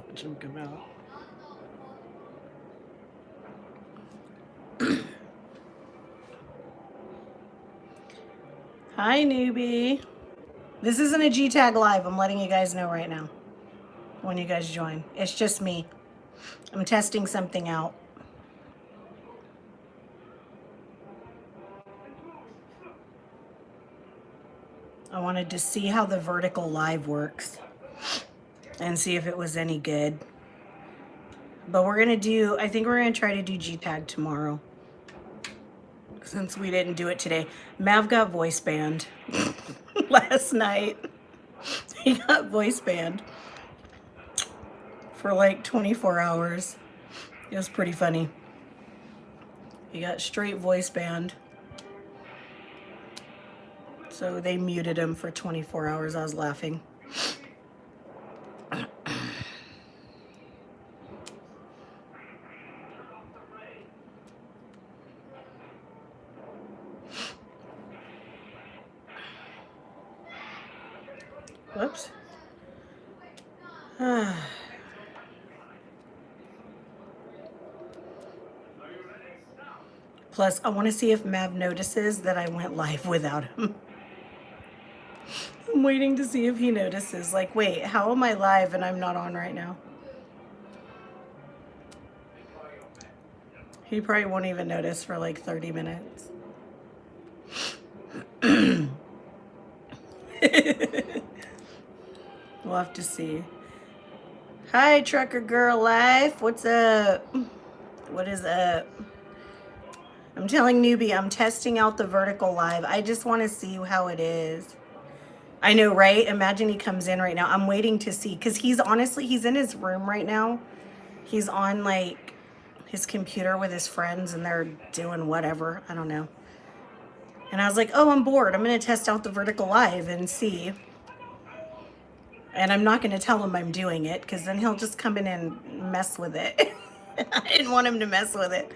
Watch him come out. Hi, newbie. This isn't a G-Tag live. I'm letting you guys know right now when you guys join. It's just me. I'm testing something out. I wanted to see how the vertical live works and see if it was any good. But we're going to do, I think we're going to try to do G-Tag tomorrow, since we didn't do it today. Mav got voice banned last night. He got voice banned for like 24 hours. It was pretty funny. He got straight voice banned. So they muted him for 24 hours. I was laughing. Whoops. Plus, I want to see if Mav notices that I went live without him. I'm waiting to see if he notices. Like, wait, how am I live and I'm not on right now? He probably won't even notice for like 30 minutes. We'll have to see. Hi, Trucker Girl Life. What's up? What is up? I'm telling newbie, I'm testing out the vertical live. I just want to see how it is. I know, right? Imagine he comes in right now. I'm waiting to see, because he's honestly, he's in his room right now. He's on like his computer with his friends and they're doing whatever. I don't know. And I was like, oh, I'm bored. I'm going to test out the vertical live and see. And I'm not going to tell him I'm doing it, because then he'll just come in and mess with it. I didn't want him to mess with it.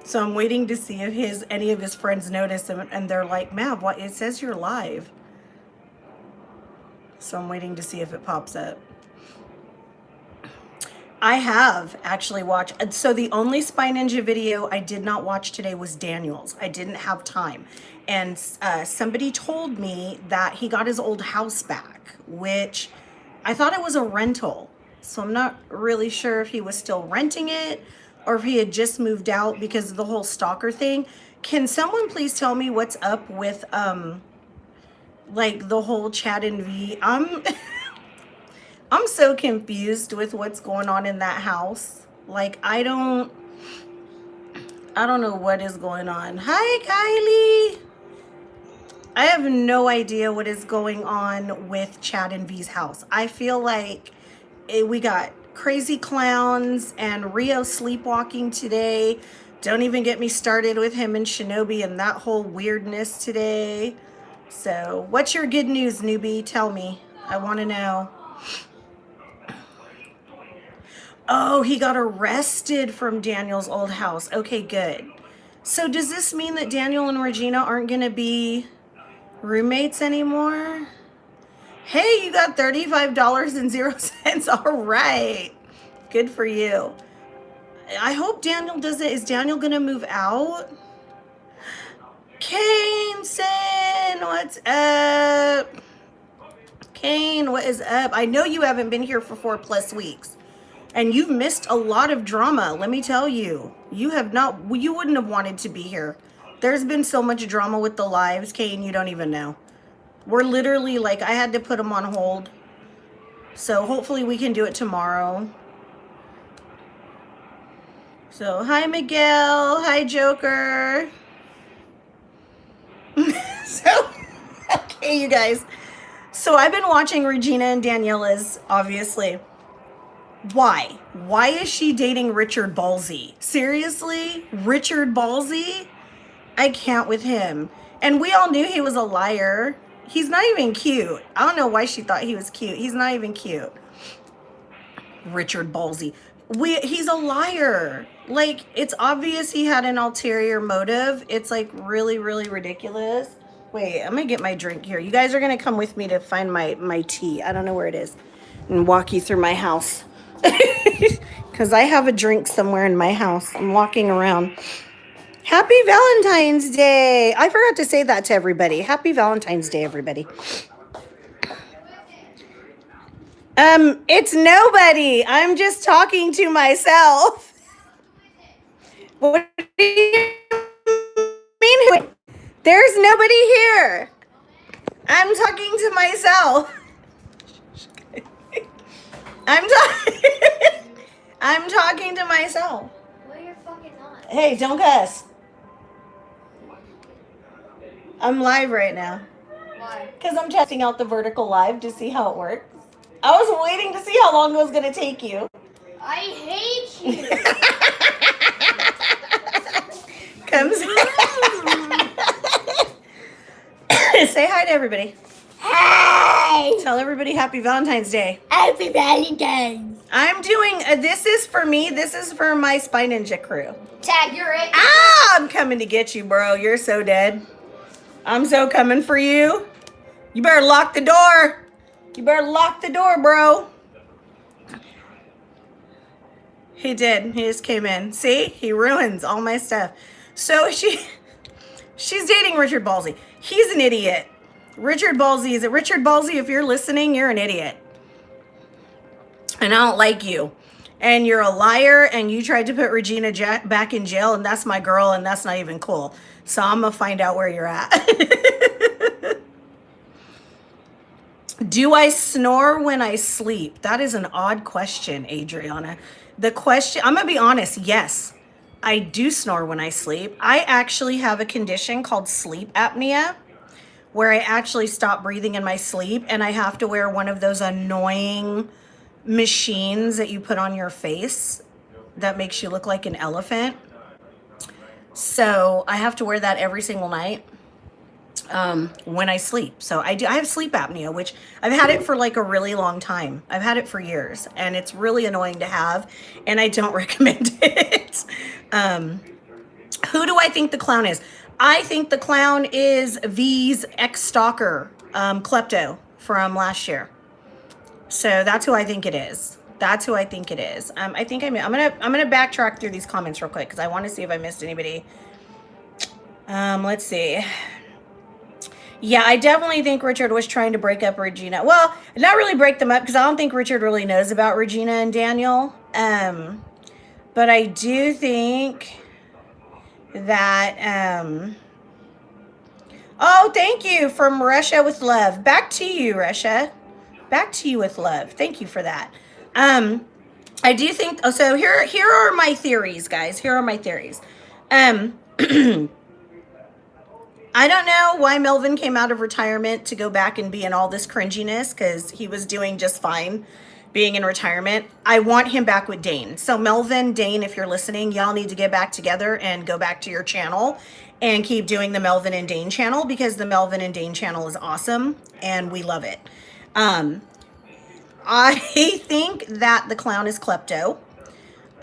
So I'm waiting to see if any of his friends notice him and they're like, Mav, what? It says you're live. So I'm waiting to see if it pops up. I have actually watched. So the only Spy Ninja video I did not watch today was Daniel's. I didn't have time. And somebody told me that he got his old house back, which I thought it was a rental. So I'm not really sure if he was still renting it or if he had just moved out because of the whole stalker thing. Can someone please tell me what's up with like the whole Chad and V? I'm so confused with what's going on in that house. Like I don't know what is going on. Hi, Kylie. I have no idea what is going on with Chad and V's house. I feel like we got crazy clowns and Rio sleepwalking today. Don't even get me started with him and Shinobi and that whole weirdness today. So what's your good news, newbie? Tell me. I want to know. Oh, he got arrested from Daniel's old house. Okay, good. So does this mean that Daniel and Regina aren't going to be roommates anymore? Hey, you got $35.00. All right. Good for you. I hope Daniel does it. Is Daniel going to move out? Kaneson, what's up? Kane, what is up? I know you haven't been here for 4+ weeks. And you've missed a lot of drama, let me tell you. You wouldn't have wanted to be here. There's been so much drama with the lives, Kane, you don't even know. We're literally, like, I had to put them on hold. So hopefully we can do it tomorrow. So, hi, Miguel. Hi, Joker. So, okay, you guys. So I've been watching Regina and Daniela's, obviously. Why? Why is she dating Richard Ballsy? Seriously? Richard Ballsy? I can't with him. And we all knew he was a liar. He's not even cute. I don't know why she thought he was cute. He's not even cute. Richard Ballsy. He's a liar. Like, it's obvious he had an ulterior motive. It's like really, really ridiculous. Wait, I'm gonna get my drink here. You guys are gonna come with me to find my tea. I don't know where it is. And walk you through my house. Because I have a drink somewhere in my house. I'm walking around. Happy Valentine's Day. I forgot to say that to everybody. Happy Valentine's Day, everybody. It's nobody. I'm just talking to myself. What do you mean? There's nobody here. I'm talking to myself. I'm talking to myself. Well, you're fucking not. Hey, don't cuss. I'm live right now. Why? Because I'm testing out the vertical live to see how it works. I was waiting to see how long it was going to take you. I hate you. Comes. Say hi to everybody. Hi. Tell everybody Happy Valentine's Day. Happy Valentine's. I'm doing, this is for me. This is for my Spy Ninja crew. Tag, you're it. Ah, I'm coming to get you, bro. You're so dead. I'm so coming for you. You better lock the door. You better lock the door, bro. He did. He just came in. See? He ruins all my stuff. So she's dating Richard Ballsy. He's an idiot. Richard Ballsy, is it Richard Ballsy? If you're listening, you're an idiot. And I don't like you. And you're a liar, and you tried to put Regina back in jail, and that's my girl, and that's not even cool. So I'm going to find out where you're at. Do I snore when I sleep? That is an odd question, Adriana. The question, I'm going to be honest, yes. I do snore when I sleep. I actually have a condition called sleep apnea, where I actually stop breathing in my sleep, and I have to wear one of those annoying machines that you put on your face that makes you look like an elephant. So I have to wear that every single night when I sleep. So I have sleep apnea, which I've had it for like a really long time. I've had it for years, and it's really annoying to have, and I don't recommend it. Who do I think the clown is? I think the clown is V's ex-stalker, Klepto, from last year. So that's who I think it is. That's who I think it is. I think I'm gonna backtrack through these comments real quick because I want to see if I missed anybody. Let's see. Yeah, I definitely think Richard was trying to break up Regina. Well, not really break them up because I don't think Richard really knows about Regina and Daniel. But I do think that oh, thank you from Russia with love. Back to you, Russia. Back to you with love. Thank you for that. I do think, oh, so here are my theories, guys. Here are my theories. I don't know why Melvin came out of retirement to go back and be in all this cringiness, because he was doing just fine being in retirement. I want him back with Dane. So Melvin, Dane, if you're listening, y'all need to get back together and go back to your channel and keep doing the Melvin and Dane channel, because the Melvin and Dane channel is awesome and we love it. I think that the clown is Klepto.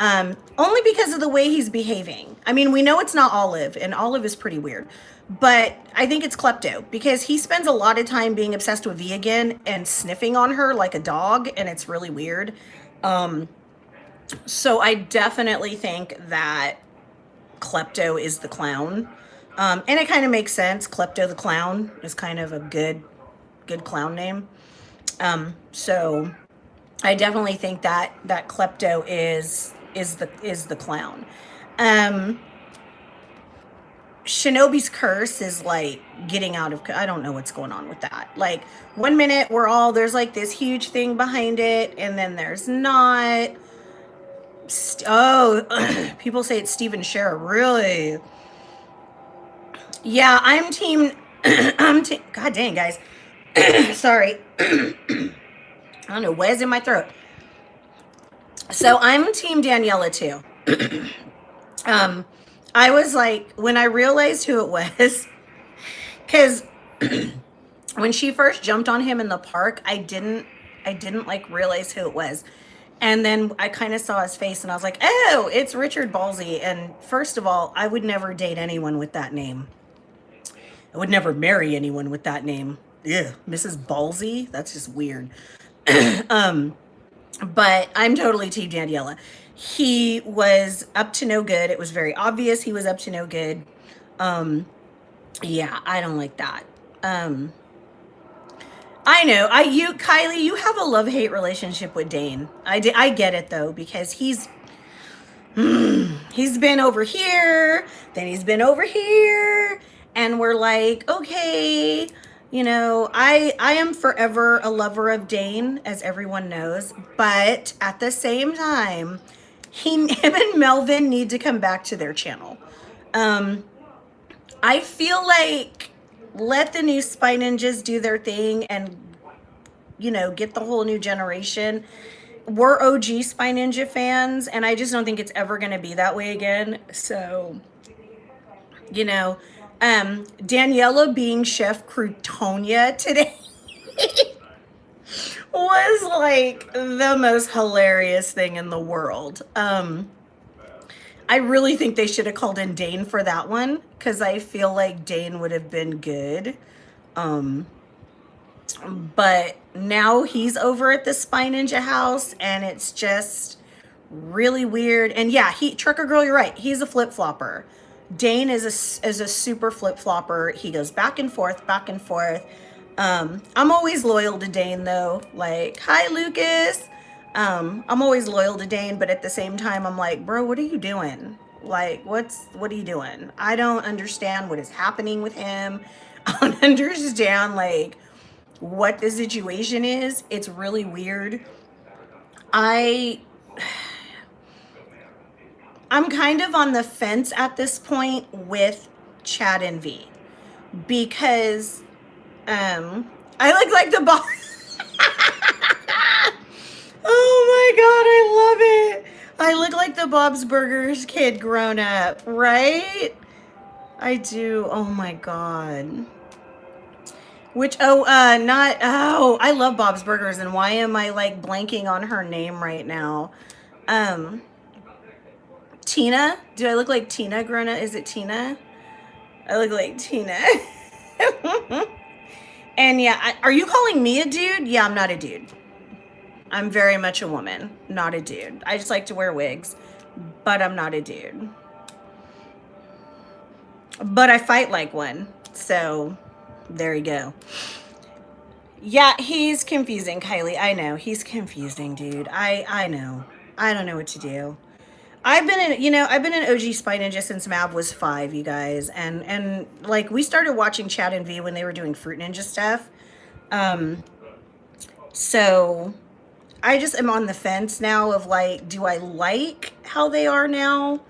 Only because of the way he's behaving. I mean, we know it's not Olive, and Olive is pretty weird. But I think it's Klepto because he spends a lot of time being obsessed with V again and sniffing on her like a dog, and it's really weird. So I definitely think that Klepto is the clown. And it kind of makes sense. Klepto the clown is kind of a good clown name. So I definitely think that Klepto is the clown. Shinobi's curse is like getting out of, I don't know what's going on with that. Like 1 minute there's like this huge thing behind it, and then there's not. People say it's Stephen Scherer. Really? Yeah, I'm team. God dang, guys. Sorry. I don't know what is in my throat. So I'm team Daniela too. I was like, when I realized who it was, because when she first jumped on him in the park, I didn't like realize who it was. And then I kind of saw his face and I was like, oh, it's Richard Ballsy. And first of all, I would never date anyone with that name. I would never marry anyone with that name. Yeah, Mrs. Ballsy? That's just weird. But I'm totally Team Daniela. He was up to no good. It was very obvious he was up to no good. Yeah, I don't like that. I know. Kylie, you have a love-hate relationship with Dane. I get it though, because he's been over here, then he's been over here, and we're like, okay, I am forever a lover of Dane, as everyone knows, but at the same time, him and Melvin need to come back to their channel. I feel like let the new Spy Ninjas do their thing and get the whole new generation. We're OG Spy Ninja fans, and I just don't think it's ever going to be that way again. So, Daniela being Chef Croutonia today was like the most hilarious thing in the world. I really think they should have called in Dane for that one, because I feel like Dane would have been good. But now he's over at the Spy Ninja house, and it's just really weird. And yeah, Trucker Girl, you're right. He's a flip-flopper. Dane is a super flip-flopper. He goes back and forth, back and forth. I'm always loyal to Dane though. Like, hi Lucas. I'm always loyal to Dane, but at the same time, I'm like, bro, what are you doing? Like, what are you doing? I don't understand what is happening with him. I don't understand, like, what the situation is. It's really weird. I'm kind of on the fence at this point with Chad and V, because I look like the boss. Oh my god, I love it. I look like the Bob's Burgers kid grown up, right? I do. Oh my god. I love Bob's Burgers, and why am I like blanking on her name right now? Tina? Do I look like Tina grown up? Is it Tina? I look like Tina. And yeah, are you calling me a dude? Yeah, I'm not a dude. I'm very much a woman, not a dude. I just like to wear wigs, but I'm not a dude. But I fight like one, so there you go. Yeah, he's confusing, Kylie. I know. He's confusing, dude. I know. I don't know what to do. I've been an OG Spy Ninja since Mav was 5, you guys. And like, we started watching Chad and V when they were doing Fruit Ninja stuff. So I just am on the fence now of like, do I like how they are now?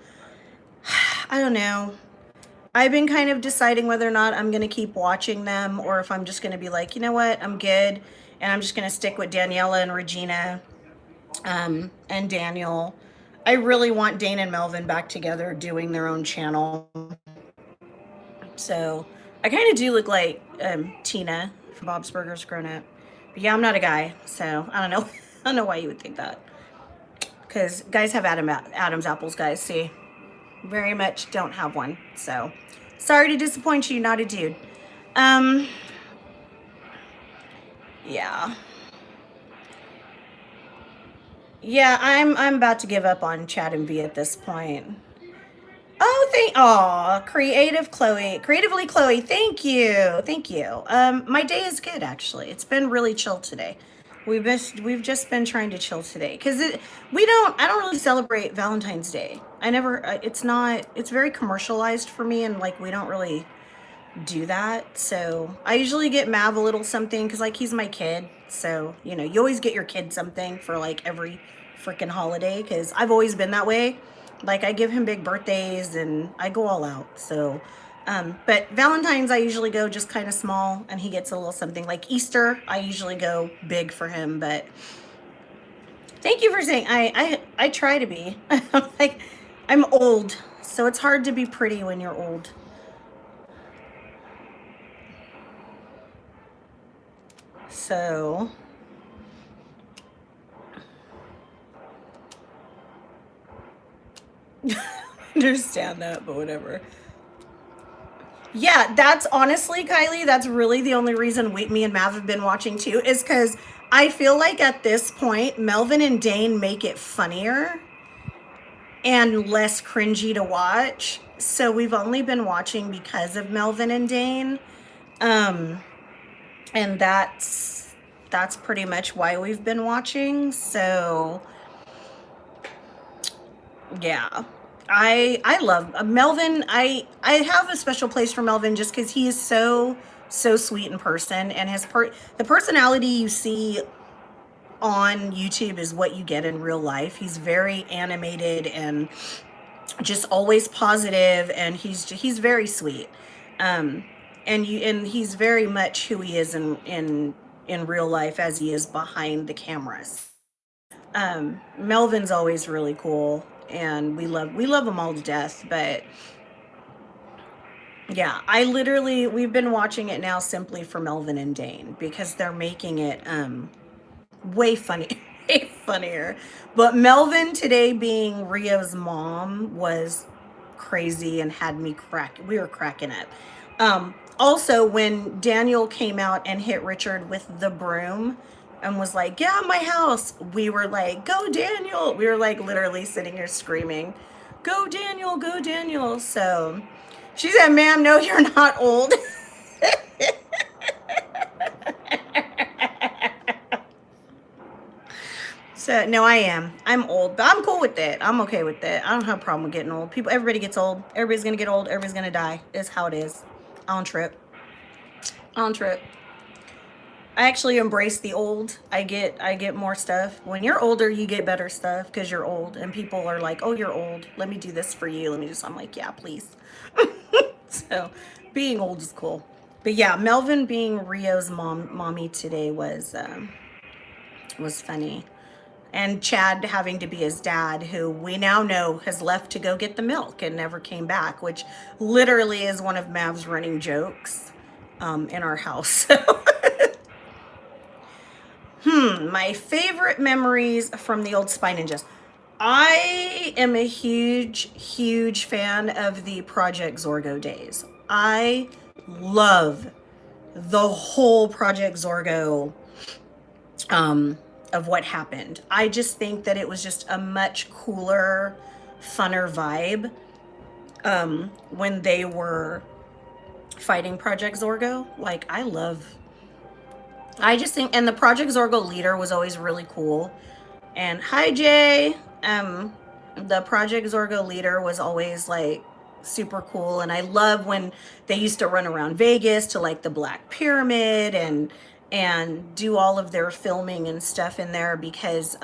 I don't know. I've been kind of deciding whether or not I'm going to keep watching them, or if I'm just going to be like, you know what, I'm good, and I'm just going to stick with Daniela and Regina and Daniel. I really want Dane and Melvin back together doing their own channel. So I kind of do look like Tina from Bob's Burgers grown up. But yeah, I'm not a guy, so I don't know. I don't know why you would think that. Because guys have Adam's apples, guys. See? Very much don't have one. So sorry to disappoint you, not a dude. Yeah. Yeah, I'm about to give up on Chad and V at this point. Creatively Chloe, thank you. My day is good, actually. It's been really chill today. We've just been trying to chill today, because I don't really celebrate Valentine's Day. It's very commercialized for me, and like, we don't really do that. So I usually get Mav a little something, because like, he's my kid. So, you always get your kid something for like every freaking holiday, because I've always been that way. Like, I give him big birthdays and I go all out. So, but Valentine's, I usually go just kind of small, and he gets a little something. Like Easter, I usually go big for him. But thank you for saying. I try to be. Like, I'm old, so it's hard to be pretty when you're old. So understand that, but whatever. Yeah, that's honestly, Kylie, that's really the only reason me and Mav have been watching too, is because I feel like at this point, Melvin and Dane make it funnier and less cringy to watch. So we've only been watching because of Melvin and Dane. And that's pretty much why we've been watching. So yeah. I love Melvin. I have a special place for Melvin just cuz he is so sweet in person, and the personality you see on YouTube is what you get in real life. He's very animated and just always positive, and he's very sweet. And he's very much who he is in real life as he is behind the cameras. Melvin's always really cool, and we love him all to death. But yeah, we've been watching it now simply for Melvin and Dane because they're making it way funny, way funnier. But Melvin today being Rio's mom was crazy and had me we were cracking up. Also, when Daniel came out and hit Richard with the broom and was like, "Get out of my house," we were like, "Go Daniel." We were like literally sitting here screaming, "Go Daniel, go Daniel." So she said, "Ma'am, no, you're not old." So no, I am. I'm old, but I'm cool with that. I'm okay with that. I don't have a problem with getting old. Everybody gets old. Everybody's gonna get old. Everybody's gonna die. It's how it is. I don't trip. I don't trip. I actually embrace the old. I get more stuff. When you're older, you get better stuff because you're old, and people are like, "Oh, you're old. Let me do this for you. Let me just." I'm like, "Yeah, please." So, being old is cool. But yeah, Melvin being Rio's mommy today was funny. And Chad having to be his dad, who we now know has left to go get the milk and never came back, which literally is one of Mav's running jokes in our house. My favorite memories from the old Spy Ninjas. I am a huge fan of the Project Zorgo days. I love the whole Project Zorgo of what happened. I just think that it was just a much cooler, funner vibe when they were fighting Project Zorgo. Like, I just think, and the Project Zorgo leader was always really cool. And hi, Jay. The Project Zorgo leader was always like super cool, and I love when they used to run around Vegas to like the Black Pyramid and do all of their filming and stuff in there, because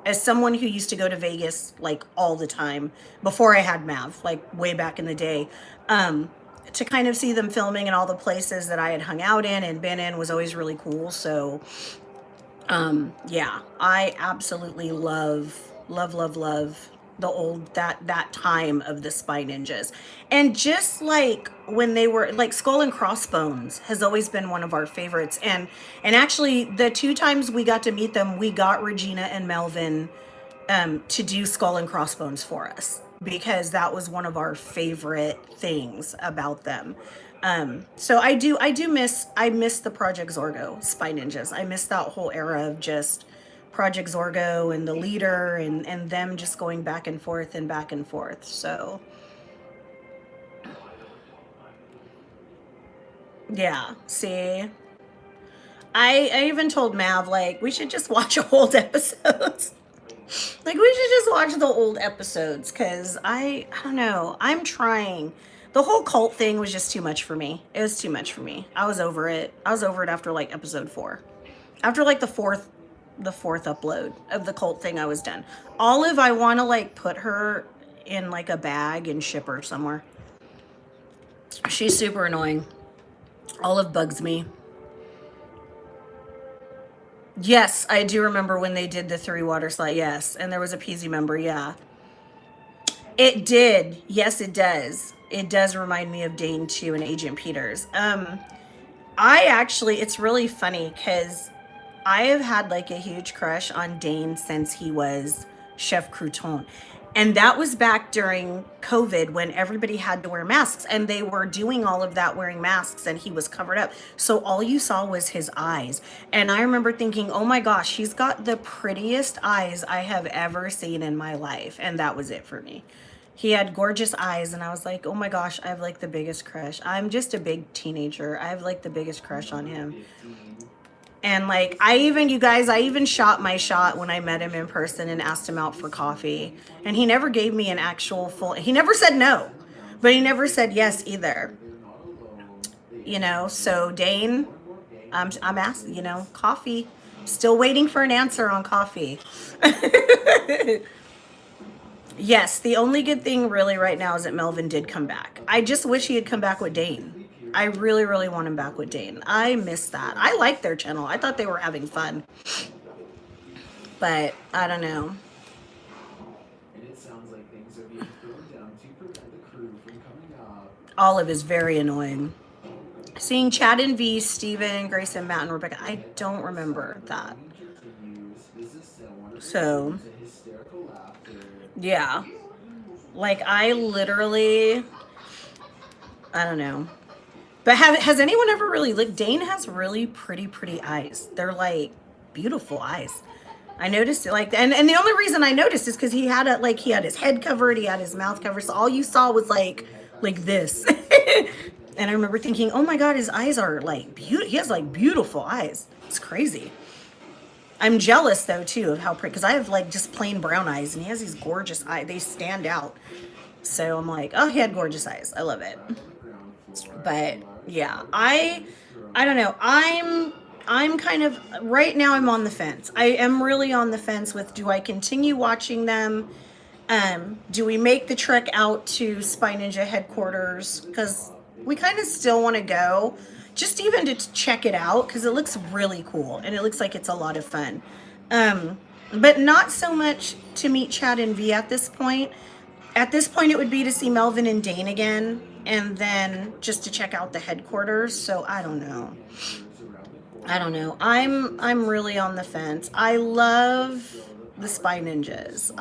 as someone who used to go to Vegas like all the time before I had Mav, like way back in the day, to kind of see them filming and all the places that I had hung out in and been in was always really cool. So yeah, I absolutely love the old that time of the Spy Ninjas. And just like when they were like Skull and Crossbones has always been one of our favorites. And actually the 2 times we got to meet them, we got Regina and Melvin to do Skull and Crossbones for us, because that was one of our favorite things about them. So I miss the Project Zorgo Spy Ninjas. I miss that whole era of just Project Zorgo and the leader and them just going back and forth and back and forth. So yeah, see, I even told Mav, like, we should just watch old episodes. Like, we should just watch the old episodes, because I don't know. I'm trying. The whole cult thing was just too much for me. It was too much for me. I was over it. I was over it after like episode 4. After like the fourth upload of the cult thing, I was done. Olive, I want to like put her in like a bag and ship her somewhere. She's super annoying. Olive bugs me. Yes, I do remember when they did the 3 water slide. Yes, and there was a PZ member. Yeah, it did. Yes, it does. It does remind me of Dane 2 and Agent Peters. It's really funny because I have had like a huge crush on Dane since he was Chef Crouton. And that was back during COVID when everybody had to wear masks, and they were doing all of that wearing masks, and he was covered up. So all you saw was his eyes. And I remember thinking, oh my gosh, he's got the prettiest eyes I have ever seen in my life. And that was it for me. He had gorgeous eyes, and I was like, oh my gosh, I have like the biggest crush. I'm just a big teenager. I have like the biggest crush on him. And like, you guys, I even shot my shot when I met him in person and asked him out for coffee. And he never gave me an actual full, he never said no, but he never said yes either. You know, so Dane, I'm asking, you know, coffee. Still waiting for an answer on coffee. Yes, the only good thing really right now is that Melvin did come back. I just wish he had come back with Dane. I really, really want him back with Dane. I miss that. I like their channel. I thought they were having fun. But I don't know. Olive is very annoying. Seeing Chad and V, Steven, Grayson, Matt, and Rebecca. I don't remember that. So, yeah. Like, I literally, I don't know. But has anyone ever really, like, Dane has really pretty eyes. They're, like, beautiful eyes. I noticed it, like, and the only reason I noticed is because he had his head covered, he had his mouth covered, so all you saw was, like this. And I remember thinking, oh my God, his eyes are, like, beautiful. He has, like, beautiful eyes. It's crazy. I'm jealous, though, too, of how pretty, because I have, like, just plain brown eyes, and he has these gorgeous eyes. They stand out. So I'm like, oh, he had gorgeous eyes. I love it. But yeah, I don't know. I'm kind of, right now I'm on the fence. I am really on the fence with, do I continue watching them? Do we make the trek out to Spy Ninja headquarters? Because we kind of still want to go, just even to check it out, because it looks really cool and it looks like it's a lot of fun. But not so much to meet Chad and V at this point. At this point, it would be to see Melvin and Dane again, and then just to check out the headquarters. So I don't know. I'm really on the fence. I love the Spy Ninjas.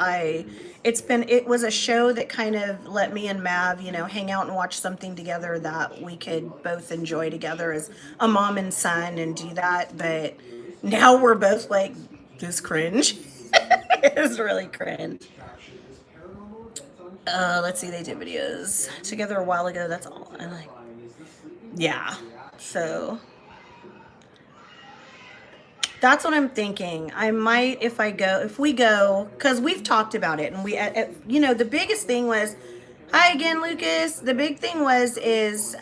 It was a show that kind of let me and Mav, you know, hang out and watch something together that we could both enjoy together as a mom and son and do that. But now we're both like, this cringe. It's really cringe. Let's see, they did videos together a while ago. That's all. I like. Yeah. So that's what I'm thinking. I might, if we go, because we've talked about it, and you know, the biggest thing was, hi again, Lucas. The big thing is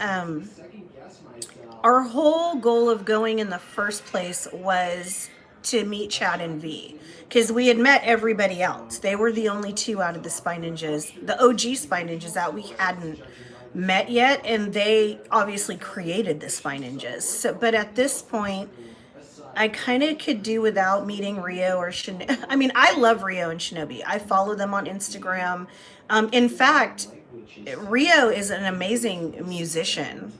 our whole goal of going in the first place was to meet Chad and V, because we had met everybody else. They were the only two out of the Spy Ninjas, the OG Spy Ninjas, that we hadn't met yet, and they obviously created the Spy Ninjas. So, but at this point, I kind of could do without meeting Rio or Shinobi. I mean, I love Rio and Shinobi. I follow them on Instagram. In fact, Rio is an amazing musician.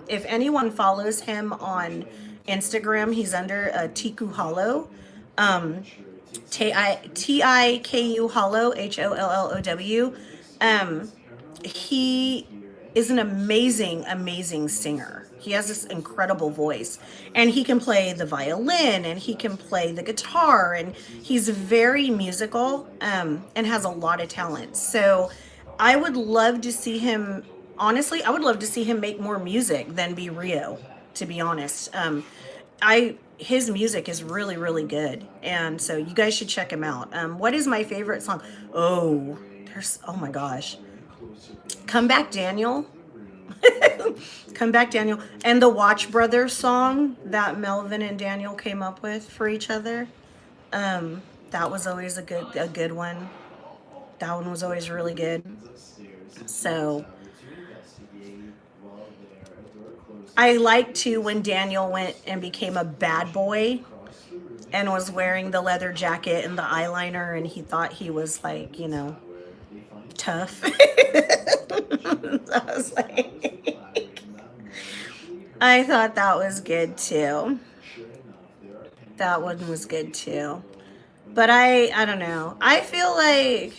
If anyone follows him on Instagram, he's under Tiku Hollow. Tiku Hollow, HOLLOW. He is an amazing singer. He has this incredible voice, and he can play the violin, and he can play the guitar, and he's very musical, and has a lot of talent. So I would love to see him, honestly, I would love to see him make more music than be Rio, to be honest. His music is really good, and so you guys should check him out. What is my favorite song? Oh my gosh. Come Back Daniel. Come Back Daniel. And the Watch Brothers song that Melvin and Daniel came up with for each other. That was always a good one. That one was always really good. So I liked too when Daniel went and became a bad boy and was wearing the leather jacket and the eyeliner, and he thought he was like, you know, tough. I was like, I thought that was good too. That one was good too. But I don't know. I feel like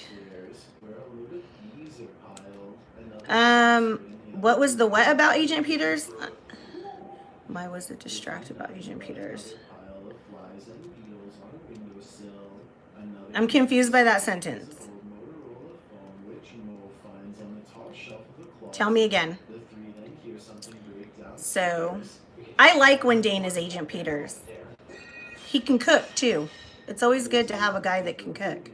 What was the what about Agent Peters? Why was it distracted about Agent Peters? I'm confused by that sentence. Tell me again. So, I like when Dane is Agent Peters. He can cook too. It's always good to have a guy that can cook.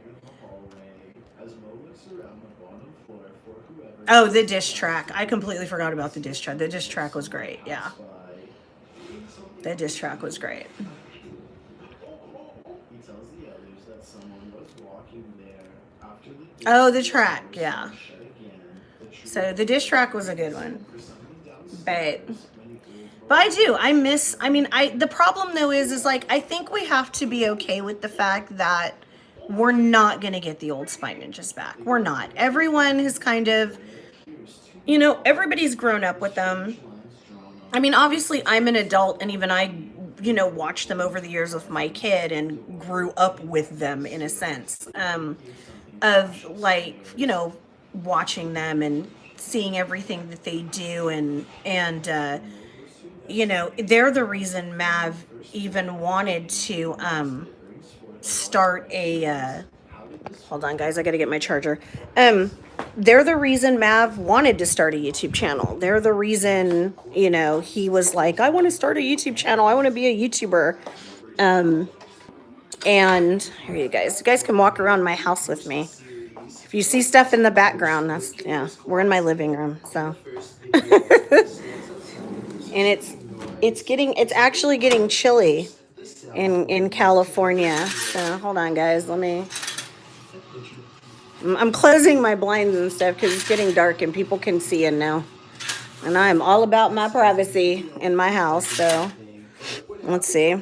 Oh, the diss track. I completely forgot about the diss track. The diss track was great. Yeah. The diss track was great. Oh, the track. Yeah. So the diss track was a good one. But I do. The problem though is like, I think we have to be okay with the fact that we're not going to get the old Spy Ninjas back. We're not. Everyone has kind of, everybody's grown up with them. I mean, obviously I'm an adult and even I, watched them over the years with my kid and grew up with them in a sense, of like, watching them and seeing everything that they do and they're the reason Mav even wanted to start a hold on guys, I gotta get my charger. They're the reason Mav wanted to start a YouTube channel. They're the reason, he was like, I want to start a YouTube channel. I want to be a YouTuber. And here you guys can walk around my house with me. If you see stuff in the background, we're in my living room. So, and it's actually getting chilly in California. So hold on guys, I'm closing my blinds and stuff because it's getting dark and people can see in now. And I'm all about my privacy in my house. So let's see.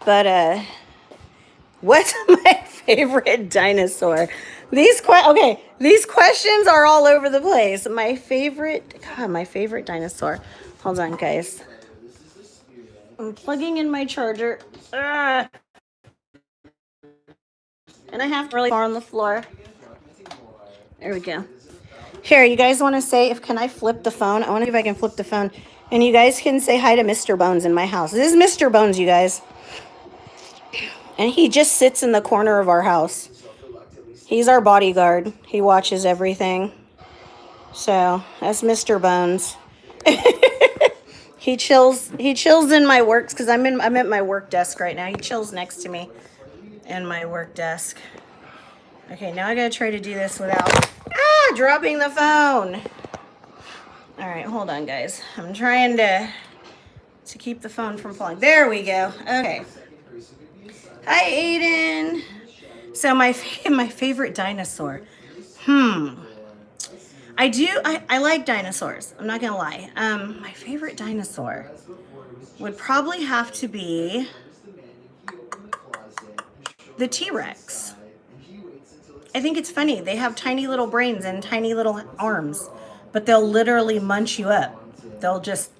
But what's my favorite dinosaur? These questions are all over the place. My favorite dinosaur. Hold on, guys. I'm plugging in my charger. And I have to really far on the floor. There we go. Here, you guys want to say, can I flip the phone? I want to see if I can flip the phone. And you guys can say hi to Mr. Bones in my house. This is Mr. Bones, you guys. And he just sits in the corner of our house. He's our bodyguard. He watches everything. So, that's Mr. Bones. He chills in my works because I'm at my work desk right now. He chills next to me in my work desk. Okay, now I gotta try to do this without dropping the phone. All right, hold on, guys. I'm trying to keep the phone from falling. There we go. Okay. Hi, Aiden. So my favorite dinosaur. I like dinosaurs. I'm not gonna lie. My favorite dinosaur would probably have to be the T-Rex. I think it's funny. They have tiny little brains and tiny little arms, but they'll literally munch you up. They'll just...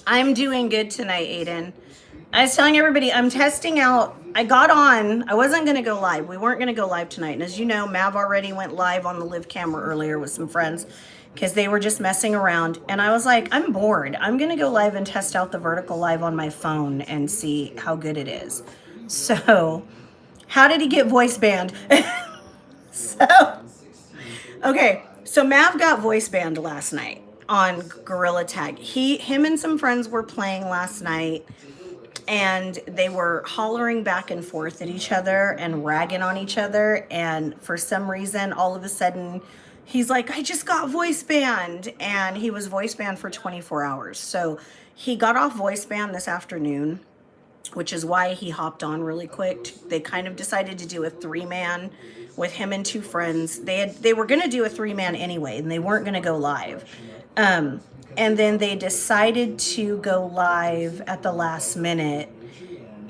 I'm doing good tonight, Aiden. I was telling everybody I'm testing out. I got on. I wasn't going to go live. We weren't going to go live tonight. And as you know, Mav already went live on the live camera earlier with some friends because they were just messing around. And I was like, I'm bored. I'm going to go live and test out the vertical live on my phone and see how good it is. So, how did he get voice banned? Okay. So Mav got voice banned last night on Gorilla Tag. Him and some friends were playing last night. And they were hollering back and forth at each other and ragging on each other. And for some reason, all of a sudden, he's like, I just got voice banned. And he was voice banned for 24 hours. So he got off voice ban this afternoon, which is why he hopped on really quick. They kind of decided to do a 3-man with him and 2 friends. They were going to do a 3-man anyway, and they weren't going to go live. And then they decided to go live at the last minute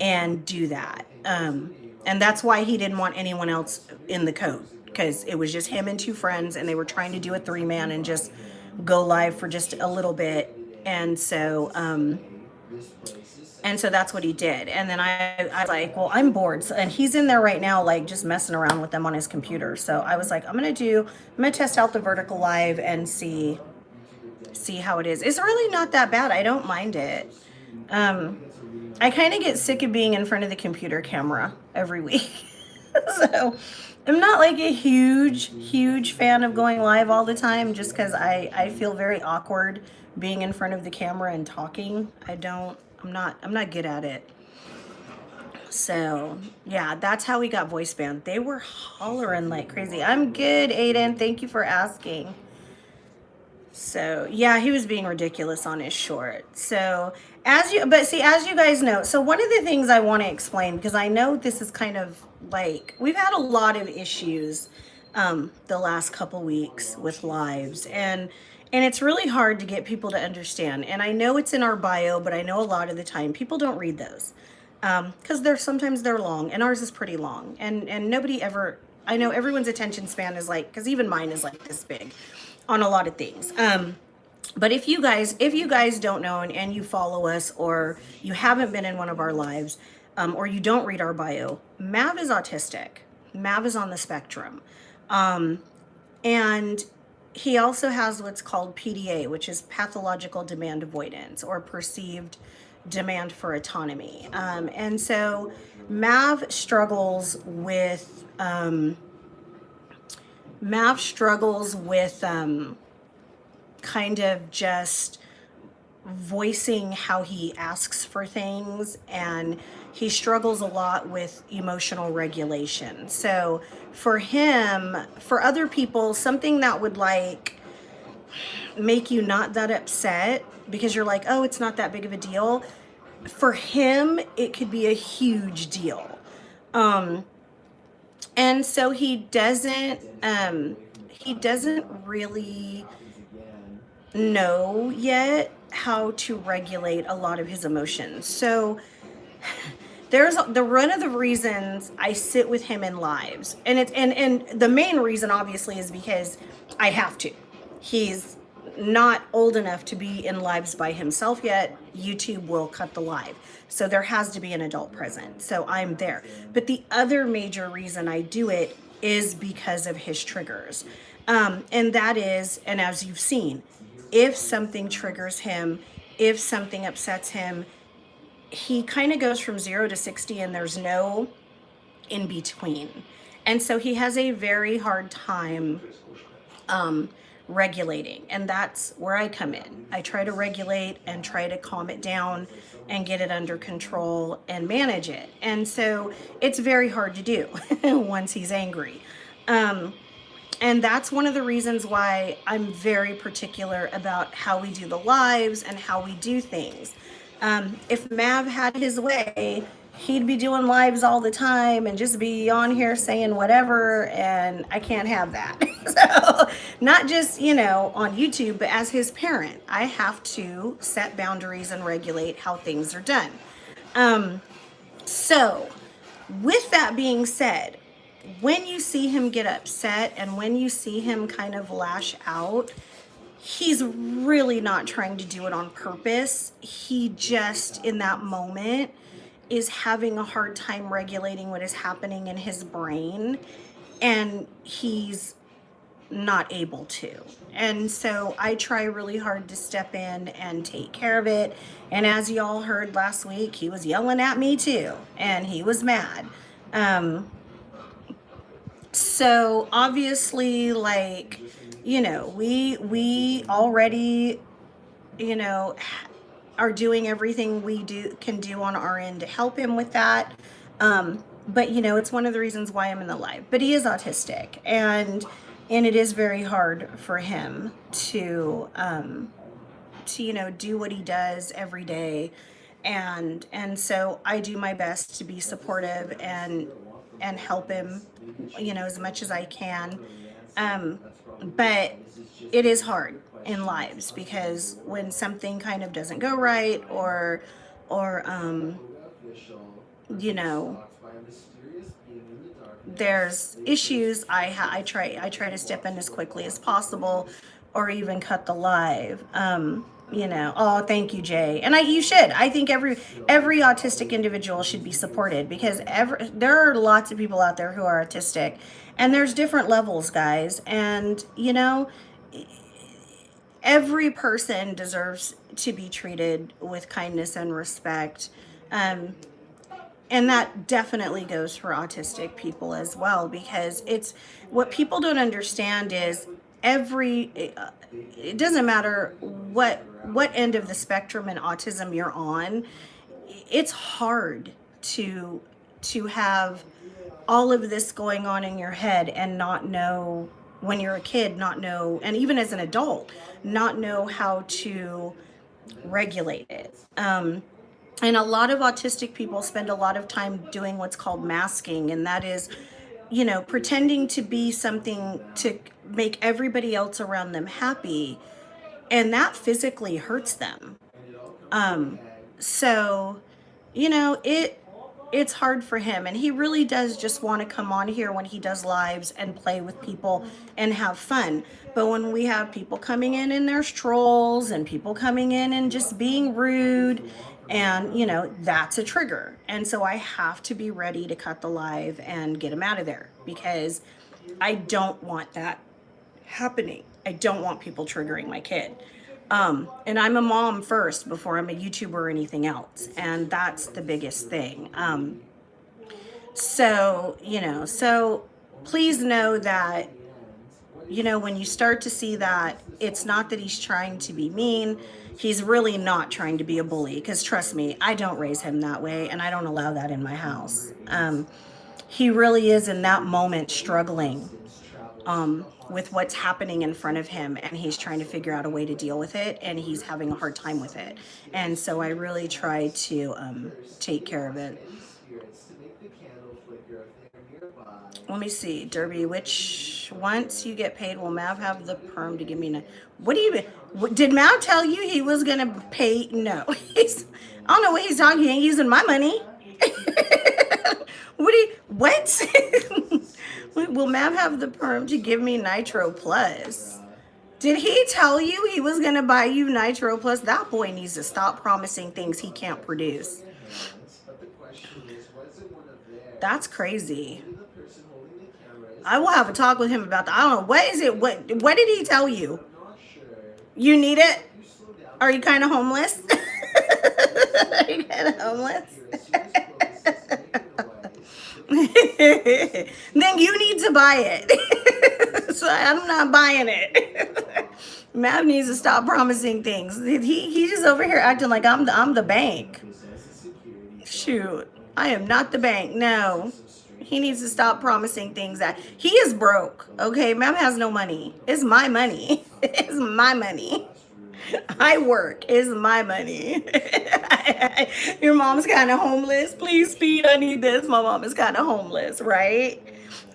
and do that. And that's why he didn't want anyone else in the code, because it was just him and 2 friends, and they were trying to do a 3-man and just go live for just a little bit. And so And so that's what he did. And then I was like, well, I'm bored. So, and he's in there right now, like just messing around with them on his computer. So I was like, I'm going to test out the vertical live and see how it is. It's really not that bad. I don't mind it. I kind of get sick of being in front of the computer camera every week. So I'm not like a huge fan of going live all the time just because I feel very awkward being in front of the camera and talking. I'm not good at it. So yeah, that's how we got voice band. They were hollering like crazy. I'm good, Aiden. Thank you for asking. So yeah, he was being ridiculous on his short. So as you guys know, so one of the things I want to explain, because I know this is kind of like, we've had a lot of issues the last couple weeks with lives, and it's really hard to get people to understand. And I know it's in our bio, but I know a lot of the time people don't read those because sometimes they're long, and ours is pretty long, and nobody ever, I know everyone's attention span is like, because even mine is like this big on a lot of things. But if you guys don't know, and you follow us, or you haven't been in one of our lives, or you don't read our bio, Mav is autistic. Mav is on the spectrum. And he also has what's called PDA, which is pathological demand avoidance, or perceived demand for autonomy. And so Mav struggles with kind of just voicing how he asks for things, and he struggles a lot with emotional regulation. So for him, for other people, something that would like make you not that upset because you're like, oh, it's not that big of a deal, for him it could be a huge deal. And so he doesn't really know yet how to regulate a lot of his emotions. So there's one of the reasons I sit with him in lives, and and the main reason obviously is because I have to. He's not old enough to be in lives by himself yet. YouTube will cut the live. So there has to be an adult present. So I'm there. But the other major reason I do it is because of his triggers. And that is, and as you've seen, if something triggers him, if something upsets him, he kind of goes from 0 to 60 and there's no in between. And so he has a very hard time regulating, and that's where I come in. I try to regulate and try to calm it down and get it under control and manage it. And so it's very hard to do once he's angry. And that's one of the reasons why I'm very particular about how we do the lives and how we do things. If Mav had his way, he'd be doing lives all the time and just be on here saying whatever, and I can't have that. So not just, on YouTube, but as his parent, I have to set boundaries and regulate how things are done. So with that being said, when you see him get upset and when you see him kind of lash out, he's really not trying to do it on purpose. He just, in that moment, is having a hard time regulating what is happening in his brain, and he's not able to. And so I try really hard to step in and take care of it. And as y'all heard last week, he was yelling at me too, and he was mad. So obviously, like, we already, are doing everything we can do on our end to help him with that. But it's one of the reasons why I'm in the live. But he is autistic, and it is very hard for him to do what he does every day. And so I do my best to be supportive and help him, as much as I can. But it is hard in lives, because when something kind of doesn't go right, or there's issues, I try to step in as quickly as possible, or even cut the live. You know, oh, thank you, Jay. And you should. I think every autistic individual should be supported, because there are lots of people out there who are autistic, and there's different levels, guys. And you know, every person deserves to be treated with kindness and respect. Um, and that definitely goes for autistic people as well, because it's what people don't understand is it doesn't matter what end of the spectrum in autism you're on. It's hard to have all of this going on in your head and not know, when you're a kid, not know, and even as an adult, not know how to regulate it. And a lot of autistic people spend a lot of time doing what's called masking, and that is, you know, pretending to be something to make everybody else around them happy, and that physically hurts them. So, you know, it's hard for him, and he really does just want to come on here when he does lives and play with people and have fun. But when we have people coming in there's trolls, and people coming in and just being rude, and you know, that's a trigger. And so I have to be ready to cut the live and get him out of there, because I don't want that happening. I don't want people triggering my kid. And I'm a mom first before I'm a YouTuber or anything else. And that's the biggest thing. So, you know, so please know that, you know, when you start to see that, it's not that he's trying to be mean. He's really not trying to be a bully, because trust me, I don't raise him that way, and I don't allow that in my house. He really is in that moment struggling with what's happening in front of him, and he's trying to figure out a way to deal with it, and he's having a hard time with it. And so I really try to take care of it. Let me see, DerbiWitch. Once you get paid, will Mav have the perm to give me? What do you? Did Mav tell you he was gonna pay? No, I don't know what he's talking. He ain't using my money. What? Will Mav have the perm to give me Nitro Plus? Did he tell you he was gonna buy you Nitro Plus? That boy needs to stop promising things he can't produce. That's crazy. I will have a talk with him about that. I don't know. What is it? What did he tell you? You need it? Are you kind of homeless? Are you kind of homeless? Then you need to buy it. So I'm not buying it. Mav needs to stop promising things. He's just over here acting like I'm the bank. Shoot, I am not the bank. No. He needs to stop promising things that he is broke. Okay, Mav has no money. It's my money. It's my money. I work. It's my money. Your mom's kind of homeless. Please, Speed, I need this. My mom is kind of homeless, right?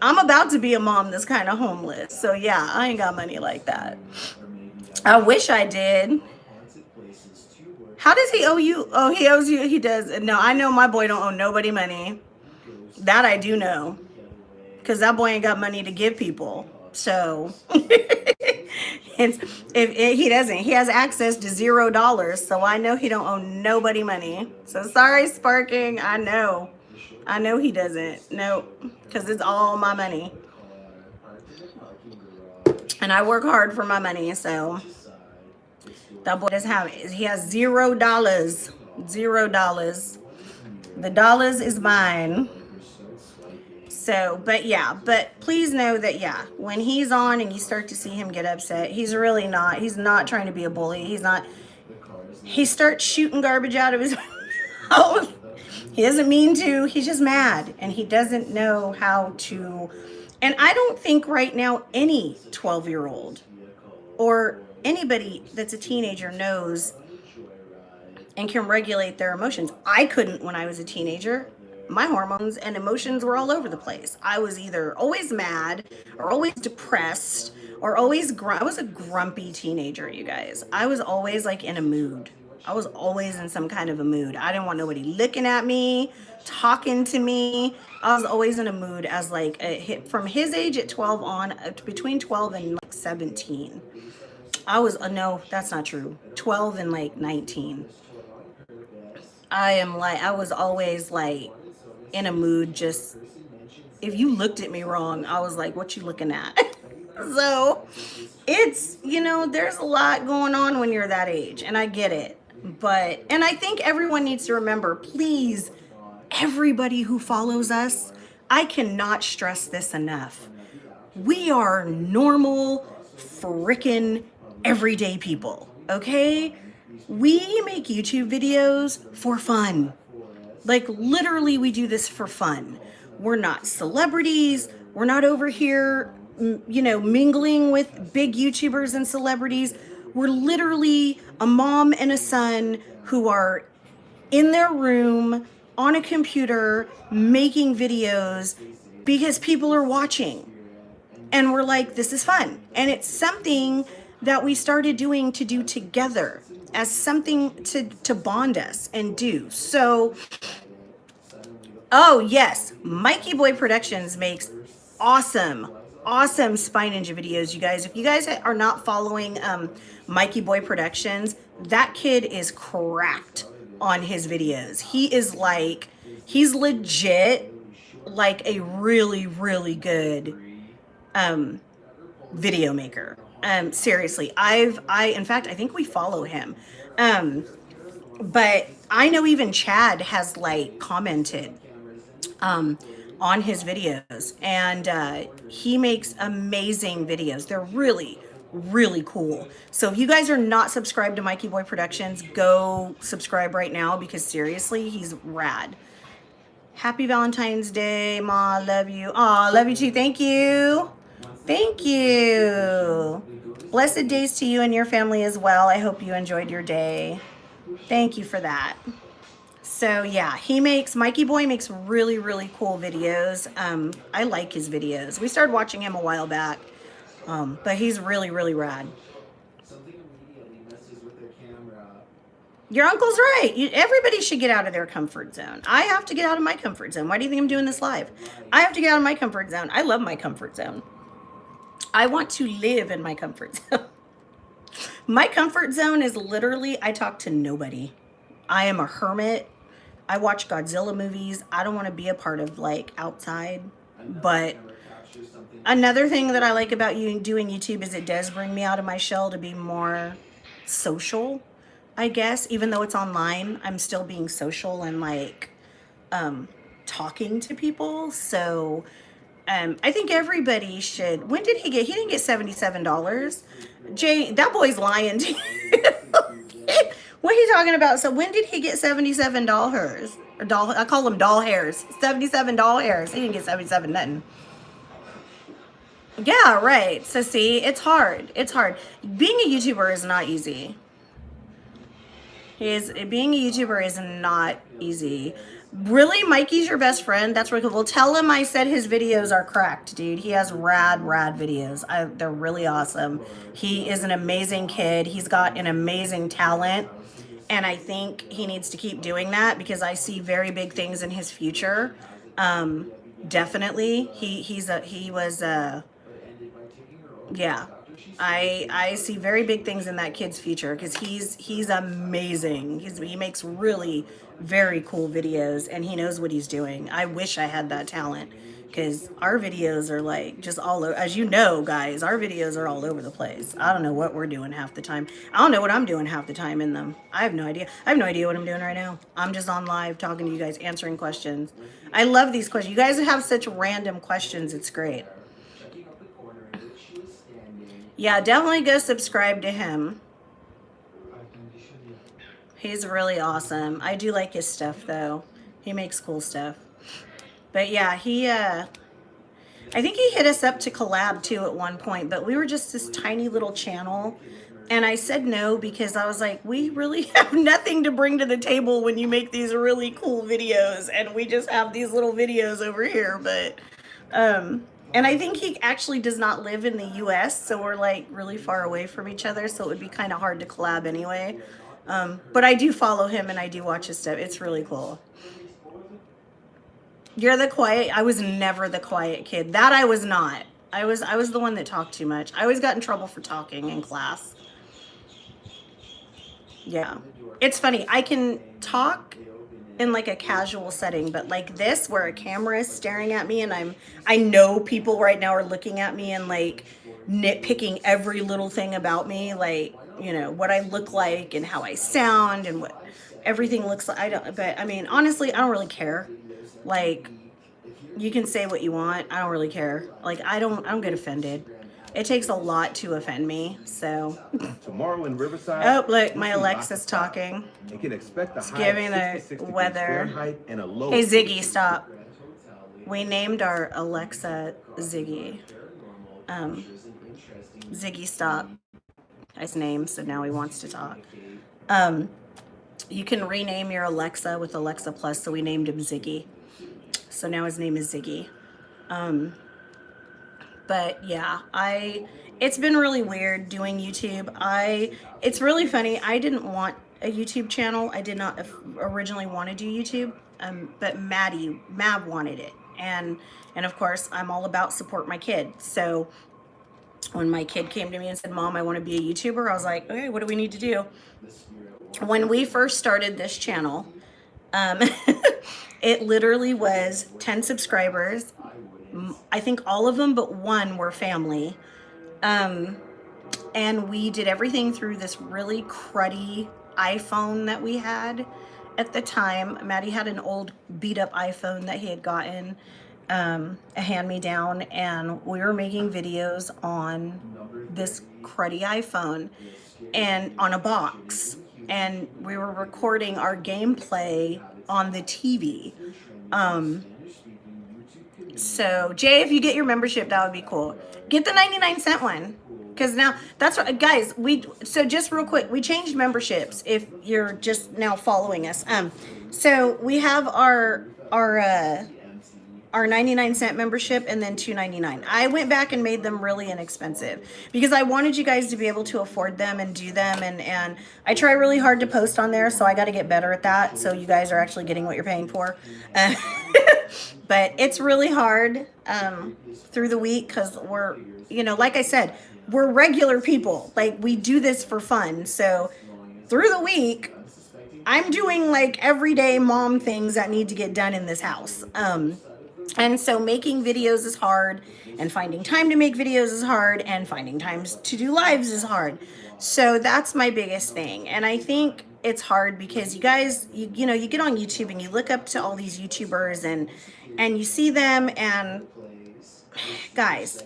I'm about to be a mom that's kind of homeless. So yeah, I ain't got money like that. I wish I did. How does he owe you? Oh, he owes you. He does. No, I know my boy don't owe nobody money. That I do know, because that boy ain't got money to give people. So if he doesn't, he has access to $0. So I know he don't owe nobody money. So sorry, Sparking. I know he doesn't. No, because it's all my money, and I work hard for my money. So that boy doesn't have it. He has $0. $0. The dollars is mine. So, but yeah, but please know that, yeah, when he's on and you start to see him get upset, he's not trying to be a bully. He starts shooting garbage out of his mouth. He doesn't mean to, he's just mad, and he doesn't know how to. And I don't think right now any 12-year-old or anybody that's a teenager knows and can regulate their emotions. I couldn't when I was a teenager. My hormones and emotions were all over the place. I was either always mad or always depressed or always I was a grumpy teenager, you guys. I was always like in a mood. I was always in some kind of a mood. I didn't want nobody looking at me, talking to me. I was always in a mood as like from his age at 12 on, between 12 and like 17. no, that's not true. 12 and like 19. I was always like in a mood, just, if you looked at me wrong, I was like, what you looking at? So it's, there's a lot going on when you're that age, and I get it. And I think everyone needs to remember, please, everybody who follows us, I cannot stress this enough. We are normal, frickin' everyday people, okay? We make YouTube videos for fun. Like, literally, we do this for fun. We're not celebrities. We're not over here, mingling with big YouTubers and celebrities. We're literally a mom and a son who are in their room on a computer making videos because people are watching. And we're like, this is fun. And it's something that we started doing to do together as something to bond us and do. So, oh yes, Mikey Boy Productions makes awesome Spy Ninja videos, you guys. If you guys are not following Mikey Boy Productions, that kid is cracked on his videos. He's legit like a really, really good video maker. Seriously, in fact, I think we follow him. But I know even Chad has like commented on his videos, and he makes amazing videos. They're really, really cool. So if you guys are not subscribed to Mikey Boy Productions, go subscribe right now, because seriously, he's rad. Happy Valentine's Day, Ma. Love you. Aw, love you too. Thank you. Thank you. Blessed days to you and your family as well. I hope you enjoyed your day. Thank you for that. So yeah, Mikey Boy makes really, really cool videos. I like his videos. We started watching him a while back, but he's really, really rad. Your uncle's right. Everybody should get out of their comfort zone. I have to get out of my comfort zone. Why do you think I'm doing this live? I have to get out of my comfort zone. I love my comfort zone. I want to live in my comfort zone. My comfort zone is literally, I talk to nobody. I am a hermit. I watch Godzilla movies. I don't want to be a part of like outside. But another thing that I like about you doing YouTube is it does bring me out of my shell to be more social, I guess. Even though it's online, I'm still being social and like talking to people. So I think everybody should. When did he didn't get $77. Jay, that boy's lying to you. What are you talking about? So when did he get $77? Or I call them doll hairs. $77 hairs. He didn't get 77 nothing. Yeah, right. So see, it's hard. It's hard. Being a YouTuber is not easy. Being a YouTuber is not easy. Really, Mikey's your best friend? That's really cool. Well, tell him I said his videos are cracked, dude. He has rad videos. They're really awesome. He is an amazing kid. He's got an amazing talent. And I think he needs to keep doing that, because I see very big things in his future. Definitely. Yeah. I see very big things in that kid's future, because he's amazing. He makes really very cool videos, and he knows what he's doing. I wish I had that talent, because our videos are like just all over. As you know, guys, our videos are all over the place. I don't know what we're doing half the time. I don't know what I'm doing half the time in them. I have no idea. I have no idea what I'm doing right now. I'm just on live talking to you guys, answering questions. I love these questions. You guys have such random questions. It's great. Yeah, definitely go subscribe to him. He's really awesome. I do like his stuff, though. He makes cool stuff. But yeah, I think he hit us up to collab, too, at one point. But we were just this tiny little channel. And I said no, because I was like, we really have nothing to bring to the table when you make these really cool videos. And we just have these little videos over here. But, and I think he actually does not live in the U.S., so we're like really far away from each other, so it would be kind of hard to collab anyway. But I do follow him and I do watch his stuff. It's really cool. You're the quiet. I was never the quiet kid. That I was not. I was the one that talked too much. I always got in trouble for talking in class. Yeah. It's funny. I can talk in like a casual setting, but like this where a camera is staring at me and I know people right now are looking at me and like nitpicking every little thing about me, like, you know, what I look like and how I sound and what everything looks like. But I mean, honestly, I don't really care. Like, you can say what you want. I don't really care. Like, I don't get offended. It takes a lot to offend me. So, Tomorrow in Riverside. oh, look, my Alexa's talking. And can expect a It's high of giving the 66 degrees weather. Fahrenheit and a low Hey, of Ziggy, 46 stop. We named our Alexa Ziggy. Ziggy, stop. His name, so now he wants to talk. You can rename your Alexa with Alexa Plus, so we named him Ziggy. So now his name is Ziggy. But yeah, it's been really weird doing YouTube. It's really funny. I didn't want a YouTube channel. I did not originally want to do YouTube. But Mav wanted it. And of course, I'm all about support my kid. So when my kid came to me and said, "Mom, I want to be a YouTuber," I was like, "Okay, what do we need to do?" When we first started this channel, it literally was 10 subscribers. I think all of them but one were family. And we did everything through this really cruddy iPhone that we had at the time. Maddie had an old beat up iPhone that he had gotten, a hand-me-down, and we were making videos on this cruddy iPhone and on a box, and we were recording our gameplay on the TV. So Jay, if you get your membership, that would be cool. Get the 99-cent one. Because now, that's what, guys, so just real quick, we changed memberships if you're just now following us. So we have our 99-cent membership and then $2.99. I went back and made them really inexpensive because I wanted you guys to be able to afford them and do them. And I try really hard to post on there, so I got to get better at that. So you guys are actually getting what you're paying for. But it's really hard through the week because we're, you know, like I said, we're regular people. Like, we do this for fun. So through the week, I'm doing like everyday mom things that need to get done in this house. And so making videos is hard, and finding time to make videos is hard, and finding times to do lives is hard. So that's my biggest thing. And I think it's hard because you guys, you know, you get on YouTube and you look up to all these YouTubers and you see them, and guys,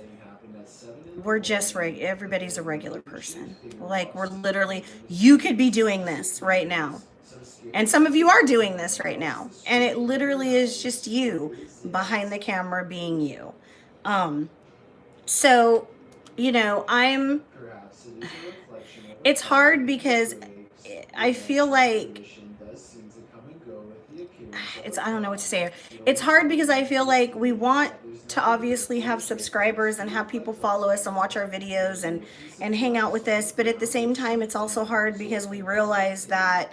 we're just everybody's a regular person. Like, we're literally, you could be doing this right now. And some of you are doing this right now. And it literally is just you behind the camera being you. So, you know, it's hard because I feel like I don't know what to say. It's hard because I feel like we want to obviously have subscribers and have people follow us and watch our videos and hang out with us. But at the same time, it's also hard because we realize that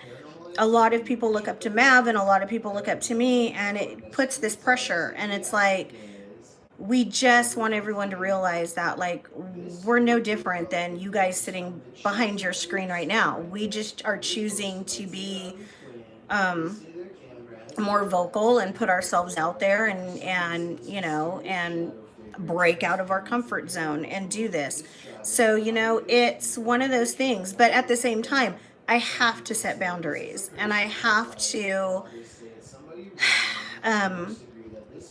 a lot of people look up to Mav and a lot of people look up to me, and it puts this pressure. And it's like, we just want everyone to realize that, like, we're no different than you guys sitting behind your screen right now. We just are choosing to be more vocal and put ourselves out there and you know, and break out of our comfort zone and do this. So, you know, it's one of those things, but at the same time, I have to set boundaries, and I have to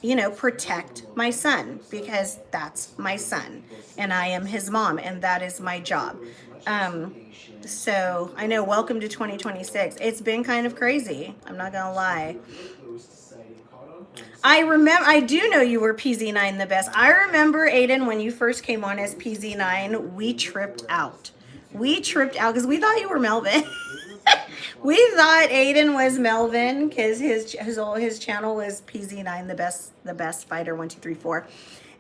you know, protect my son, because that's my son and I am his mom, and that is my job. So I know, welcome to 2026. It's been kind of crazy, I'm not gonna lie. I do know you were PZ9 the best. I remember, Aiden, when you first came on as PZ9, we tripped out. We tripped out because we thought you were Melvin. We thought Aiden was Melvin because his channel was PZ9, the best fighter 1234.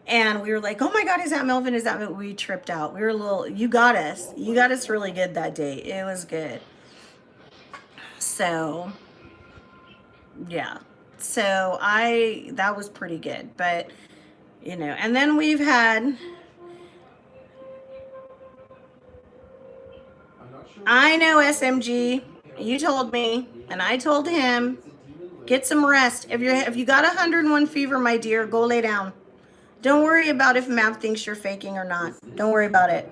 And we were like, oh my God, is that Melvin? Is that Melvin? We tripped out. We were a little, you got us really good that day. It was good. So yeah. So that was pretty good, but you know, and then we've had, I know, SMG. You told me, and I told him, get some rest. If you got 101 fever, my dear, go lay down. Don't worry about if Mav thinks you're faking or not. Don't worry about it.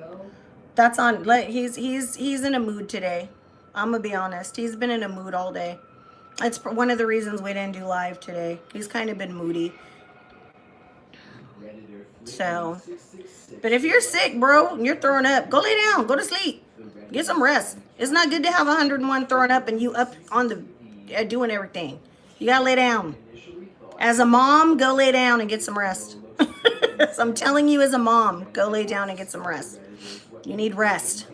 That's on. He's in a mood today. I'm gonna be honest. He's been in a mood all day. It's one of the reasons we didn't do live today. He's kind of been moody. So, but if you're sick, bro, and you're throwing up, go lay down. Go to sleep. Get some rest. It's not good to have 101 throwing up and you up on the doing everything. You gotta lay down. As a mom, go lay down and get some rest. So I'm telling you, as a mom, go lay down and get some rest. You need rest.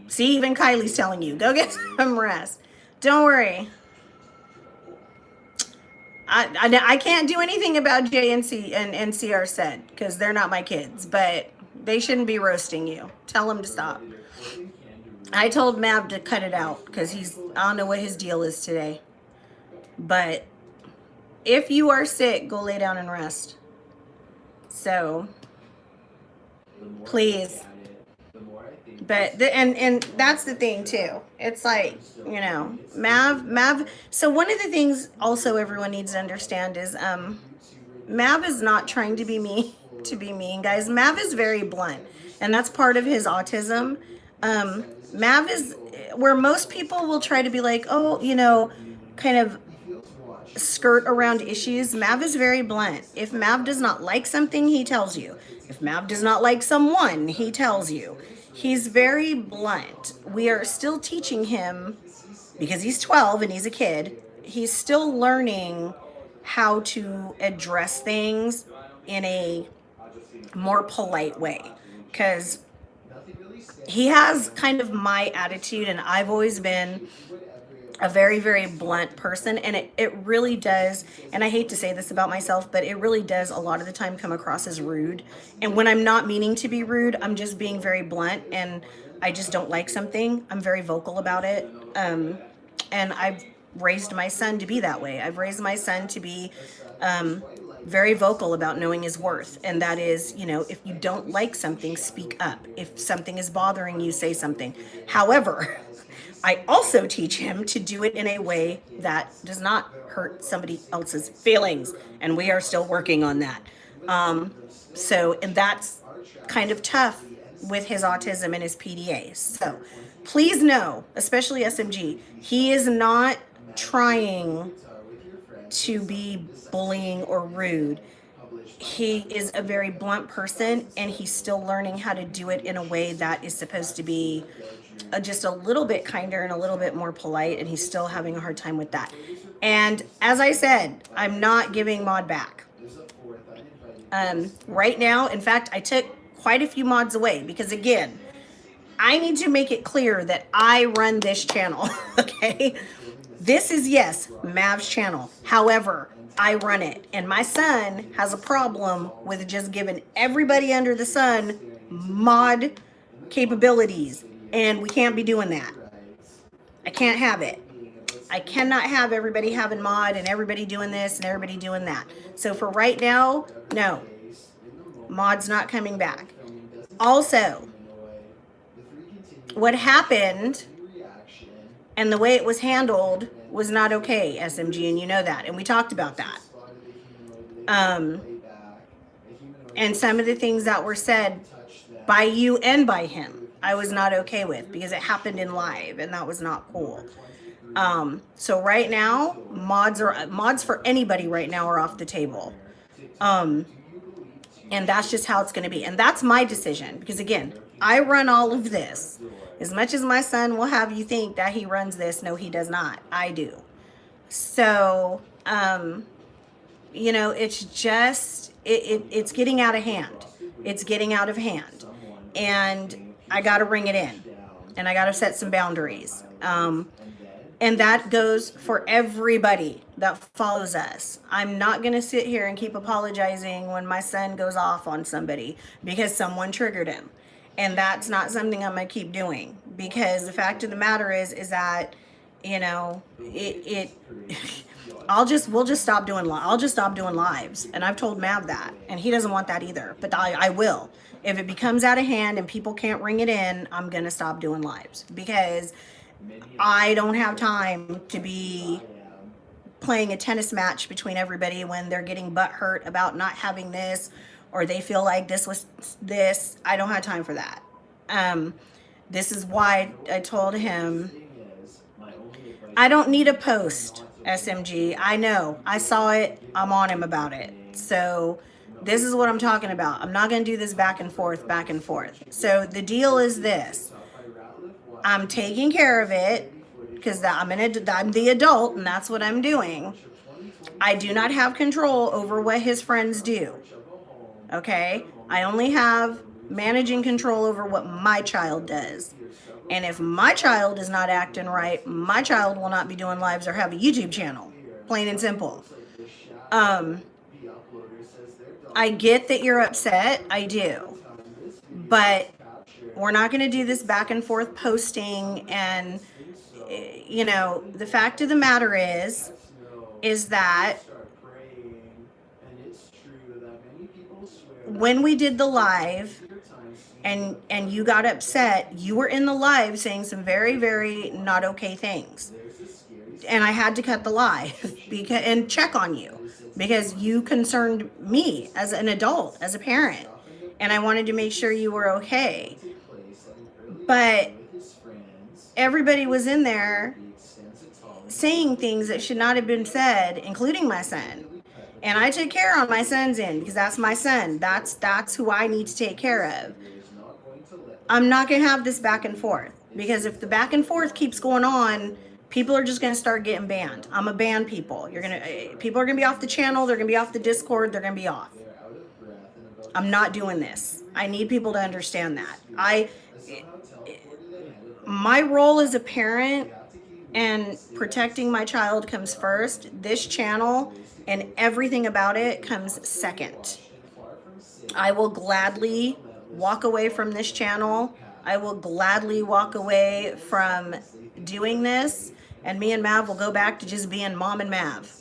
See, even Kylie's telling you, go get some rest. Don't worry. I can't do anything about JNC and NCR said because they're not my kids, but they shouldn't be roasting you. Tell them to stop. I told Mav to cut it out because I don't know what his deal is today. But if you are sick, go lay down and rest. So, please. But and that's the thing too. It's like, you know, Mav. So one of the things also everyone needs to understand is Mav is not trying to be mean, guys. Mav is very blunt, and that's part of his autism. Mav is where most people will try to be like, oh, you know, kind of skirt around issues. Mav is very blunt. If Mav does not like something, he tells you. If Mav does not like someone, he tells you. He's very blunt. We are still teaching him, because he's 12 and he's a kid, he's still learning how to address things in a more polite way. Because he has kind of my attitude, and I've always been a very, very blunt person, and it really does, and I hate to say this about myself, but it really does a lot of the time come across as rude. And when I'm not meaning to be rude, I'm just being very blunt, and I just don't like something, I'm very vocal about it. And I've raised my son to be that way. I've raised my son to be very vocal about knowing his worth, and that is, you know, if you don't like something, speak up. If something is bothering you, say something. However, I also teach him to do it in a way that does not hurt somebody else's feelings, and we are still working on that. And that's kind of tough with his autism and his PDA. So please know, especially SMG, he is not trying to be bullying or rude. He is a very blunt person, and he's still learning how to do it in a way that is supposed to be just a little bit kinder and a little bit more polite, and he's still having a hard time with that. And as I said, I'm not giving mod back. Right now, in fact, I took quite a few mods away because, again, I need to make it clear that I run this channel, okay? This is, yes, Mav's channel. However, I run it, and my son has a problem with just giving everybody under the sun mod capabilities. And we can't be doing that. I can't have it. I cannot have everybody having mod and everybody doing this and everybody doing that. So for right now, no. Mod's not coming back. Also, what happened and the way it was handled was not okay, SMG, and you know that. And we talked about that. And some of the things that were said by you and by him, I was not okay with, because it happened in live, and that was not cool. So right now, mods for anybody right now are off the table. And that's just how it's going to be. And that's my decision, because again, I run all of this. As much as my son will have you think that he runs this, no, he does not. I do. So, you know, it's just, it's getting out of hand. It's getting out of hand. And I got to ring it in, and I got to set some boundaries. And that goes for everybody that follows us. I'm not going to sit here and keep apologizing when my son goes off on somebody because someone triggered him. And that's not something I'm going to keep doing, because the fact of the matter is that You know, we'll just stop doing I'll just stop doing lives. And I've told Mav that, and he doesn't want that either, but I will. If it becomes out of hand and people can't ring it in, I'm going to stop doing lives, because I don't have time to be playing a tennis match between everybody when they're getting butt hurt about not having this, or they feel like this was this. I don't have time for that. This is why I told him, I don't need a post, SMG. I know. I saw it. I'm on him about it. So this is what I'm talking about. I'm not going to do this back and forth, back and forth. So the deal is this. I'm taking care of it because I'm the adult, and that's what I'm doing. I do not have control over what his friends do. Okay? I only have managing control over what my child does. And if my child is not acting right, my child will not be doing lives or have a YouTube channel. Plain and simple. I get that you're upset. I do. But we're not going to do this back and forth posting. And, you know, the fact of the matter is that when we did the live and you got upset, you were in the live saying some very, very not okay things. And I had to cut the live and check on you because you concerned me as an adult, as a parent. And I wanted to make sure you were okay. But everybody was in there saying things that should not have been said, including my son. And I took care of my son's end because that's my son. That's who I need to take care of. I'm not going to have this back and forth, because if the back and forth keeps going on, people are just going to start getting banned. I'm a ban people. People are going to be off the channel. They're going to be off the Discord. They're going to be off. I'm not doing this. I need people to understand that. My role as a parent and protecting my child comes first. This channel and everything about it comes second. I will gladly walk away from this channel. I will gladly walk away from doing this, and me and Mav will go back to just being Mom and Mav,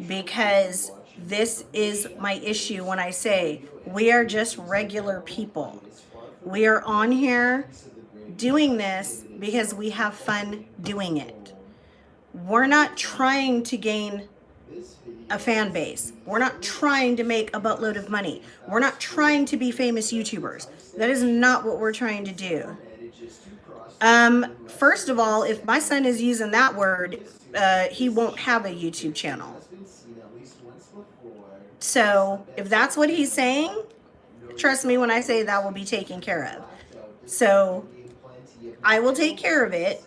because this is my issue when I say we are just regular people. We are on here doing this because we have fun doing it. We're not trying to gain a fan base. We're not trying to make a buttload of money. We're not trying to be famous YouTubers. That is not what we're trying to do. First of all, if my son is using that word, he won't have a YouTube channel. So if that's what he's saying, trust me when I say that will be taken care of. So I will take care of it,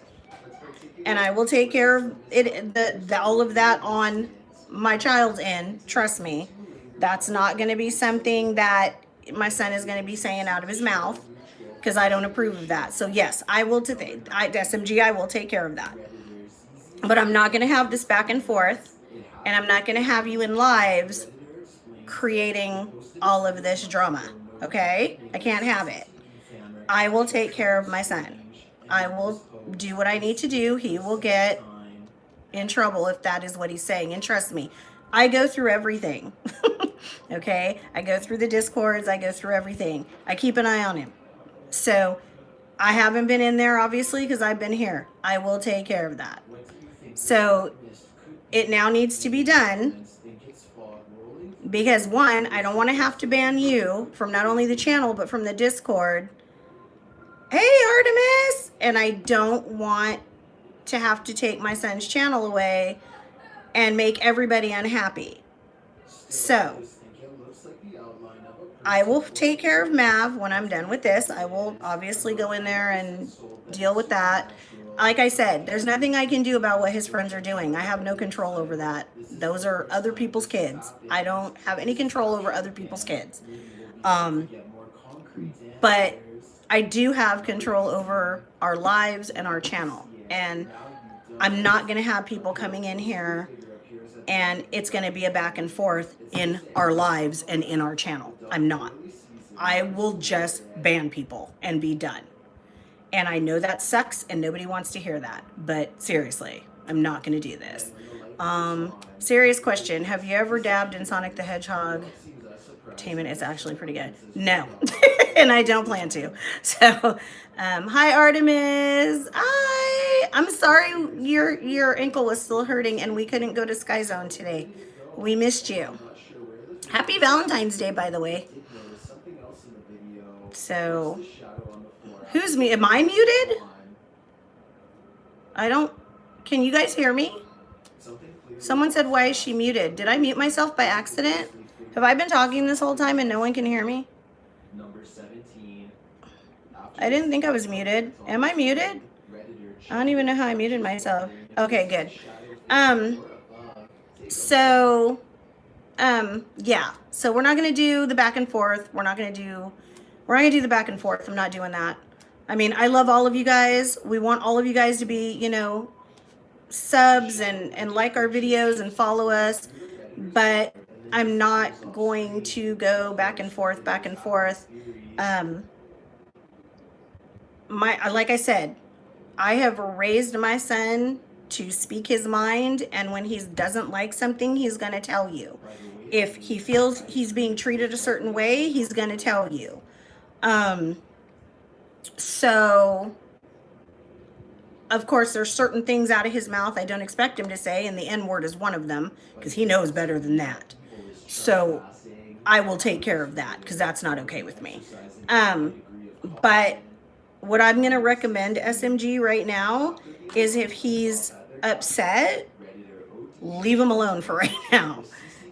and I will take care of it, all of that on my child's end. Trust me, that's not going to be something that my son is going to be saying out of his mouth, because I don't approve of that. So yes, I will SMG, I will take care of that. But I'm not going to have this back and forth, and I'm not going to have you in lives creating all of this drama. Okay? I can't have it. I will take care of my son. I will do what I need to do. He will get in trouble if that is what he's saying. And trust me, I go through everything. Okay? I go through the Discords. I go through everything. I keep an eye on him. So I haven't been in there, obviously, because I've been here. I will take care of that. So it now needs to be done, because one, I don't want to have to ban you from not only the channel, but from the Discord. Hey, Artemis! And I don't want to have to take my son's channel away and make everybody unhappy. So I will take care of Mav when I'm done with this. I will obviously go in there and deal with that. Like I said, there's nothing I can do about what his friends are doing. I have no control over that. Those are other people's kids. I don't have any control over other people's kids. But I do have control over our lives and our channel. And I'm not going to have people coming in here and it's going to be a back and forth in our lives and in our channel. I'm not. I will just ban people and be done. And I know that sucks and nobody wants to hear that. But seriously, I'm not going to do this. Serious question. Have you ever dabbed in Sonic the Hedgehog? Entertainment is actually pretty good. No, and I don't plan to. So, hi Artemis. I'm sorry your ankle was still hurting and we couldn't go to Sky Zone today. We missed you. Happy Valentine's Day, by the way. So, who's me? Am I muted? I don't. Can you guys hear me? Someone said, why is she muted? Did I mute myself by accident? Have I been talking this whole time and no one can hear me? I didn't think I was muted. Am I muted? I don't even know how I muted myself. Okay, good. Yeah. So we're not gonna do the back and forth. We're not gonna do the back and forth. I'm not doing that. I mean, I love all of you guys. We want all of you guys to be, you know, subs and like our videos and follow us, but I'm not going to go back and forth. Like I said, I have raised my son to speak his mind, and when he doesn't like something, he's going to tell you. If he feels he's being treated a certain way, he's going to tell you. So of course, there's certain things out of his mouth I don't expect him to say, and the N-word is one of them, because he knows better than that. So I will take care of that, because that's not okay with me. But what I'm going to recommend SMG right now is if he's upset, leave him alone for right now.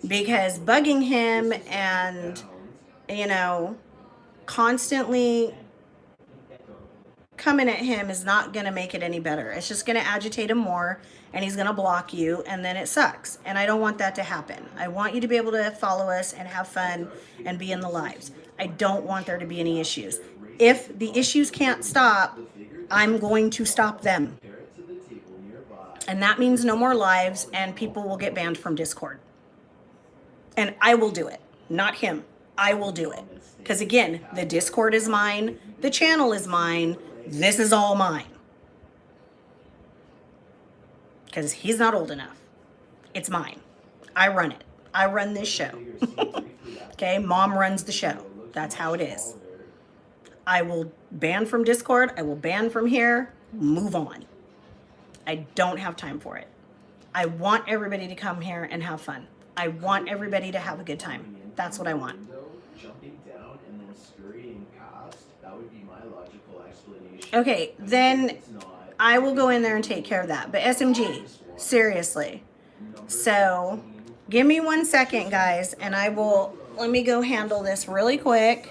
Because bugging him and, you know, constantly coming at him is not going to make it any better. It's just going to agitate him more, and he's going to block you, and then it sucks. And I don't want that to happen. I want you to be able to follow us and have fun and be in the lives. I don't want there to be any issues. If the issues can't stop, I'm going to stop them. And that means no more lives, and people will get banned from Discord. And I will do it, not him. I will do it. Because again, the Discord is mine, the channel is mine, this is all mine. Because he's not old enough. It's mine. I run it. I run this show. Okay, mom runs the show. That's how it is. I will ban from Discord. I will ban from here. Move on. I don't have time for it. I want everybody to come here and have fun. I want everybody to have a good time. That's what I want. Okay, then I will go in there and take care of that. But SMG, seriously. So give me 1 second, guys, and let me go handle this really quick.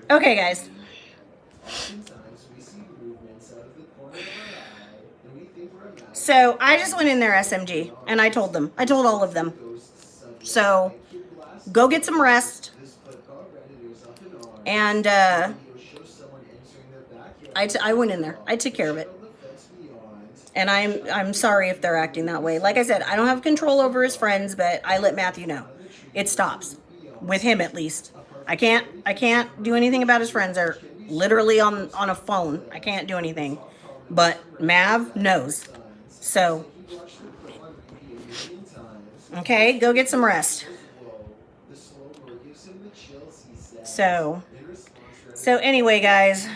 Okay, guys. So I just went in their SMG and I told them. I told all of them. So go get some rest. And I went in there. I took care of it. And I'm sorry if they're acting that way. Like I said, I don't have control over his friends, but I let Matthew know. It stops. With him at least. I can't do anything about his friends. They're literally on a phone. I can't do anything. But Mav knows. So okay, go get some rest. So anyway, guys.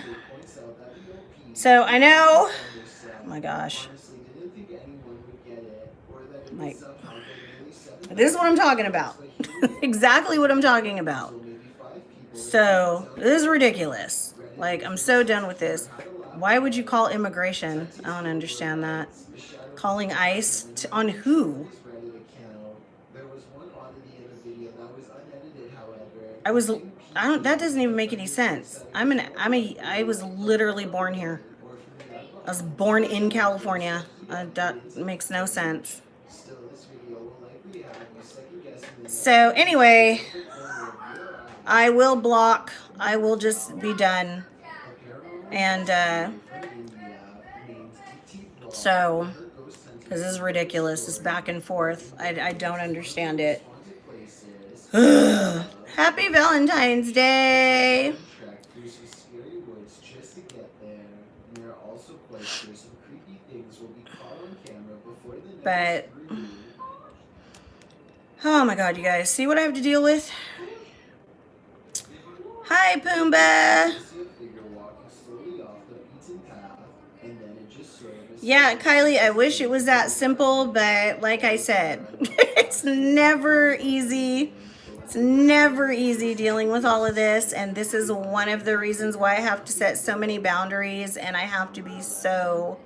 So I know, oh my gosh. Like, this is what I'm talking about. Exactly what I'm talking about. So this is ridiculous. Like, I'm so done with this. Why would you call immigration? I don't understand that. Calling ICE on who? That doesn't even make any sense. I was literally born here. I was born in California. That makes no sense. So anyway, I will block. I will just be done. And so, because this is ridiculous. This back and forth. I don't understand it. Happy Valentine's Day. But, oh my God, you guys. See what I have to deal with? Hi, Pumbaa. Yeah, Kylie, I wish it was that simple, but like I said, it's never easy. It's never easy dealing with all of this, and this is one of the reasons why I have to set so many boundaries, and I have to be so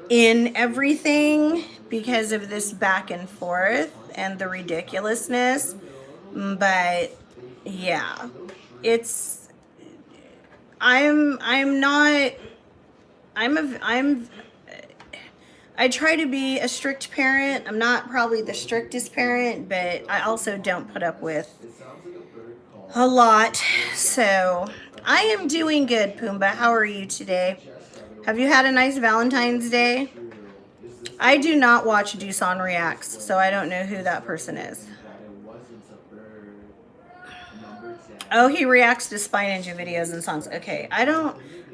in everything because of this back and forth and the ridiculousness. But yeah, I try to be a strict parent. I'm not probably the strictest parent, but I also don't put up with a lot. So I am doing good, Pumbaa. How are you today? Have you had a nice Valentine's Day? I do not watch Doosan Reacts, so I don't know who that person is. Oh, he reacts to Spy Ninja videos and songs. Okay,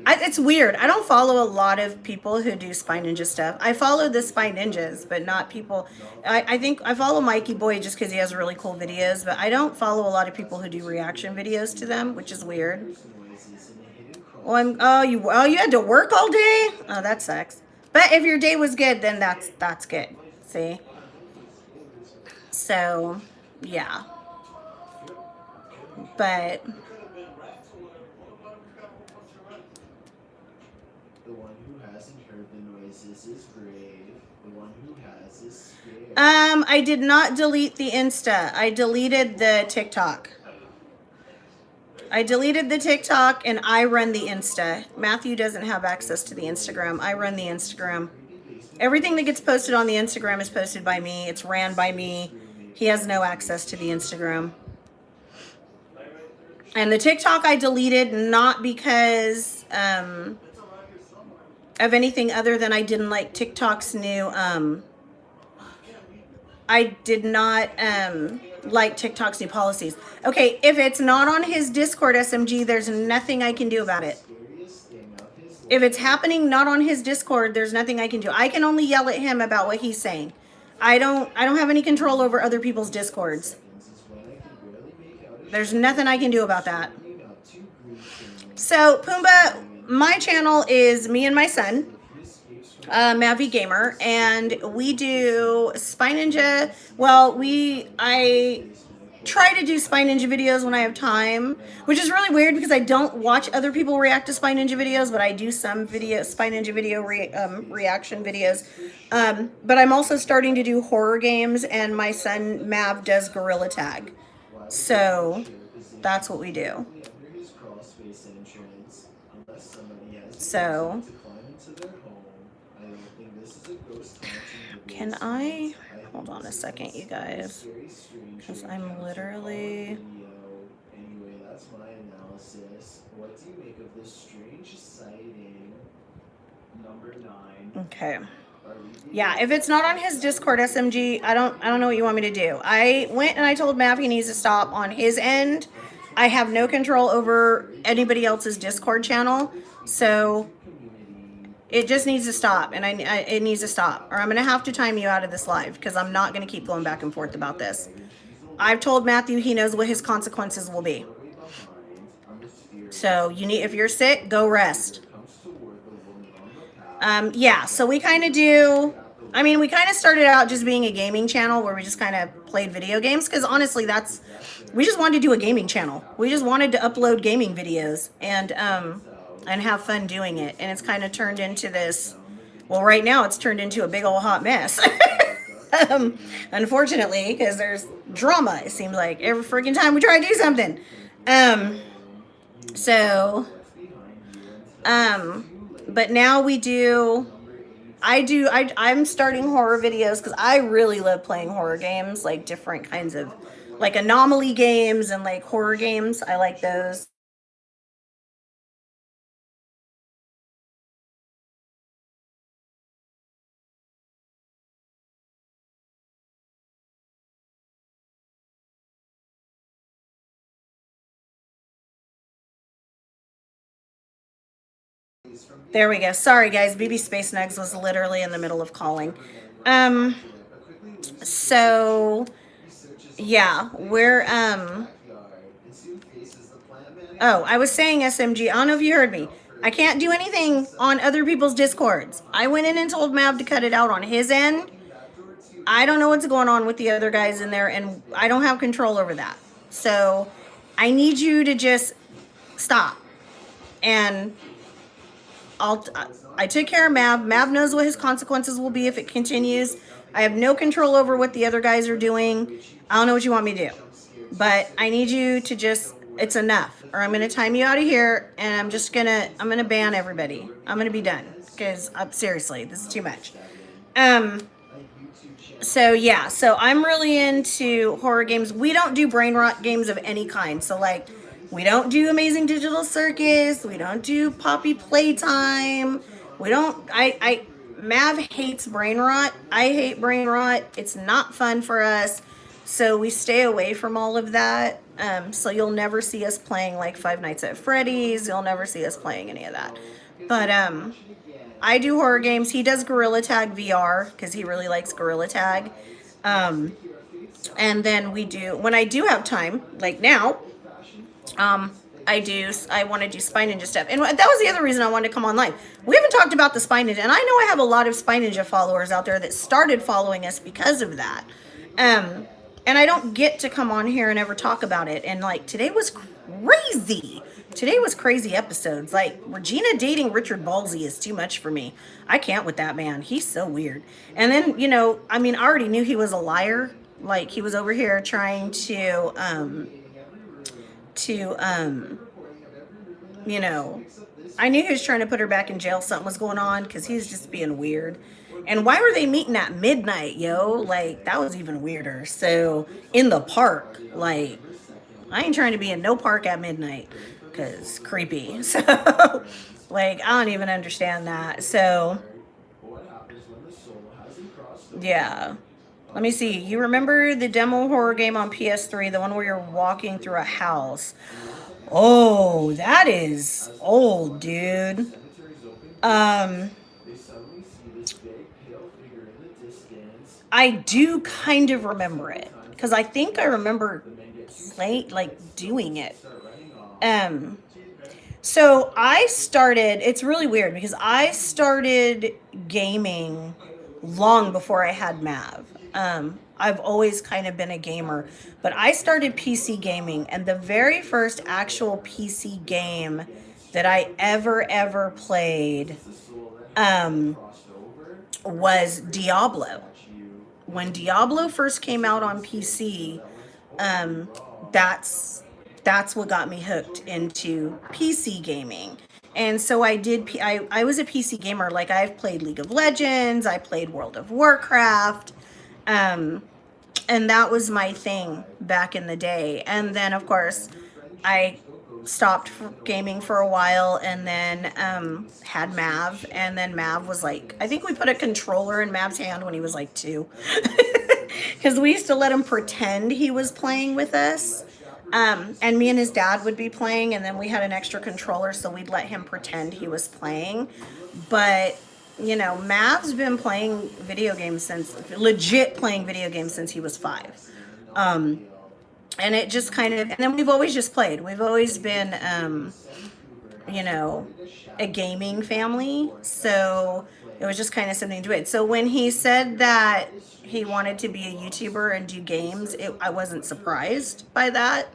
it's weird. I don't follow a lot of people who do Spy Ninja stuff. I follow the Spy Ninjas, but not people. I think I follow Mikey Boy just because he has really cool videos, but I don't follow a lot of people who do reaction videos to them, which is weird. Well, you had to work all day? Oh, that sucks. But if your day was good, then that's good. See? So, yeah. But the one who hasn't heard the noises is brave. The one who has is scared. I did not delete the Insta. I deleted the TikTok. I deleted the TikTok and I run the Insta. Matthew doesn't have access to the Instagram. I run the Instagram. Everything that gets posted on the Instagram is posted by me. It's ran by me. He has no access to the Instagram. And the TikTok I deleted not because of anything other than I didn't like TikTok's new I did not like TikTok's new policies. Okay, if it's not on his Discord SMG, there's nothing I can do about it. If it's happening not on his Discord, there's nothing I can do. I can only yell at him about what he's saying. I don't have any control over other people's Discords. There's nothing I can do about that. So, Pumbaa, my channel is me and my son, Mavi Gamer, and we do Spy Ninja. Well, I try to do Spy Ninja videos when I have time, which is really weird because I don't watch other people react to Spy Ninja videos, but I do some Spy Ninja video reaction videos. But I'm also starting to do horror games, and my son Mav does Gorilla Tag. So that's what we do. So, to climb into their home. I don't think this is a ghost haunting the can woods. I, think hold on a this is second, you guys, mysterious stranger because encounter I'm on literally, video. Anyway, that's my analysis. What do you make of this strange sighting? Number 9. okay. Are we Yeah, if it's not on his Discord SMG, I don't know what you want me to do. I went and I told Mav he needs to stop on his end. I have no control over anybody else's Discord channel, so it just needs to stop, and it needs to stop, or I'm gonna have to time you out of this live because I'm not gonna keep going back and forth about this. I've told Matthew he knows what his consequences will be. So you need, if you're sick, go rest. Yeah, so we kind of do, I mean, we kind of started out just being a gaming channel where we just kind of played video games, because honestly, we just wanted to do a gaming channel. We just wanted to upload gaming videos and have fun doing it. And it's kind of turned into this, well, right now it's turned into a big old hot mess. Unfortunately, because there's drama, it seems like, every freaking time we try to do something. But now we do, I'm starting horror videos because I really love playing horror games, like different kinds of, like anomaly games and like horror games. I like those. There we go. Sorry, guys. BB Space Nugs was literally in the middle of calling. So, yeah, we're, oh, I was saying SMG. I don't know if you heard me. I can't do anything on other people's Discords. I went in and told Mav to cut it out on his end. I don't know what's going on with the other guys in there, and I don't have control over that. So, I need you to just stop. And I took care of Mav. Mav knows what his consequences will be if it continues. I have no control over what the other guys are doing. I don't know what you want me to do. But I need you to just, it's enough. Or I'm going to time you out of here, and I'm going to ban everybody. I'm going to be done. Because, seriously, this is too much. So, yeah. So, I'm really into horror games. We don't do brain rot games of any kind. So, like, we don't do Amazing Digital Circus. We don't do Poppy Playtime. We don't, Mav hates brain rot. I hate brain rot. It's not fun for us. So we stay away from all of that. So you'll never see us playing like Five Nights at Freddy's. You'll never see us playing any of that. But I do horror games. He does Gorilla Tag VR because he really likes Gorilla Tag. And then we do, when I do have time, like now, I want to do Spy Ninja stuff. And that was the other reason I wanted to come on live. We haven't talked about the Spy Ninja, and I know I have a lot of Spy Ninja followers out there that started following us because of that. And I don't get to come on here and ever talk about it. And like, today was crazy. Today was crazy episodes. Like, Regina dating Richard Ballsy is too much for me. I can't with that man. He's so weird. And then, you know, I mean, I already knew he was a liar. Like, he was over here trying to you know, I knew he was trying to put her back in jail. Something was going on because he's just being weird. And why were they meeting at midnight, yo? Like, that was even weirder. So, in the park, like, I ain't trying to be in no park at midnight because creepy. So, like, I don't even understand that. So, yeah. Let me see. You remember the demo horror game on PS3, the one where you're walking through a house? Oh, that is old, dude. I do kind of remember it because I think I remember doing it. So I started, it's really weird because I started gaming long before I had Mav. I've always kind of been a gamer, but I started PC gaming, and the very first actual PC game that I ever played was Diablo. When Diablo first came out on PC, that's what got me hooked into PC gaming. And so I was a PC gamer. Like, I've played League of Legends, I played World of Warcraft, and that was my thing back in the day. And then, of course, I stopped gaming for a while, and then had Mav. And then Mav was like, I think we put a controller in Mav's hand when he was like 2. Because we used to let him pretend he was playing with us. And me and his dad would be playing, and then we had an extra controller, so we'd let him pretend he was playing. But, you know, Mav's been playing video games legit playing video games since he was 5. And it just kind of, and then we've always just played. We've always been, you know, a gaming family. So it was just kind of something to do it. So when he said that he wanted to be a YouTuber and do games, I wasn't surprised by that.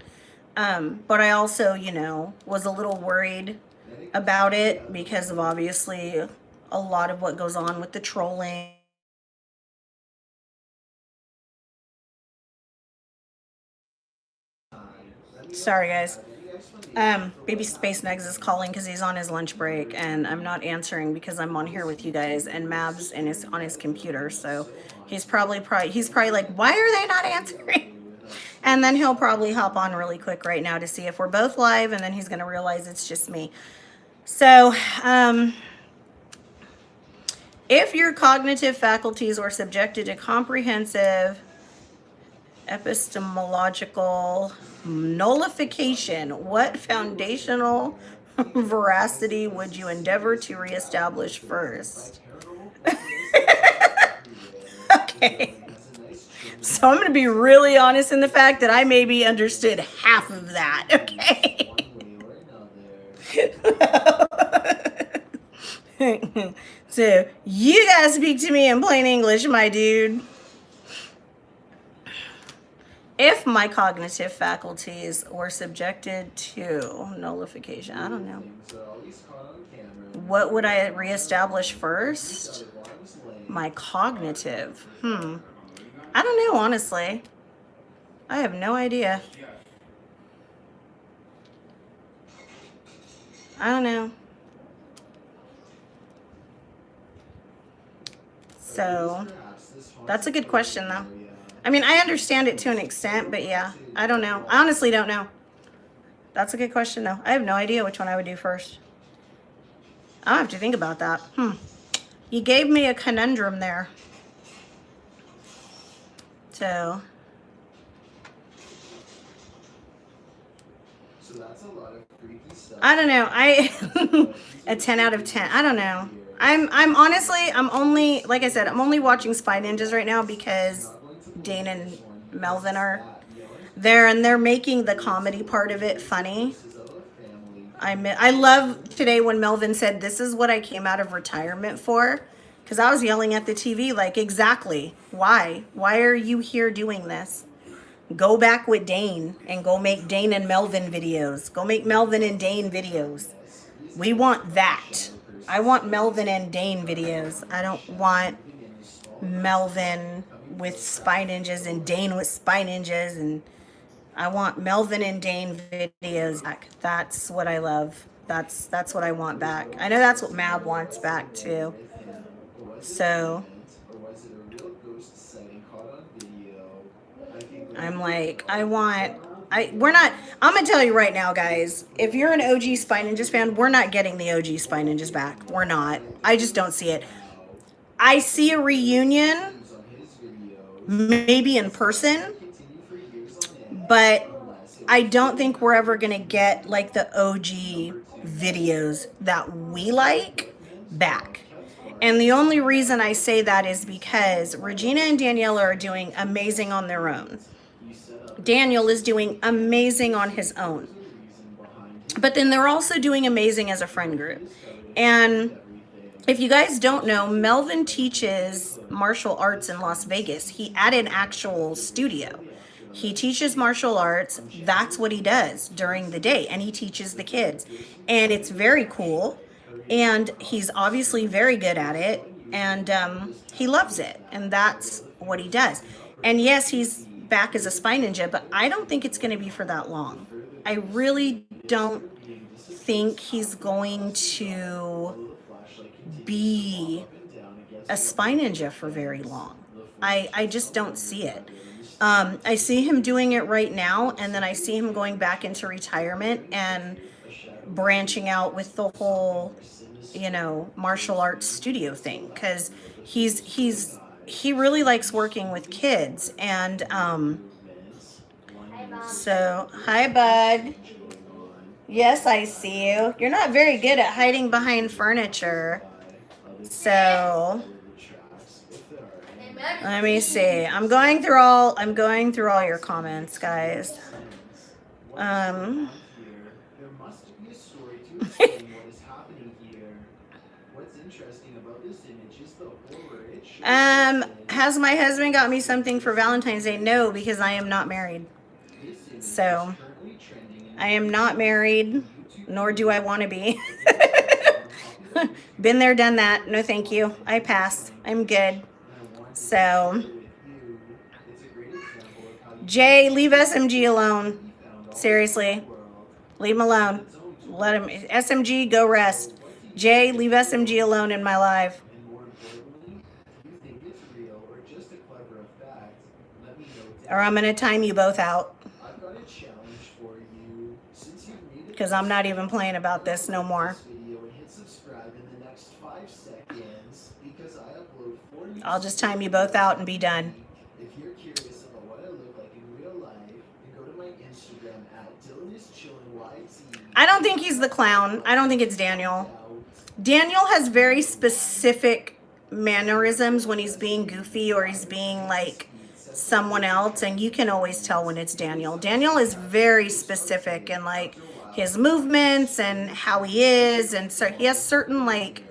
But I also, you know, was a little worried about it because of obviously a lot of what goes on with the trolling. Sorry, guys. Baby Space Nugs is calling because he's on his lunch break, and I'm not answering because I'm on here with you guys, and Mav's on his computer, so he's probably like, why are they not answering? And then he'll probably hop on really quick right now to see if we're both live, and then he's going to realize it's just me. So, if your cognitive faculties were subjected to comprehensive epistemological nullification, what foundational veracity would you endeavor to reestablish first? Okay. So I'm going to be really honest in the fact that I maybe understood half of that, okay? So you gotta speak to me in plain English, my dude. If my cognitive faculties were subjected to nullification, I don't know. What would I reestablish first? My cognitive. I don't know, honestly. I have no idea. I don't know. So, that's a good question, though. I mean, I understand it to an extent, but yeah, I don't know. I honestly don't know. That's a good question, though. I have no idea which one I would do first. I'll have to think about that. You gave me a conundrum there. So that's a lot of freaky stuff. I don't know. A 10 out of 10. I don't know. I'm honestly, I'm only, like I said, I'm only watching Spy Ninjas right now because Dane and Melvin are there, and they're making the comedy part of it funny. I love today when Melvin said, "This is what I came out of retirement for," because I was yelling at the TV like, exactly. Why are you here doing this? Go back with Dane and go make Dane and Melvin videos. Go make Melvin and Dane videos. We want that. I want Melvin and Dane videos. I don't want Melvin with Spy Ninjas and Dane with Spy Ninjas, and I want Melvin and Dane videos back. That's what I love. That's what I want back. I know that's what Mab wants back too. So I'm like, I'm gonna tell you right now, guys, if you're an OG Spy Ninjas fan, we're not getting the OG Spy Ninjas back. We're not. I just don't see it. I see a reunion, maybe in person, but I don't think we're ever gonna get like the OG videos that we like back. And the only reason I say that is because Regina and Daniela are doing amazing on their own. Daniel is doing amazing on his own. But then they're also doing amazing as a friend group. And if you guys don't know, Melvin teaches martial arts in Las Vegas. He added an actual studio. He teaches martial arts. That's what he does during the day. And he teaches the kids. And it's very cool. And he's obviously very good at it. And he loves it. And that's what he does. And yes, he's back as a Spy Ninja, but I don't think it's going to be for that long. I really don't think he's going to be a spy ninja for very long. I just don't see it. I see him doing it right now, and then I see him going back into retirement and branching out with the whole, you know, martial arts studio thing, because he really likes working with kids. And so hi bud. Yes, I see you. You're not very good at hiding behind furniture. So let me see. I'm going through all your comments, guys. There must be a story to explain what is happening here. What's interesting about this image is the horror it shows. Has my husband got me something for Valentine's Day? No, because I am not married. So I am not married, nor do I want to be. Been there, done that. No, thank you. I pass. I'm good. So, Jay, leave SMG alone. Seriously. Leave him alone. Let him. SMG, go rest. Jay, leave SMG alone in my life. Or I'm going to time you both out. Because I'm not even playing about this no more. I'll just time you both out and be done. If you're curious about what I look like in real life, then go to my Instagram @DylanIsChillingYT. I don't think he's the clown. I don't think it's Daniel. Daniel has very specific mannerisms when he's being goofy or he's being like someone else, and you can always tell when it's Daniel. Daniel is very specific in like his movements and how he is, and so he has certain like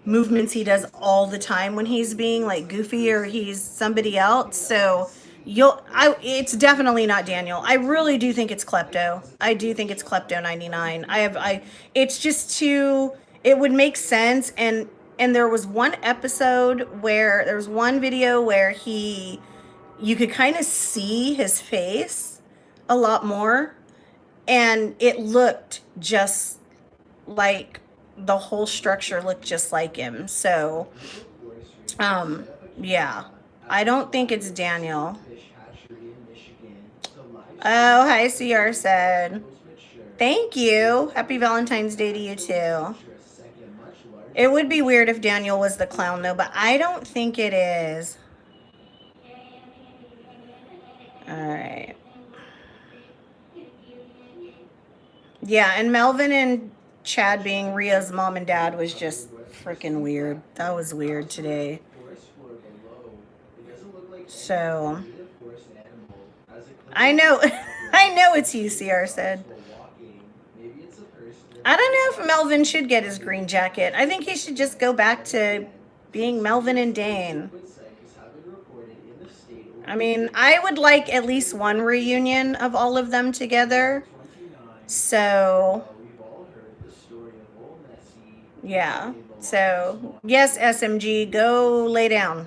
movements he does all the time when he's being like goofy or he's somebody else. So it's definitely not Daniel. I really do think it's Klepto. I do think it's Klepto 99. It's just too, it would make sense. And there was one episode where there was one video where you could kind of see his face a lot more, and it looked just like the whole structure looked just like him. So, yeah, I don't think it's Daniel. Oh, hi, CR said. Thank you. Happy Valentine's Day to you too. It would be weird if Daniel was the clown though, but I don't think it is. All right. Yeah, and Melvin and Chad being Ria's mom and dad was just freaking weird. That was weird today. So, I know, I know it's you, CR said. I don't know if Melvin should get his green jacket. I think he should just go back to being Melvin and Dane. I mean, I would like at least one reunion of all of them together. So, yeah. So, yes, SMG, go lay down.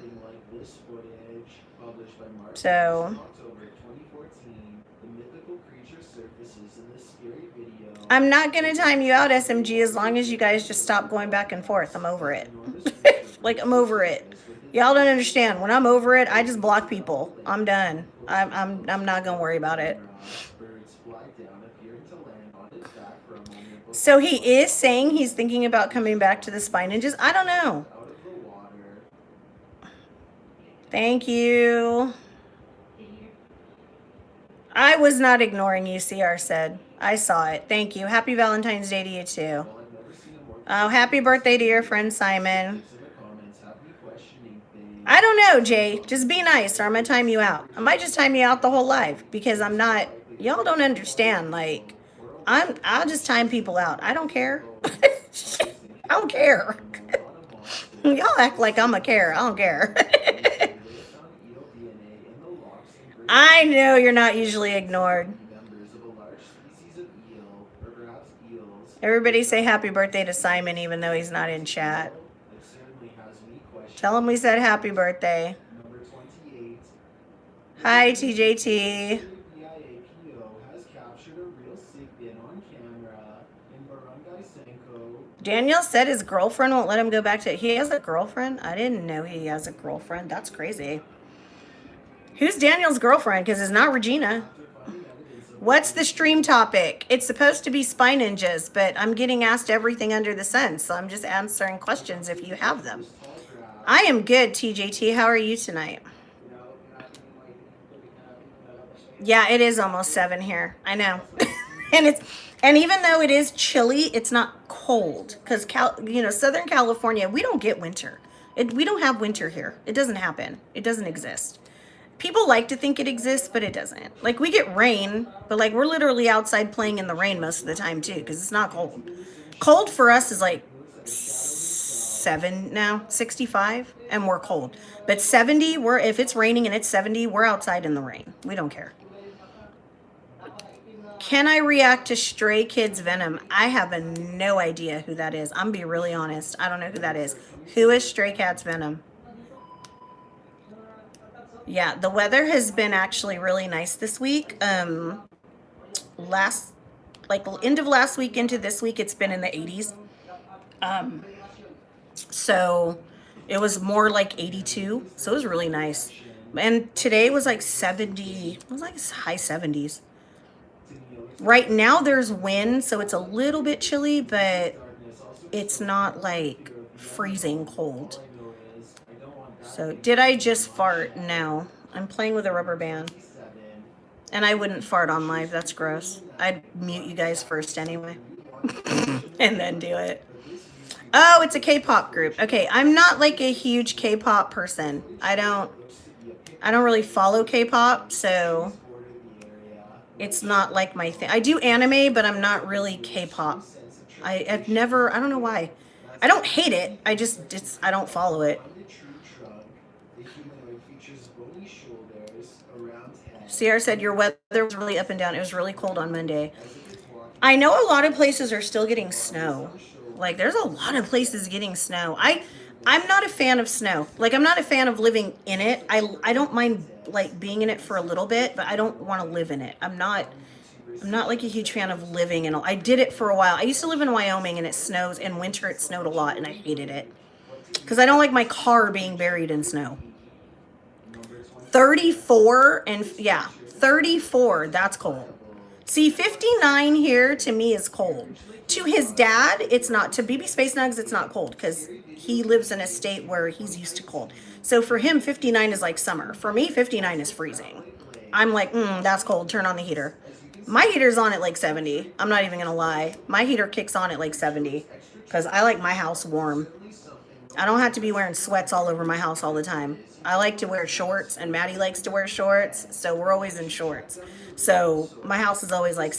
So, I'm not going to time you out, SMG, as long as you guys just stop going back and forth. I'm over it. Like, I'm over it. Y'all don't understand. When I'm over it, I just block people. I'm done. I'm not going to worry about it. So he is saying he's thinking about coming back to the Spy Ninjas. I don't know. Thank you. I was not ignoring you, CR said. I saw it. Thank you. Happy Valentine's Day to you too. Oh, happy birthday to your friend Simon. I don't know, Jay. Just be nice or I'm going to time you out. I might just time you out the whole live because I'm not, y'all don't understand. Like, I'll just time people out. I don't care. I don't care. Y'all act like I'm a care. I don't care. I know you're not usually ignored. Everybody say happy birthday to Simon even though he's not in chat. Tell him we said happy birthday. Hi, TJT. Daniel said his girlfriend won't let him go back to... He has a girlfriend? I didn't know he has a girlfriend. That's crazy. Who's Daniel's girlfriend? Because it's not Regina. What's the stream topic? It's supposed to be spy ninjas, but I'm getting asked everything under the sun, so I'm just answering questions if you have them. I am good, TJT. How are you tonight? Yeah, it is almost 7 here. I know. And even though it is chilly, it's not cold because Southern California, we don't get winter. We don't have winter here. It doesn't happen. It doesn't exist. People like to think it exists, but it doesn't. Like, we get rain, but like we're literally outside playing in the rain most of the time too because it's not cold. Cold for us is like 7 now, 65, and we're cold. But 70, if it's raining and it's 70, we're outside in the rain. We don't care. Can I react to Stray Kids Venom? I have no idea who that is. I'm gonna be really honest. I don't know who that is. Who is Stray Cats Venom? Yeah, the weather has been actually really nice this week. End of last week into this week, it's been in the 80s. So it was more like 82. So it was really nice. And today was like 70. It was like high 70s. Right now there's wind, so it's a little bit chilly, but it's not like freezing cold. So did I just fart? No. I'm playing with a rubber band. And I wouldn't fart on live. That's gross. I'd mute you guys first anyway. And then do it. Oh, it's a K-pop group. Okay, I'm not like a huge K-pop person. I don't really follow K-pop, so it's not like my thing. I do anime, but I'm not really K-pop. I've never, I don't know why. I don't hate it. I don't follow it. Sierra said your weather was really up and down. It was really cold on Monday. I know a lot of places are still getting snow. Like, there's a lot of places getting snow. I'm not a fan of snow. Like, I'm not a fan of living in it. I don't mind like being in it for a little bit, but I don't want to live in it. I'm not like a huge fan of living in it. I did it for a while. I used to live in Wyoming and it snows. In winter it snowed a lot and I hated it. Because I don't like my car being buried in snow. 34 and yeah, 34, that's cold. See, 59 here to me is cold. To his dad, it's not. To BB Space Nugs, it's not cold because he lives in a state where he's used to cold. So for him, 59 is like summer. For me, 59 is freezing. I'm like, that's cold. Turn on the heater. My heater's on at like 70. I'm not even going to lie. My heater kicks on at like 70 because I like my house warm. I don't have to be wearing sweats all over my house all the time. I like to wear shorts, and Maddie likes to wear shorts, so we're always in shorts. So my house is always like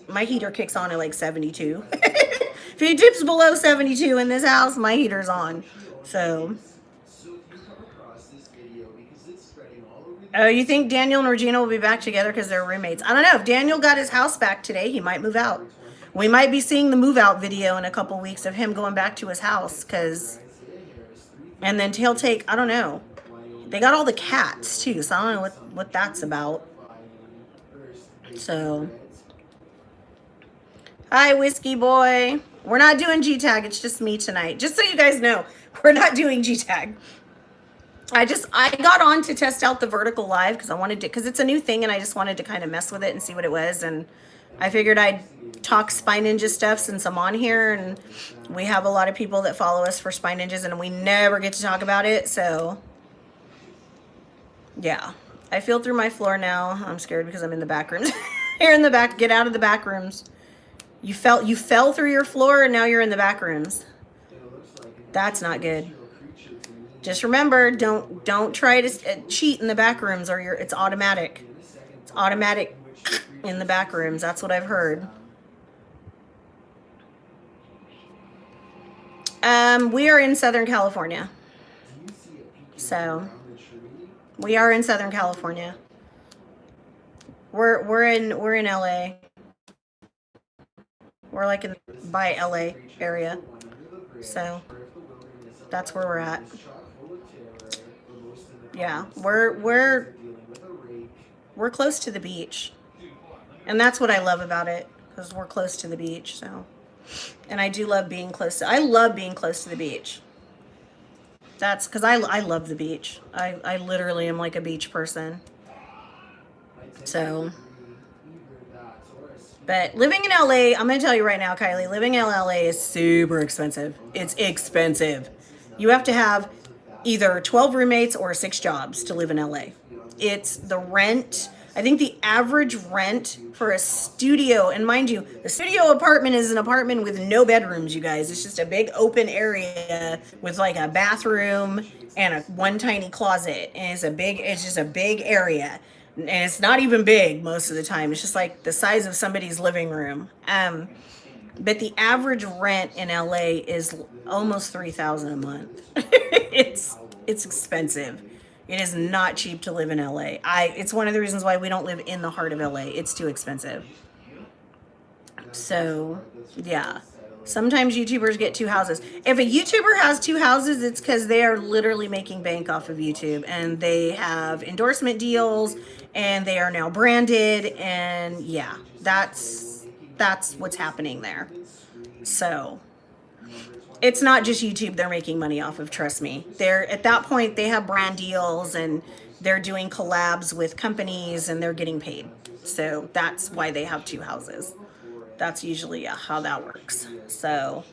my heater kicks on at like 72. If it dips below 72 in this house, my heater's on. So. Oh, you think Daniel and Regina will be back together because they're roommates? I don't know. If Daniel got his house back today, he might move out. We might be seeing the move out video in a couple weeks of him going back to his house and then he'll take, I don't know. They got all the cats too, so I don't know what that's about. So, hi, Whiskey Boy. We're not doing G-Tag. It's just me tonight. Just so you guys know, we're not doing G-Tag. I got on to test out the vertical live because it's a new thing and I just wanted to kind of mess with it and see what it was. And I figured I'd talk Spy Ninja stuff since I'm on here, and we have a lot of people that follow us for Spy Ninjas and we never get to talk about it. So yeah, I feel through my floor now. I'm scared because I'm in the back rooms. Here in the back, get out of the back rooms. You fell through your floor and now you're in the back rooms. That's not good. Just remember, don't try to cheat in the back rooms, or it's automatic. It's automatic in the back rooms. That's what I've heard. We are in Southern California. So we are in Southern California. We're in LA. We're like by LA area. So that's where we're at. Yeah, we're close to the beach. And that's what I love about it, because we're close to the beach, so And I do love being I love being close to the beach. That's because I love the beach. I literally am like a beach person. So, but living in LA, I'm going to tell you right now, Kylie, living in LA is super expensive. It's expensive. You have to have either 12 roommates or 6 jobs to live in LA. It's the rent. I think the average rent for a studio, and mind you, the studio apartment is an apartment with no bedrooms, you guys. It's just a big open area with like a bathroom and one tiny closet. And it's just a big area. And it's not even big most of the time. It's just like the size of somebody's living room. But the average rent in LA is almost $3,000 a month. it's expensive. It is not cheap to live in LA. It's one of the reasons why we don't live in the heart of LA. It's too expensive. So, yeah. Sometimes YouTubers get 2 houses. If a YouTuber has 2 houses, it's because they are literally making bank off of YouTube. And they have endorsement deals. And they are now branded. And yeah, that's what's happening there. So it's not just YouTube they're making money off of, trust me. They're at that point they have brand deals and they're doing collabs with companies and they're getting paid. So that's why they have 2 houses. That's usually how that works. So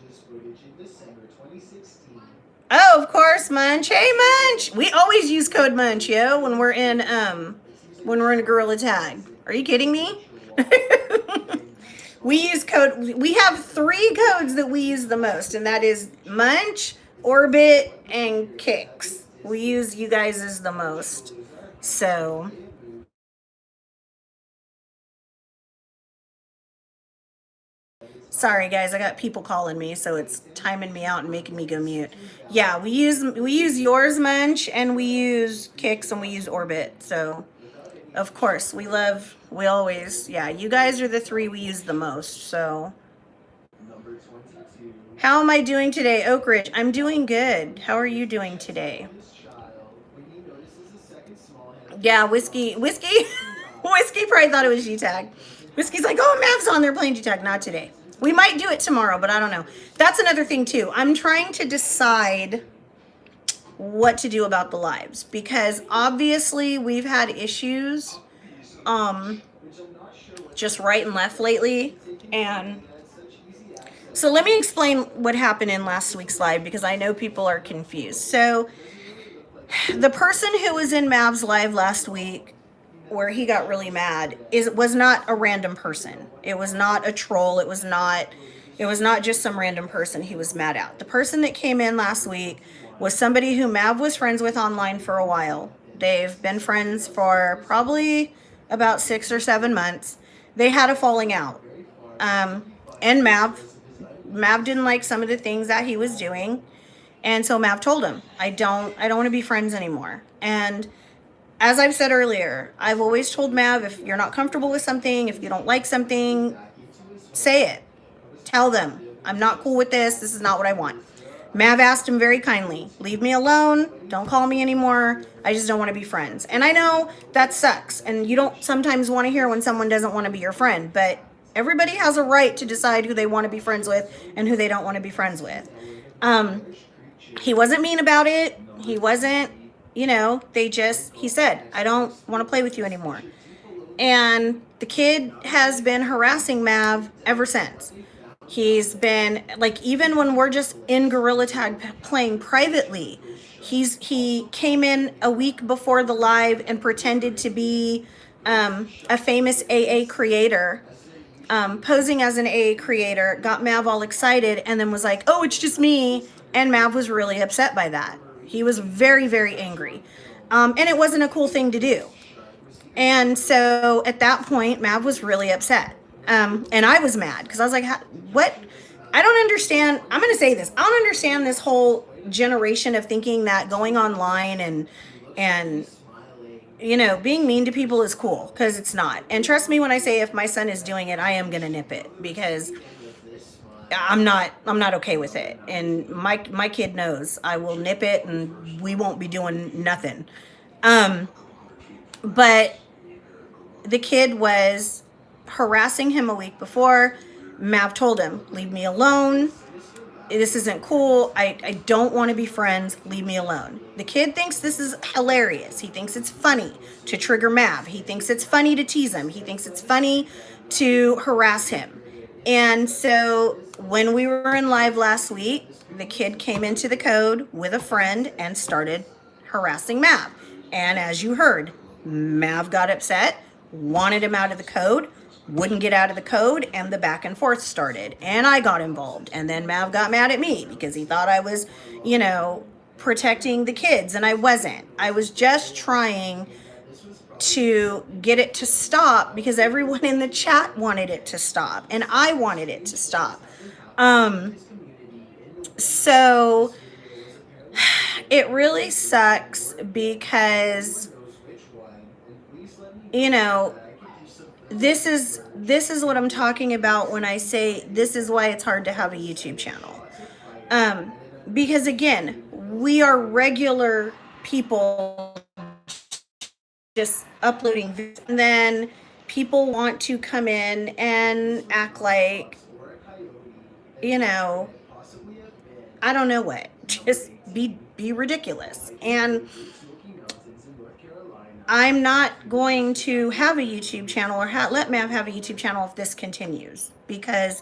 oh, of course, Munch. Hey, Munch. We always use code Munch, yo, when we're in Gorilla Tag. Are you kidding me? We use code. We have 3 codes that we use the most, and that is Munch, Orbit, and Kicks. We use you guys as the most. So sorry guys, I got people calling me, so it's timing me out and making me go mute. Yeah, we use yours, Munch, and we use Kicks and we use Orbit. So of course, we always, yeah, you guys are the 3 we use the most, so. How am I doing today, Oak Ridge? I'm doing good. How are you doing today? Yeah, Whiskey probably thought it was G-Tag. Whiskey's like, oh, Mav's on there playing G-Tag. Not today. We might do it tomorrow, but I don't know. That's another thing, too. I'm trying to decide what to do about the lives because obviously we've had issues just right and left lately, and so let me explain what happened in last week's live because I know people are confused. So the person who was in Mav's live last week where he got really mad was not a random person. It was not a troll. It was not just some random person he was mad at. The person that came in last week was somebody who Mav was friends with online for a while. They've been friends for probably about 6 or 7 months. They had a falling out. And Mav didn't like some of the things that he was doing. And so Mav told him, I don't want to be friends anymore. And as I've said earlier, I've always told Mav, if you're not comfortable with something, if you don't like something, say it. Tell them, I'm not cool with this. This is not what I want. Mav asked him very kindly, leave me alone. Don't call me anymore. I just don't want to be friends. And I know that sucks. And you don't sometimes want to hear when someone doesn't want to be your friend. But everybody has a right to decide who they want to be friends with and who they don't want to be friends with. He wasn't mean about it. He wasn't, he said, I don't want to play with you anymore. And the kid has been harassing Mav ever since. He's been, like, even when we're just in Gorilla Tag playing privately, he came in a week before the live and pretended to be a famous AA creator, posing as an AA creator, got Mav all excited, and then was like, oh, it's just me. And Mav was really upset by that. He was very, very angry. And it wasn't a cool thing to do. And so at that point, Mav was really upset. And I was mad because I was like, what? I don't understand. I'm going to say this. I don't understand this whole generation of thinking that going online and being mean to people is cool, because it's not. And trust me when I say if my son is doing it, I am going to nip it because I'm not okay with it. And my kid knows I will nip it and we won't be doing nothing. But the kid was harassing him a week before. Mav told him, leave me alone. This isn't cool. I don't want to be friends. Leave me alone. The kid thinks this is hilarious. He thinks it's funny to trigger Mav. He thinks it's funny to tease him. He thinks it's funny to harass him. And so when we were in live last week, the kid came into the code with a friend and started harassing Mav. And as you heard, Mav got upset, wanted him out of the code, wouldn't get out of the code, and the back and forth started. And I got involved. And then Mav got mad at me because he thought I was, you know, protecting the kids, and I wasn't. I was just trying to get it to stop because everyone in the chat wanted it to stop, and I wanted it to stop. So it really sucks because, you know, this is what I'm talking about when I say this is why it's hard to have a YouTube channel. Because again, we are regular people just uploading videos, and then people want to come in and act like, you know, I don't know what, just be ridiculous. And I'm not going to have a YouTube channel or let Mav have a YouTube channel if this continues, because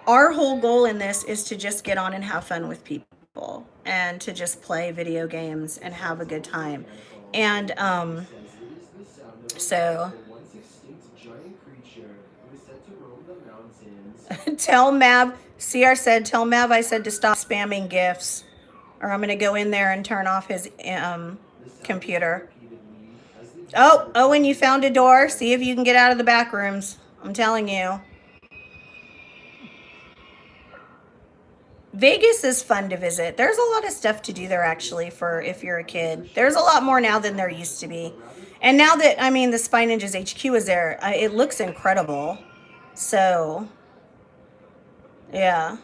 our whole goal in this is to just get on and have fun with people and to just play video games and have a good time. And so tell Mav, CR said, tell Mav I said to stop spamming GIFs, or I'm going to go in there and turn off his computer. Oh, Owen, you found a door. See if you can get out of the back rooms. I'm telling you. Vegas is fun to visit. There's a lot of stuff to do there, actually, for if you're a kid. There's a lot more now than there used to be. And now that, I mean, the Spy Ninjas HQ is there, it looks incredible. So, yeah.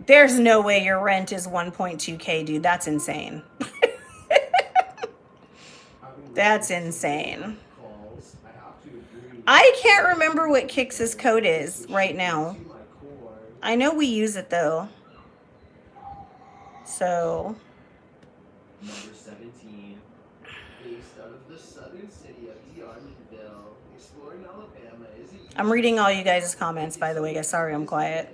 There's no way your rent is 1.2K, dude. That's insane. That's insane. I can't remember what Kix's code is right now. I know we use it though. So. Number 17, based out of the southern city of DeArmondville, exploring Alabama is I'm reading all you guys' comments, by the way, guys. Sorry, I'm quiet.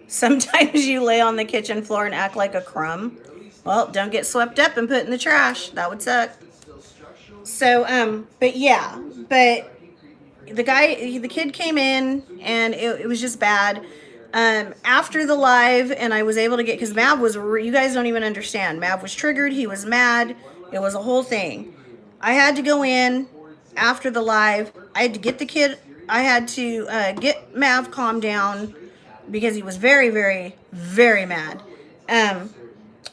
Sometimes you lay on the kitchen floor and act like a crumb. Well, don't get swept up and put in the trash. That would suck. So, but yeah, but the kid came in and it was just bad. After the live, and I was able to get, because Mav was, you guys don't even understand. Mav was triggered. He was mad. It was a whole thing. I had to go in after the live. I had to get the kid, I had to get Mav calmed down because he was very, very, very mad.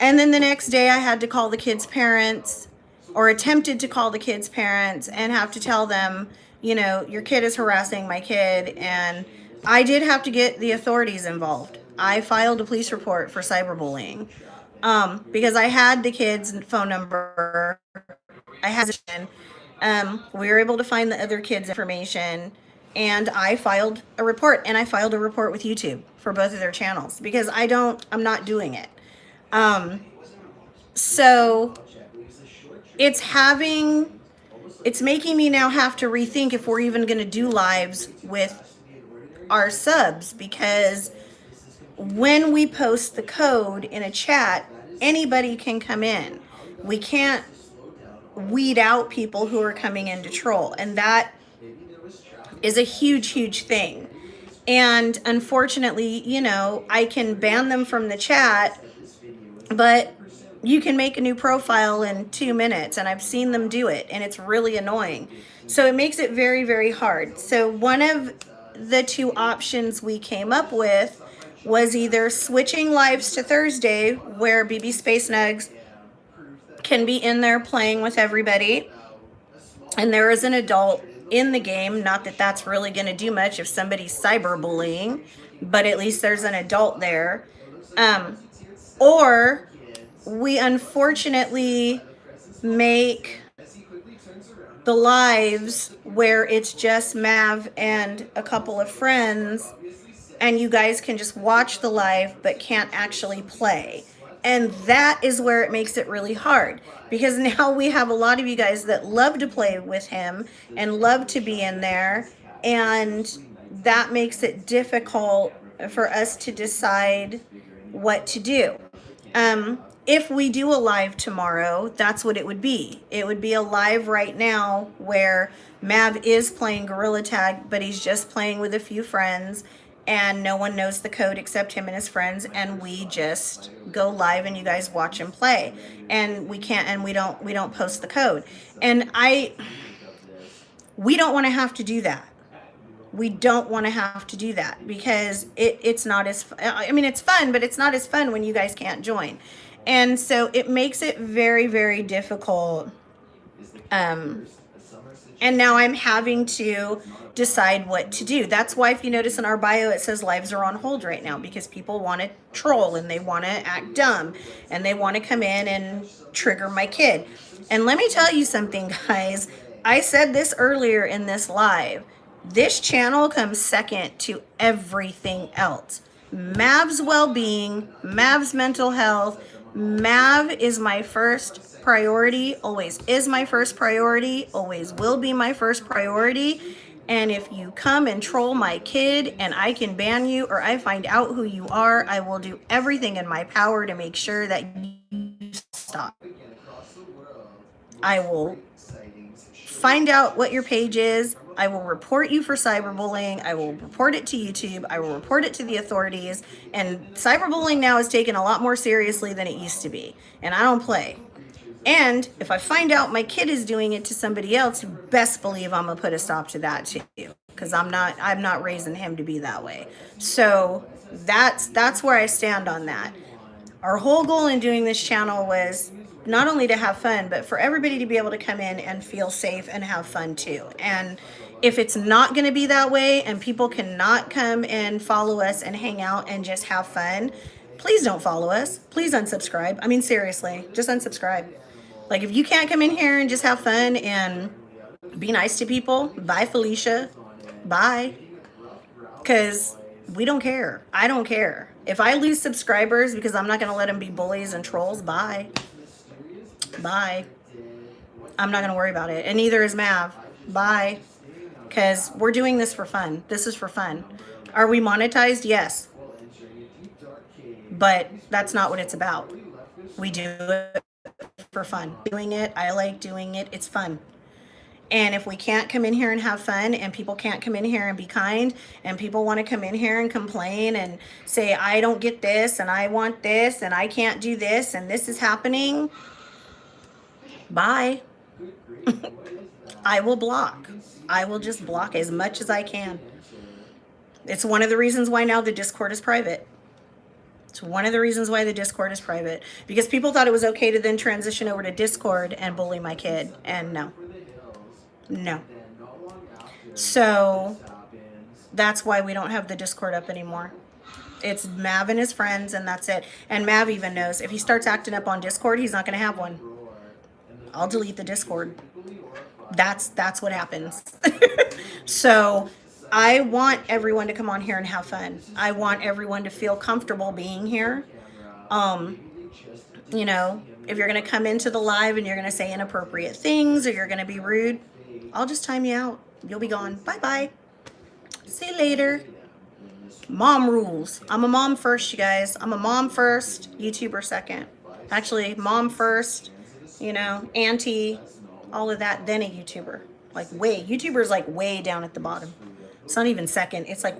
And then the next day I had to call the kid's parents, or attempted to call the kid's parents and have to tell them, you know, your kid is harassing my kid. And I did have to get the authorities involved. I filed a police report for cyberbullying because I had the kid's phone number. I had we were able to find the other kid's information, and I filed a report, and I filed a report with YouTube for both of their channels because I'm not doing it. So it's making me now have to rethink if we're even going to do lives with our subs, because when we post the code in a chat, anybody can come in. We can't weed out people who are coming in to troll, and that is a huge, huge thing. And unfortunately, you know, I can ban them from the chat, but you can make a new profile in 2 minutes, and I've seen them do it, and it's really annoying. So it makes it very, very hard. So one of the two options we came up with was either switching lives to Thursday, where BB Space Nugs can be in there playing with everybody, and there is an adult in the game. Not that that's really going to do much if somebody's cyberbullying, but at least there's an adult there. Or we unfortunately make the lives where it's just Mav and a couple of friends, and you guys can just watch the live but can't actually play. And that is where it makes it really hard, because now we have a lot of you guys that love to play with him and love to be in there, and that makes it difficult for us to decide what to do. If we do a live tomorrow, that's what it would be. It would be a live right now where Mav is playing Gorilla Tag, but he's just playing with a few friends, and no one knows the code except him and his friends, and we just go live and you guys watch him play. And we can't, and we don't post the code. And we don't want to have to do that. We don't want to have to do that, because it's not as, I mean, it's fun, but it's not as fun when you guys can't join. And so it makes it very, very difficult. And now I'm having to decide what to do. That's why if you notice in our bio, it says lives are on hold right now, because people want to troll and they want to act dumb and they want to come in and trigger my kid. And let me tell you something, guys. I said this earlier in this live. This channel comes second to everything else. Mav's well-being, Mav's mental health. Mav is my first priority, always is my first priority, always will be my first priority. And if you come and troll my kid and I can ban you, or I find out who you are, I will do everything in my power to make sure that you stop. I will find out what your page is. I will report you for cyberbullying. I will report it to YouTube. I will report it to the authorities. And cyberbullying now is taken a lot more seriously than it used to be. And I don't play. And if I find out my kid is doing it to somebody else, you best believe I'm gonna put a stop to that too. Because I'm not raising him to be that way. So that's where I stand on that. Our whole goal in doing this channel was not only to have fun, but for everybody to be able to come in and feel safe and have fun too. And if it's not going to be that way and people cannot come and follow us and hang out and just have fun, please don't follow us. Please unsubscribe. I mean, seriously, just unsubscribe. Like, if you can't come in here and just have fun and be nice to people, bye, Felicia. Bye. Because we don't care. I don't care. If I lose subscribers because I'm not going to let them be bullies and trolls, bye. Bye. I'm not going to worry about it. And neither is Mav. Bye. Because we're doing this for fun. This is for fun. Are we monetized? Yes. But that's not what it's about. We do it for fun. Doing it, I like doing it. It's fun. And if we can't come in here and have fun, and people can't come in here and be kind, and people want to come in here and complain and say, I don't get this, and I want this, and I can't do this, and this is happening, bye. I will block. I will just block as much as I can. It's one of the reasons why now the Discord is private. It's one of the reasons why the Discord is private. Because people thought it was okay to then transition over to Discord and bully my kid. And no. No. So that's why we don't have the Discord up anymore. It's Mav and his friends, and that's it. And Mav even knows if he starts acting up on Discord, he's not going to have one. I'll delete the Discord. That's what happens. So I want everyone to come on here and have fun. I want everyone to feel comfortable being here. You know, if you're going to come into the live and you're going to say inappropriate things or you're going to be rude, I'll just time you out. You'll be gone. Bye-bye. See you later. Mom rules. I'm a mom first, you guys. I'm a mom first, YouTuber second. Actually, mom first, you know, auntie, all of that, then a YouTuber. Like YouTuber's like way down at the bottom. It's not even second. It's like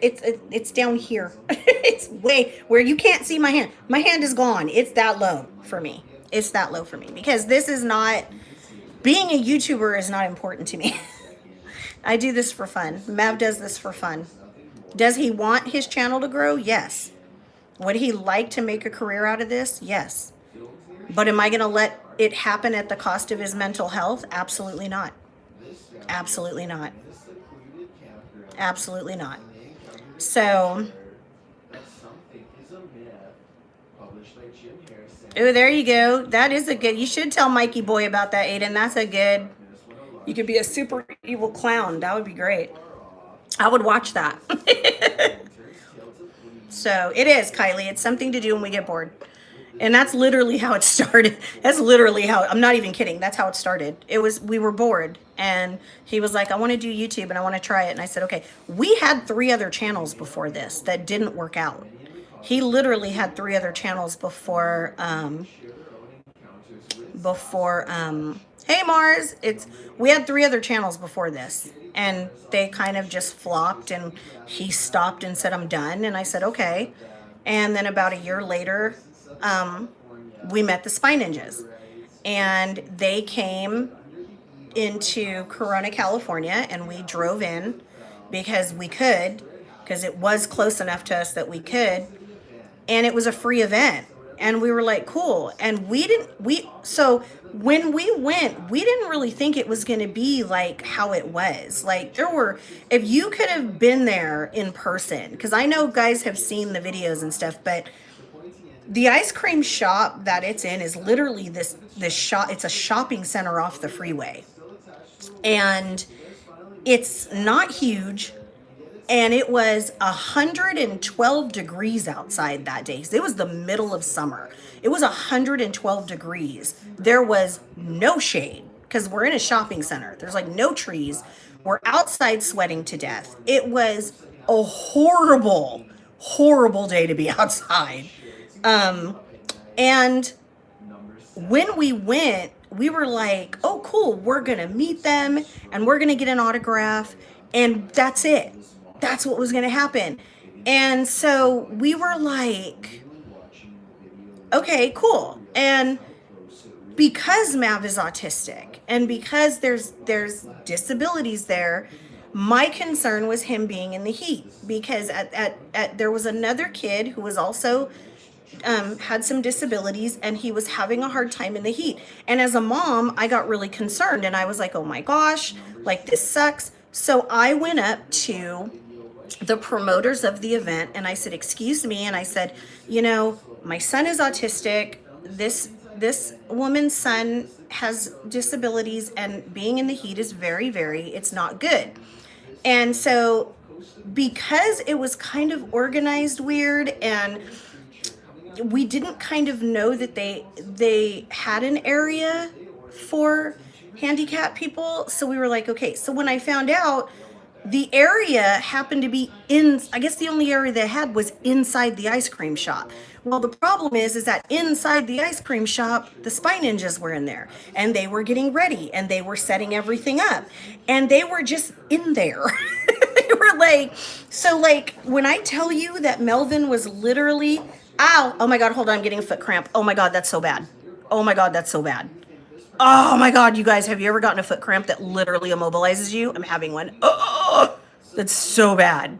it's down here. It's way where you can't see my hand. My hand is gone. It's that low for me. It's that low for me because this is not, being a YouTuber is not important to me. I do this for fun. Mav does this for fun. Does he want his channel to grow? Yes. Would he like to make a career out of this? Yes. But am I going to let it happen at the cost of his mental health? Absolutely not. Absolutely not. Absolutely not. So, oh, there you go. That is a good, you should tell Mikey Boy about that, Aiden. That's a good You could be a super evil clown. That would be great. I would watch that. So it is, Kylie. It's something to do when we get bored. And that's literally how it started. That's literally how, I'm not even kidding. That's how it started. It was, we were bored and he was like, I want to do YouTube and I want to try it. And I said, okay. We had 3 other channels before this that didn't work out. He literally had 3 other channels before, hey Mars, we had 3 other channels before this and they kind of just flopped and he stopped and said, I'm done. And I said, okay. And then about a year later, we met the Spy Ninjas and they came into Corona, California, and we drove in because we could, because it was close enough to us that we could, and it was a free event. And we were like, cool. And so when we went, we didn't really think it was going to be like how it was. Like if you could have been there in person, because I know guys have seen the videos and stuff, but the ice cream shop that it's in is literally this shop. It's a shopping center off the freeway. And it's not huge. And it was 112 degrees outside that day. It was the middle of summer. It was 112 degrees. There was no shade because we're in a shopping center. There's like no trees. We're outside sweating to death. It was a horrible, horrible day to be outside. And when we went, we were like, oh, cool. We're going to meet them and we're going to get an autograph. And that's it. That's what was going to happen. And so we were like, okay, cool. And because Mav is autistic and because there's disabilities there, my concern was him being in the heat because there was another kid who was also had some disabilities and he was having a hard time in the heat. And as a mom, I got really concerned and I was like, oh my gosh, like this sucks. So I went up to the promoters of the event and I said, excuse me. And I said, you know, my son is autistic. This woman's son has disabilities and being in the heat is very, it's not good. And so because it was kind of organized weird and we didn't kind of know that they had an area for handicapped people. So we were like, okay. So when I found out the area happened to be I guess the only area they had was inside the ice cream shop. Well, the problem is that inside the ice cream shop, the Spy Ninjas were in there and they were getting ready and they were setting everything up and they were just in there. They were like, so like when I tell you that Melvin was literally, ow, oh my God, hold on, I'm getting a foot cramp. Oh my God, that's so bad. Oh my God, that's so bad. Oh my God, you guys, have you ever gotten a foot cramp that literally immobilizes you? I'm having one. Oh, that's so bad.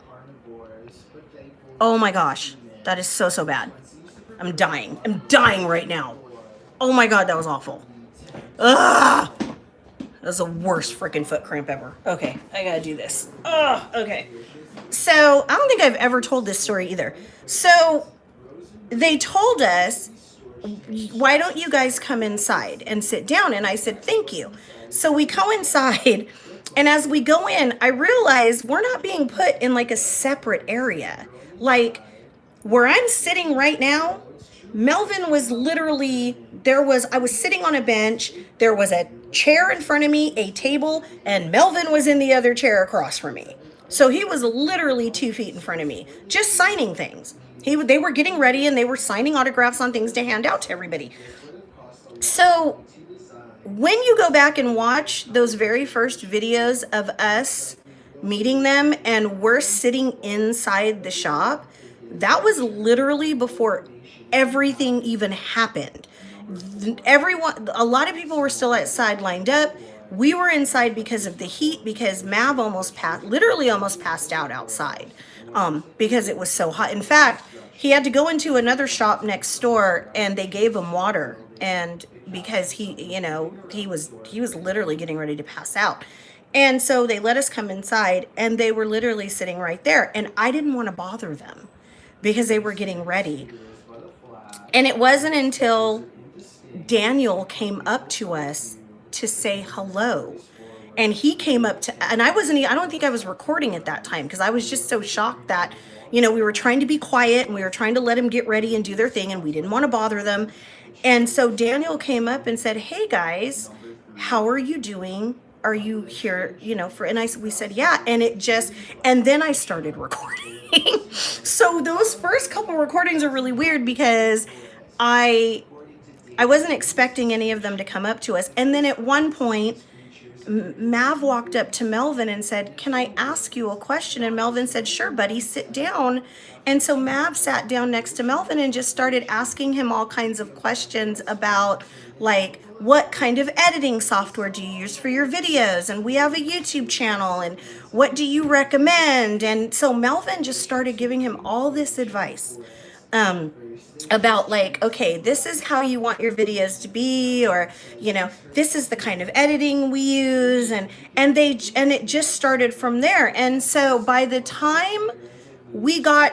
Oh my gosh, that is so bad. I'm dying. I'm dying right now. Oh my God, that was awful. Ugh. That was the worst freaking foot cramp ever. Okay, I gotta do this. Ugh, okay. So, I don't think I've ever told this story either. So, they told us, why don't you guys come inside and sit down? And I said, thank you. So we go inside, and as we go in, I realize we're not being put in like a separate area. Like where I'm sitting right now, Melvin was literally, I was sitting on a bench, there was a chair in front of me, a table, and Melvin was in the other chair across from me. So he was literally 2 feet in front of me, just signing things. They were getting ready and they were signing autographs on things to hand out to everybody. So when you go back and watch those very first videos of us meeting them and we're sitting inside the shop, that was literally before everything even happened. A lot of people were still outside lined up. We were inside because of the heat, because Mav literally almost passed out outside because it was so hot. In fact, he had to go into another shop next door and they gave him water. And because he was literally getting ready to pass out. And so they let us come inside and they were literally sitting right there. And I didn't want to bother them because they were getting ready. And it wasn't until Daniel came up to us to say hello. And he came up to, and I don't think I was recording at that time because I was just so shocked that, you know, we were trying to be quiet and we were trying to let them get ready and do their thing and we didn't want to bother them. And so Daniel came up and said, "Hey guys, how are you doing? Are you here, you know, for," and we said, "Yeah." And then I started recording. So those first couple recordings are really weird because I wasn't expecting any of them to come up to us. And then at one point, Mav walked up to Melvin and said, "Can I ask you a question?" And Melvin said, "Sure, buddy, sit down." And so Mav sat down next to Melvin and just started asking him all kinds of questions about, like, what kind of editing software do you use for your videos? And we have a YouTube channel, and what do you recommend? And so Melvin just started giving him all this advice. About, like, okay, this is how you want your videos to be, or, you know, this is the kind of editing we use, and it just started from there. And so by the time we got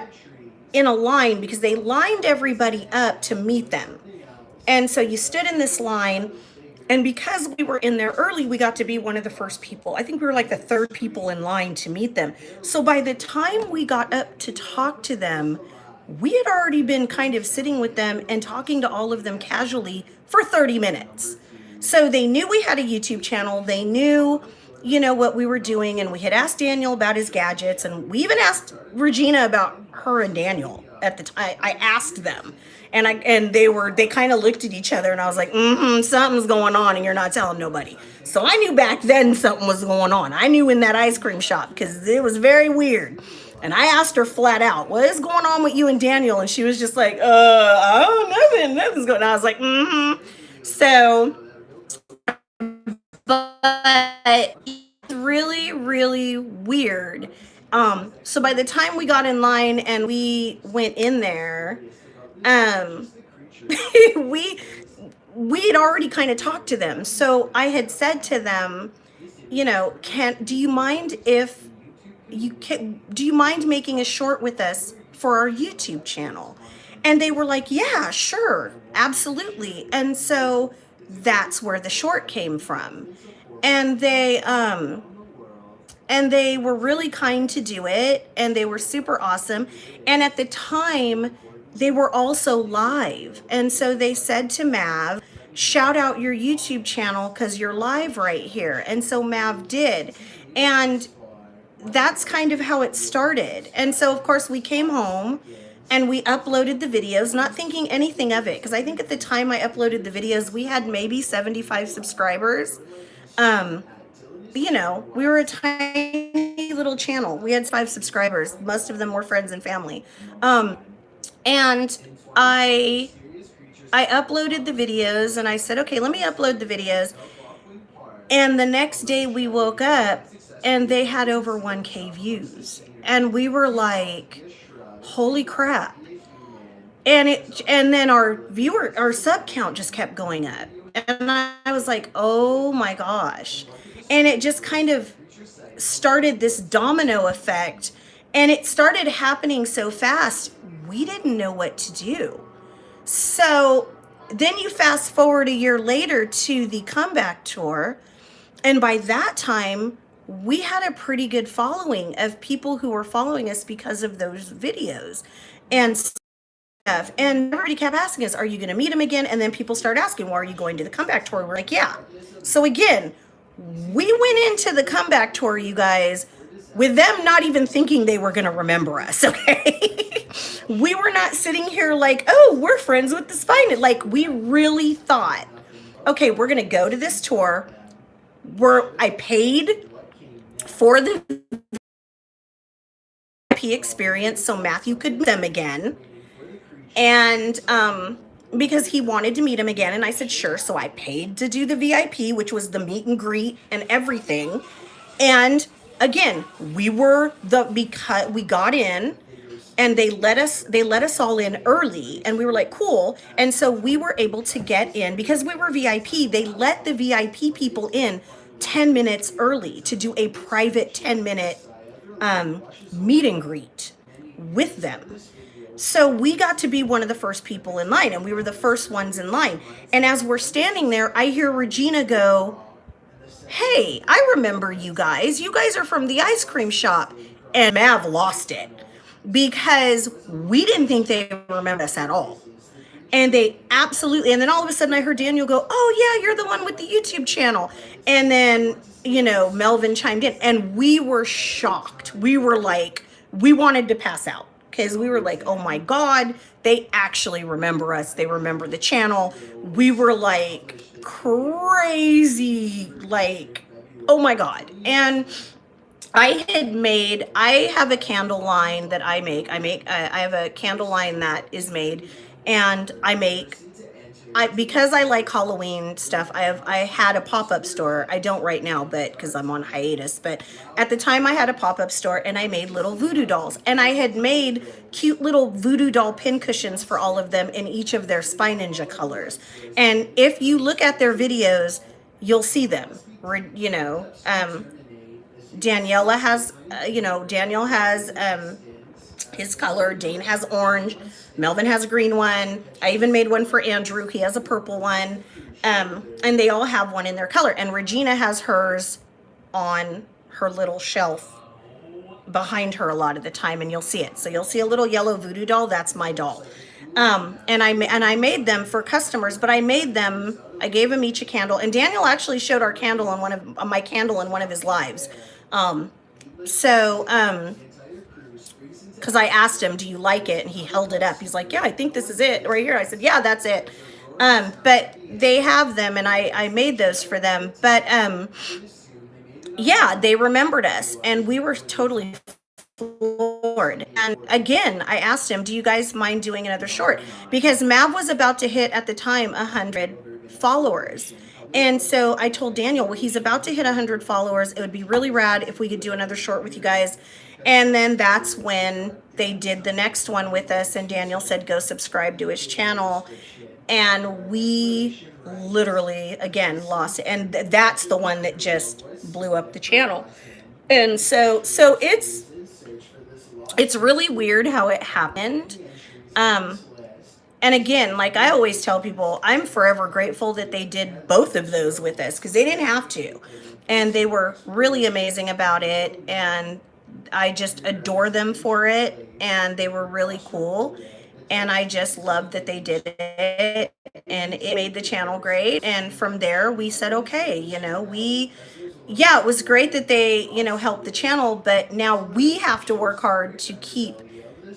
in a line, because they lined everybody up to meet them, and so you stood in this line, and because we were in there early, we got to be one of the first people. I think we were like the third people in line to meet them. So by the time we got up to talk to them, we had already been kind of sitting with them and talking to all of them casually for 30 minutes. So they knew we had a YouTube channel. They knew, you know, what we were doing. And we had asked Daniel about his gadgets. And we even asked Regina about her and Daniel at the time. I asked them. And they kind of looked at each other, and I was like, something's going on and you're not telling nobody. So I knew back then something was going on. I knew in that ice cream shop because it was very weird. And I asked her flat out, "What is going on with you and Daniel?" And she was just like, nothing's going on. I was like, So, but it's really, really weird. So by the time we got in line and we went in there, we had already kind of talked to them. So I had said to them, you know, do you mind making a short with us for our YouTube channel? And they were like, "Yeah, sure, absolutely." And so that's where the short came from. And they were really kind to do it, and they were super awesome. And at the time, they were also live. And so they said to Mav, "Shout out your YouTube channel because you're live right here." And so Mav did. And that's kind of how it started. And so, of course, we came home and we uploaded the videos, not thinking anything of it. Because I think at the time I uploaded the videos, we had maybe 75 subscribers. You know, we were a tiny little channel. We had 5 subscribers. Most of them were friends and family. And I uploaded the videos, and I said, "Okay, let me upload the videos." And the next day we woke up and they had over 1K views. And we were like, holy crap. And then our sub count just kept going up. And I was like, oh my gosh. And it just kind of started this domino effect. And it started happening so fast, we didn't know what to do. So then you fast forward a year later to the comeback tour. And by that time, we had a pretty good following of people who were following us because of those videos and stuff. And everybody kept asking us, "Are you going to meet him again?" And then people started asking, "Well, are you going to the comeback tour?" We're like, "Yeah." So again, we went into the comeback tour, you guys, with them not even thinking they were going to remember us, okay? We were not sitting here like, "Oh, we're friends with the Spine." Like, we really thought, okay, we're going to go to this tour. I paid for the VIP experience so Matthew could meet them again. And because he wanted to meet him again, and I said, sure. So I paid to do the VIP, which was the meet and greet and everything. And again, because we got in and they let us all in early, and we were like, cool. And so we were able to get in because we were VIP. They let the VIP people in 10 minutes early to do a private 10-minute meet and greet with them. So we got to be one of the first people in line, and we were the first ones in line. And as we're standing there, I hear Regina go, hey, I remember you guys. You guys are from the ice cream shop. And Mav lost it because we didn't think they remembered us at all. And they absolutely, and then all of a sudden I heard Daniel go, oh yeah, you're the one with the YouTube channel. And then, you know, Melvin chimed in and we were shocked. We were like, we wanted to pass out because we were like, oh my God, they actually remember us. They remember the channel. We were like crazy, like, oh my God. And I have a candle line that I make. I have a candle line that is made, and because I like Halloween stuff. I had a pop-up store. I don't right now, but because I'm on hiatus. But at the time, I had a pop-up store, and I made little voodoo dolls, and I had made cute little voodoo doll pin cushions for all of them in each of their Spy Ninja colors. And if you look at their videos, you'll see them. You know. Daniela has, Daniel has his color. Dane has orange. Melvin has a green one. I even made one for Andrew. He has a purple one. And they all have one in their color. And Regina has hers on her little shelf behind her a lot of the time, and you'll see it. So you'll see a little yellow voodoo doll. That's my doll. And I made them for customers, but I gave them each a candle. And Daniel actually showed our candle on my candle in one of his lives. Because I asked him, do you like it? And he held it up. He's like, yeah, I think this is it right here. I said, yeah, that's it. But they have them, and I made those for them. But yeah, they remembered us, and we were totally floored. And again, I asked him, do you guys mind doing another short? Because Mav was about to hit at the time 100 followers. And so I told Daniel, well, he's about to hit 100 followers. It would be really rad if we could do another short with you guys. And then that's when they did the next one with us. And Daniel said, go subscribe to his channel. And we literally, again, lost it. And that's the one that just blew up the channel. And so it's really weird how it happened. And again, like I always tell people, I'm forever grateful that they did both of those with us because they didn't have to. And they were really amazing about it. And I just adore them for it. And they were really cool. And I just loved that they did it. And it made the channel great. And from there, we said, okay, it was great that they, helped the channel. But now we have to work hard to keep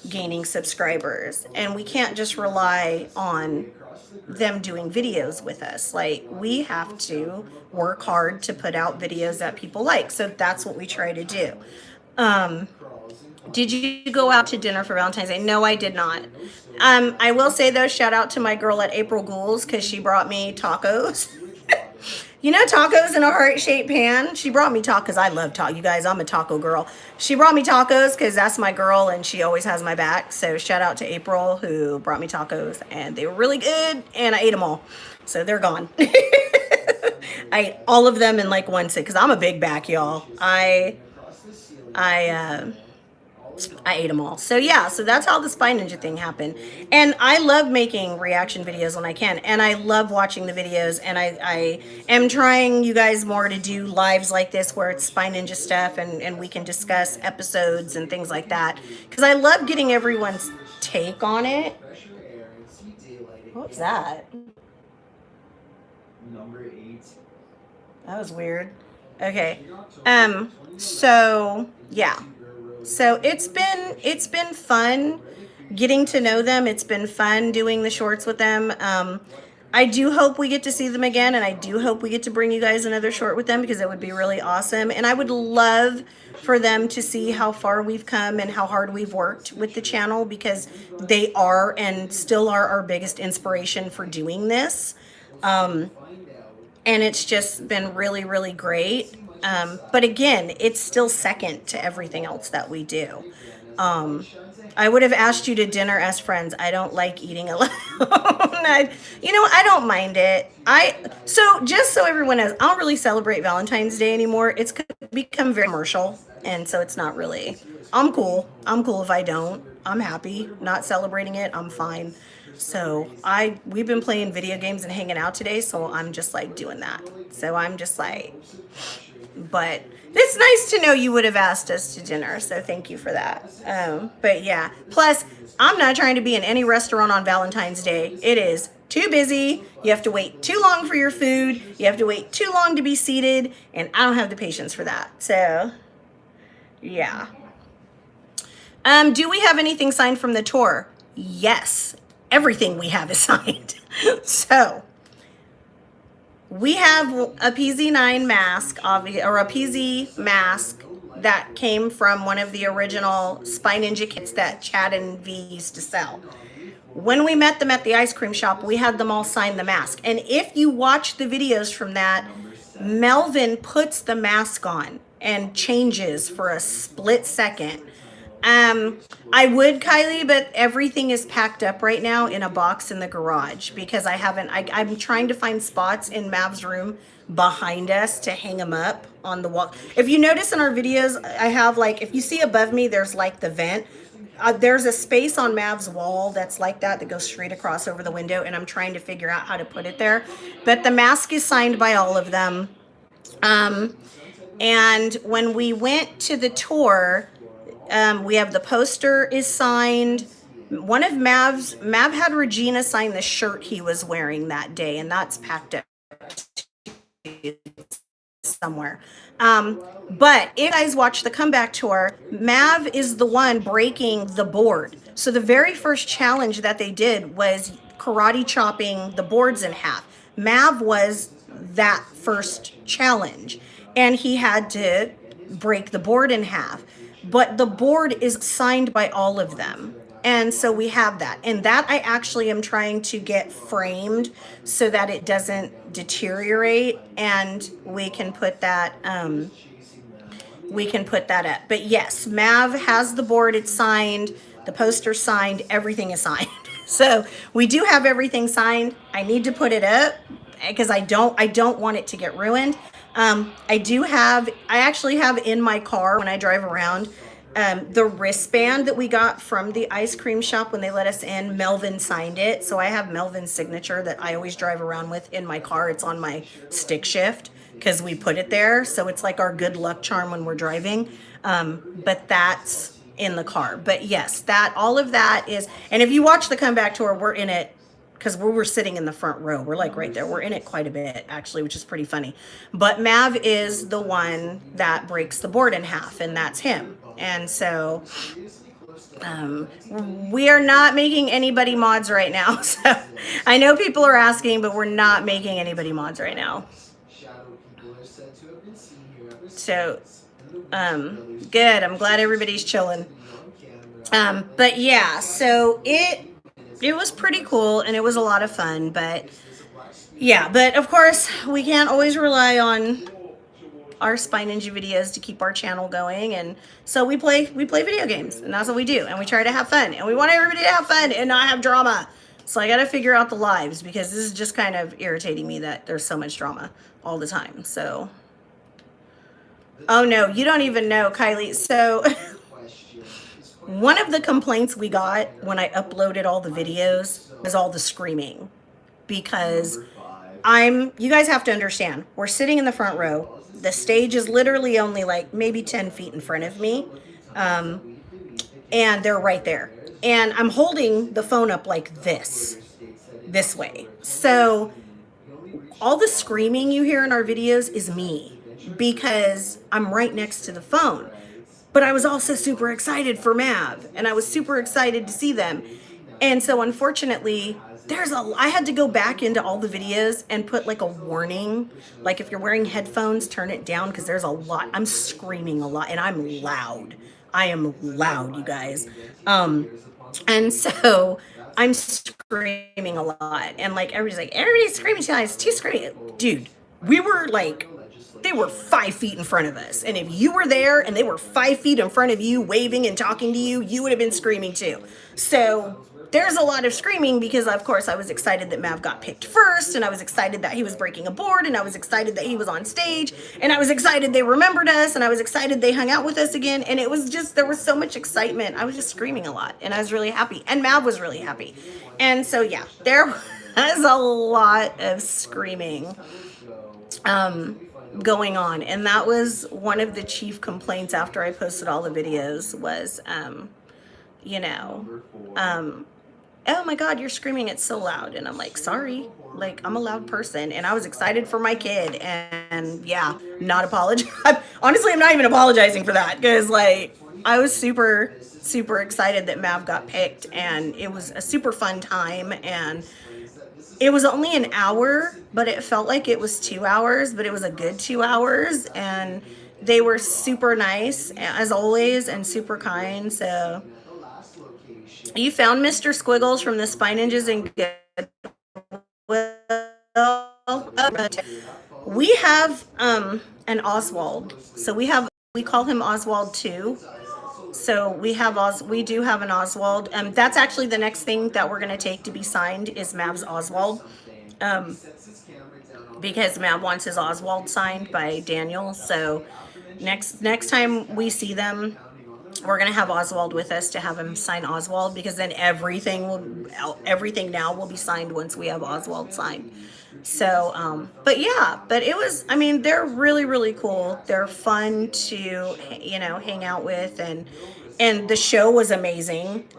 gaining subscribers, and we can't just rely on them doing videos with us. Like, we have to work hard to put out videos that people like. So that's what we try to do. Did you go out to dinner for Valentine's Day? No, I did not. I will say though, shout out to my girl at April Ghouls because she brought me tacos. Tacos in a heart-shaped pan. She brought me tacos. I love tacos. You guys, I'm a taco girl. She brought me tacos because that's my girl and she always has my back. So shout out to April who brought me tacos, and they were really good, and I ate them all. So they're gone. I ate all of them in like one sit because I'm a big back, y'all. I ate them all. So yeah, so that's how the Spy Ninja thing happened. And I love making reaction videos when I can. And I love watching the videos. And I am trying, you guys, more to do lives like this where it's Spy Ninja stuff and we can discuss episodes and things like that. Because I love getting everyone's take on it. What was that? Number 8. That was weird. Okay. So yeah. So it's been fun getting to know them. It's been fun doing the shorts with them. I do hope we get to see them again, and I do hope we get to bring you guys another short with them because it would be really awesome. And I would love for them to see how far we've come and how hard we've worked with the channel, because they are and still are our biggest inspiration for doing this. And it's just been really, really great. But again, it's still second to everything else that we do. I would have asked you to dinner as friends. I don't like eating alone. I don't mind it. So just so everyone knows, I don't really celebrate Valentine's Day anymore. It's become very commercial. And so it's not really, I'm cool. I'm cool if I don't. I'm happy not celebrating it. I'm fine. So we've been playing video games and hanging out today, so I'm just like doing that. So I'm just like, but it's nice to know you would have asked us to dinner, so thank you for that. But yeah, plus I'm not trying to be in any restaurant on Valentine's Day. It is too busy. You have to wait too long for your food. You have to wait too long to be seated, and I don't have the patience for that. So yeah. Do we have anything signed from the tour? Yes, everything we have is signed. So we have a PZ9 mask, or a PZ mask that came from one of the original Spy Ninja kits that Chad and V used to sell. When we met them at the ice cream shop, we had them all sign the mask. And if you watch the videos from that, Melvin puts the mask on and changes for a split second. I would, Kylie, but everything is packed up right now in a box in the garage because I'm trying to find spots in Mav's room behind us to hang them up on the wall. If you notice in our videos, I have like, if you see above me, there's like the vent. There's a space on Mav's wall that's like that goes straight across over the window, and I'm trying to figure out how to put it there. But the mask is signed by all of them. And when we went to the tour, we have the poster is signed. One of Mav had Regina sign the shirt he was wearing that day, and that's packed up somewhere. But if you guys watch the comeback tour, Mav is the one breaking the board. So the very first challenge that they did was karate chopping the boards in half. Mav was that first challenge, and he had to break the board in half. But the board is signed by all of them. And so we have that. And that I actually am trying to get framed so that it doesn't deteriorate, and we can put that up. But yes, Mav has the board, it's signed, the poster signed, everything is signed. So we do have everything signed. I need to put it up because I don't want it to get ruined. I actually have in my car when I drive around the wristband that we got from the ice cream shop when they let us in. Melvin signed it. So I have Melvin's signature that I always drive around with in my car. It's on my stick shift because we put it there. So it's like our good luck charm when we're driving. But that's in the car. But yes, all of that is, and if you watch the comeback tour, we're in it because we were sitting in the front row. We're like right there. We're in it quite a bit, actually, which is pretty funny. But Mav is the one that breaks the board in half, and that's him. And so we are not making anybody mods right now. So I know people are asking, but we're not making anybody mods right now. So good. I'm glad everybody's chilling. But yeah, so it was pretty cool, and it was a lot of fun, but yeah, but of course we can't always rely on our Spy Ninja videos to keep our channel going, and so we play video games, and that's what we do, and we try to have fun, and we want everybody to have fun and not have drama. So I got to figure out the lives, because this is just kind of irritating me that there's so much drama all the time. So oh no, you don't even know, Kylie. So one of the complaints we got when I uploaded all the videos was all the screaming, because you guys have to understand, we're sitting in the front row. The stage is literally only like maybe 10 feet in front of me. And they're right there. And I'm holding the phone up like this way. So all the screaming you hear in our videos is me, because I'm right next to the phone. But I was also super excited for Mav, and I was super excited to see them. And so unfortunately, I had to go back into all the videos and put like a warning. Like if you're wearing headphones, turn it down, because there's a lot. I'm screaming a lot, and I'm loud. I am loud, you guys. And so I'm screaming a lot. And like everybody's screaming tonight. It's too screaming. Dude, we were like, they were 5 feet in front of us. And if you were there and they were 5 feet in front of you, waving and talking to you, you would have been screaming too. So there's a lot of screaming because, of course, I was excited that Mav got picked first, and I was excited that he was breaking a board, and I was excited that he was on stage, and I was excited they remembered us, and I was excited they hung out with us again, and it was just, there was so much excitement. I was just screaming a lot, and I was really happy, and Mav was really happy. And so, yeah, there was a lot of screaming going on, and that was one of the chief complaints after I posted all the videos was, you know, oh my God, you're screaming, it's so loud. And I'm like, sorry, like, I'm a loud person, and I was excited for my kid, and yeah, not apologize. Honestly, I'm not even apologizing for that, because like, I was super excited that Mav got picked, and it was a super fun time, and it was only an hour, but it felt like it was 2 hours, but it was a good 2 hours, and they were super nice as always and super kind. So you found Mr. Squiggles from the Spy Ninjas and Goodwill. We have an Oswald. So we call him Oswald too. So we do have an Oswald. That's actually the next thing that we're gonna take to be signed is Mav's Oswald. Because Mav wants his Oswald signed by Daniel. So next time we see them, we're gonna have Oswald with us to have him sign Oswald, because then everything now will be signed once we have Oswald signed. So but yeah, but it was, I mean, they're really cool. They're fun to, you know, hang out with, and the show was amazing.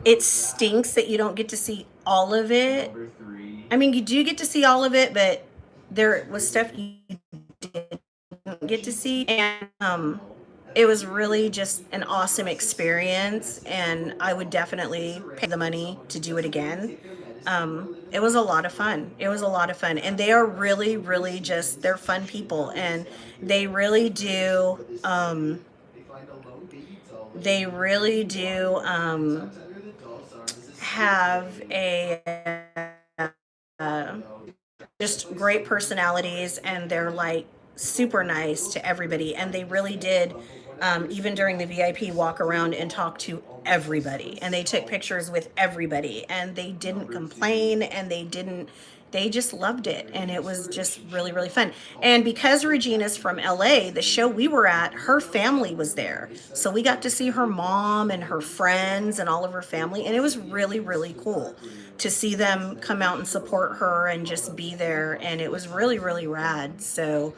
It stinks that you don't get to see all of it. I mean, you do get to see all of it, but there was stuff you didn't get to see, and it was really just an awesome experience, and I would definitely pay the money to do it again. It was a lot of fun. It was a lot of fun, and they are really just, they're fun people, and they really do have a just great personalities, and they're like super nice to everybody, and they really did even during the VIP walk around and talk to everybody, and they took pictures with everybody, and they didn't complain, and they just loved it, and it was just really fun. And because Regina's from LA, the show we were at, her family was there, so we got to see her mom and her friends and all of her family, and it was really cool to see them come out and support her and just be there, and it was really rad. So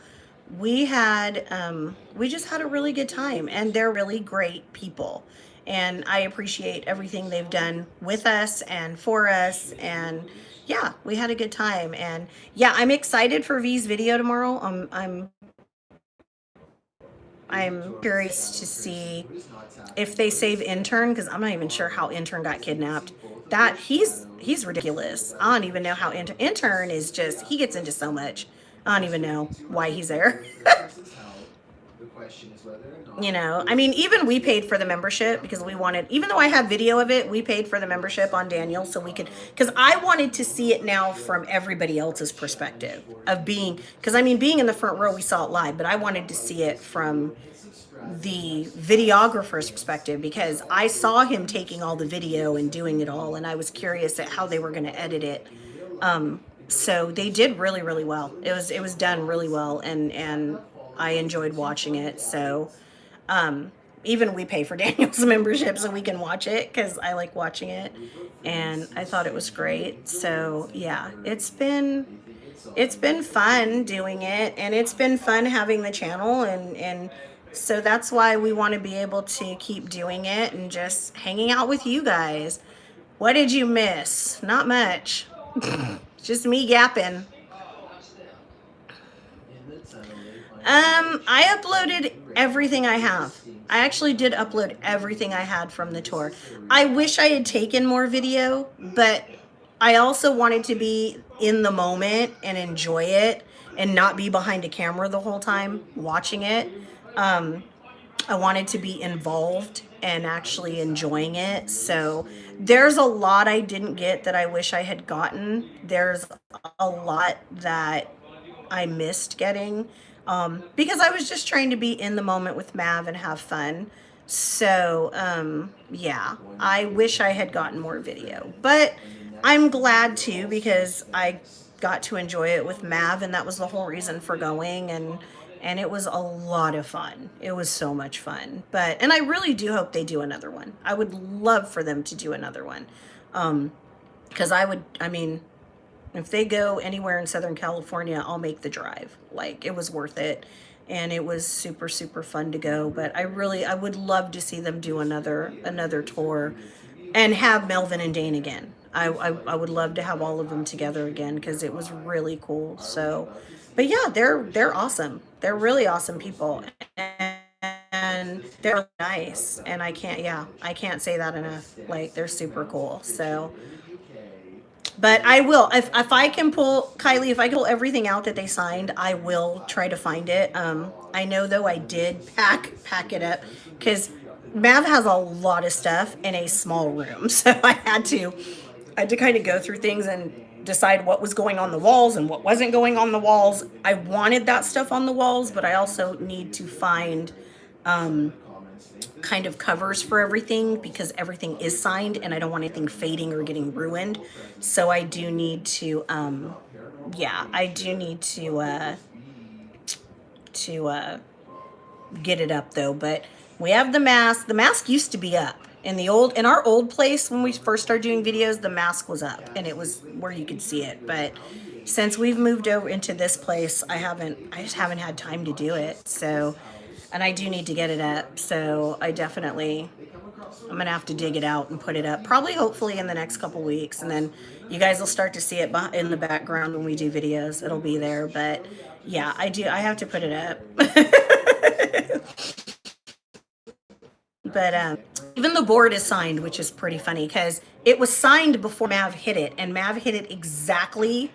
we just had a really good time, and they're really great people, and I appreciate everything they've done with us and for us, and yeah, we had a good time. And yeah, I'm excited for V's video tomorrow. I'm curious to see if they save Intern, because I'm not even sure how Intern got kidnapped. That he's ridiculous. I don't even know how Intern is just, he gets into so much. I don't even know why he's there. You know, I mean, even we paid for the membership because we wanted, even though I have video of it, we paid for the membership on Daniel so we could, because I wanted to see it now from everybody else's perspective of being, because I mean, being in the front row, we saw it live, but I wanted to see it from the videographer's perspective, because I saw him taking all the video and doing it all, and I was curious at how they were going to edit it. So they did really well. It was done really well, and I enjoyed watching it. So even we pay for Daniel's membership so we can watch it, because I like watching it, and I thought it was great. So yeah, it's been fun doing it, and it's been fun having the channel, and so that's why we want to be able to keep doing it and just hanging out with you guys. What did you miss? Not much. Just me yapping. I uploaded everything I have. I actually did upload everything I had from the tour. I wish I had taken more video, but I also wanted to be in the moment and enjoy it and not be behind a camera the whole time watching it. I wanted to be involved and actually enjoying it. So there's a lot I didn't get that I wish I had gotten. There's a lot that I missed getting because I was just trying to be in the moment with Mav and have fun. So, yeah, I wish I had gotten more video, but I'm glad too, because I got to enjoy it with Mav, and that was the whole reason for going, and it was a lot of fun. It was so much fun. And I really do hope they do another one. I would love for them to do another one. Because I mean, if they go anywhere in Southern California, I'll make the drive. Like, it was worth it. And it was super, super fun to go. But I would love to see them do another tour and have Melvin and Dane again. I would love to have all of them together again, because it was really cool. So, but yeah, they're awesome. They're really awesome people. And they're nice. And I can't say that enough. Like, they're super cool. So, but I will, if I can pull, Kylie, if I can pull everything out that they signed, I will try to find it. I know, though, I did pack it up, because Mav has a lot of stuff in a small room. So I had to kind of go through things and decide what was going on the walls and what wasn't going on the walls. I wanted that stuff on the walls, but I also need to find kind of covers for everything, because everything is signed and I don't want anything fading or getting ruined. So I do need to get it up, though. But we have the mask. The mask used to be up in our old place when we first started doing videos. The mask was up and it was where you could see it. But since we've moved over into this place, I just haven't had time to do it. So, and I do need to get it up. So I'm gonna have to dig it out and put it up, probably hopefully in the next couple weeks, and then you guys will start to see it in the background when we do videos. It'll be there. But yeah, I have to put it up. But even the board is signed, which is pretty funny, because it was signed before Mav hit it, and Mav hit it exactly,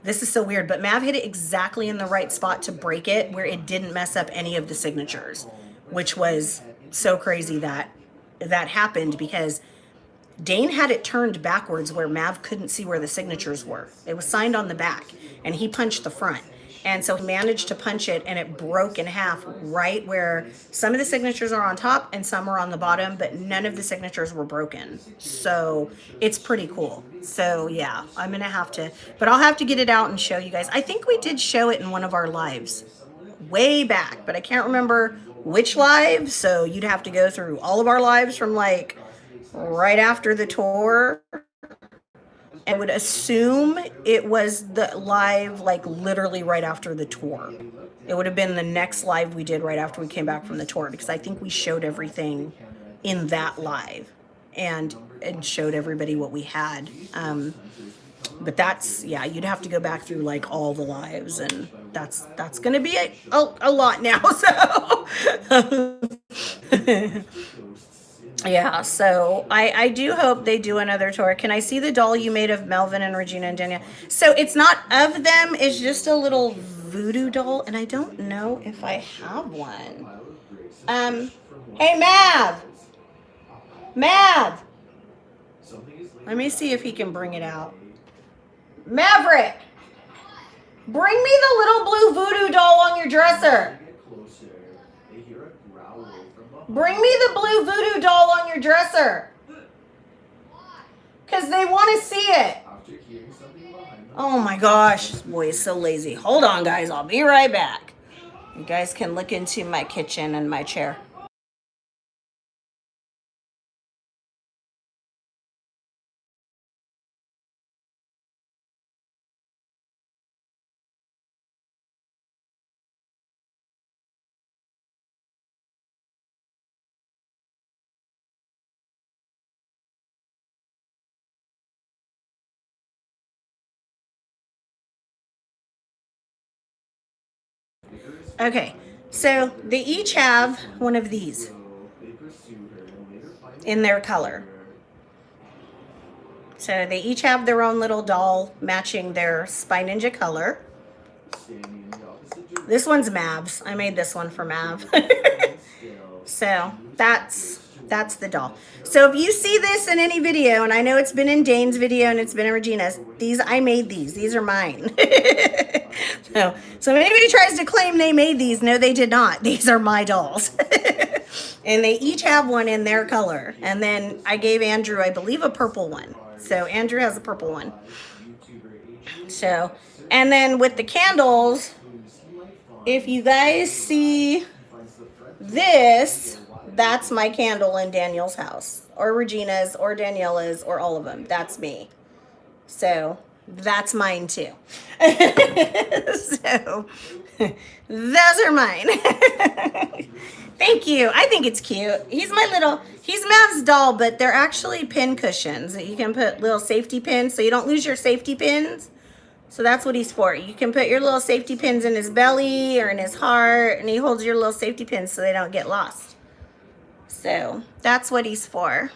this is so weird, but Mav hit it exactly in the right spot to break it, where it didn't mess up any of the signatures, which was so crazy that happened, because Dane had it turned backwards where Mav couldn't see where the signatures were. It was signed on the back, and he punched the front. And so he managed to punch it, and it broke in half right where some of the signatures are on top and some are on the bottom, but none of the signatures were broken. So it's pretty cool. So yeah, I'm going to have to, but I'll have to get it out and show you guys. I think we did show it in one of our lives way back, but I can't remember which live. So you'd have to go through all of our lives from like right after the tour. I would assume it was the live, like literally right after the tour. It would have been the next live we did right after we came back from the tour, because I think we showed everything in that live and showed everybody what we had. But that's, yeah, you'd have to go back through like all the lives, and that's going to be a lot now. So yeah, so I do hope they do another tour. Can I see the doll you made of Melvin and Regina and Danielle? So it's not of them. It's just a little voodoo doll, and I don't know if I have one. Hey, Mav! Mav! Let me see if he can bring it out. Maverick! Bring me the little blue voodoo doll on your dresser. Bring me the blue voodoo doll on your dresser. Because they want to see it. Oh my gosh. This boy is so lazy. Hold on, guys. I'll be right back. You guys can look into my kitchen and my chair. Okay, so they each have one of these in their color. So they each have their own little doll matching their Spy Ninja color. This one's Mav's. I made this one for Mav. So that's the doll. So if you see this in any video, and I know it's been in Dane's video and it's been in Regina's, I made these. These are mine. So if anybody tries to claim they made these, no, they did not. These are my dolls. And they each have one in their color. And then I gave Andrew, I believe, a purple one. So Andrew has a purple one. So, and then with the candles, if you guys see this, that's my candle in Daniel's house, or Regina's, or Daniela's, or all of them. That's me. So that's mine too. So those are mine. Thank you. I think it's cute. He's Mav's doll, but they're actually pin cushions. You can put little safety pins so you don't lose your safety pins. So that's what he's for. You can put your little safety pins in his belly or in his heart, and he holds your little safety pins so they don't get lost. So that's what he's for.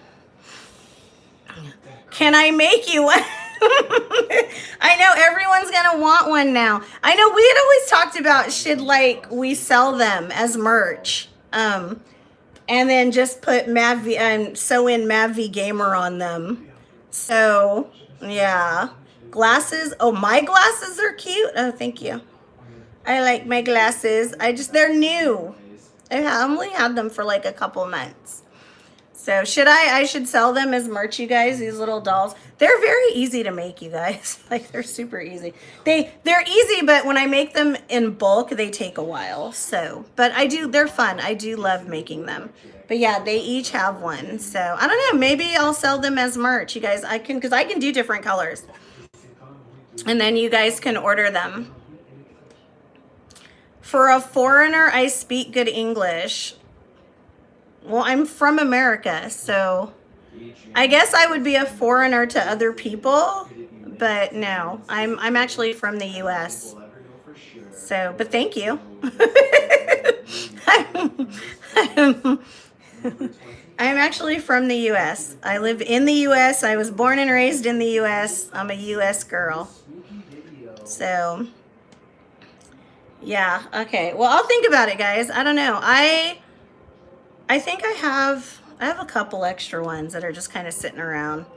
Can I make you one? I know everyone's gonna want one now. I know we had always talked about should like we sell them as merch, and then just put Mav and sew in Mav Gamer on them. So yeah, glasses. Oh, my glasses are cute. Oh, thank you. I like my glasses. They're new. I only had them for like a couple months. So I should sell them as merch, you guys, these little dolls. They're very easy to make, you guys. Like, they're super easy. They're easy, but when I make them in bulk, they take a while. So, but they're fun. I do love making them. But yeah, they each have one. So, I don't know, maybe I'll sell them as merch, you guys. Because I can do different colors. And then you guys can order them. For a foreigner, I speak good English. Well, I'm from America, so I guess I would be a foreigner to other people, but no, I'm actually from the U.S. So, but thank you. I'm actually from the U.S. I live in the U.S. I was born and raised in the U.S. I'm a U.S. girl. So, yeah, okay. Well, I'll think about it, guys. I don't know. I think I have a couple extra ones that are just kind of sitting around,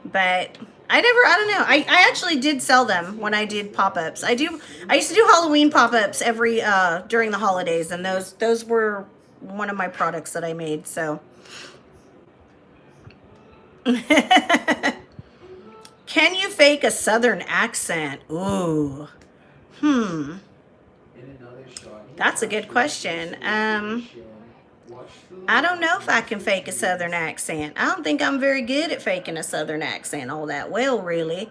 but I don't know. I actually did sell them when I did pop-ups. I used to do Halloween pop-ups during the holidays, and those were one of my products that I made. So can you fake a Southern accent? Ooh. That's a good question. I don't know if I can fake a Southern accent. I don't think I'm very good at faking a Southern accent all that well, really.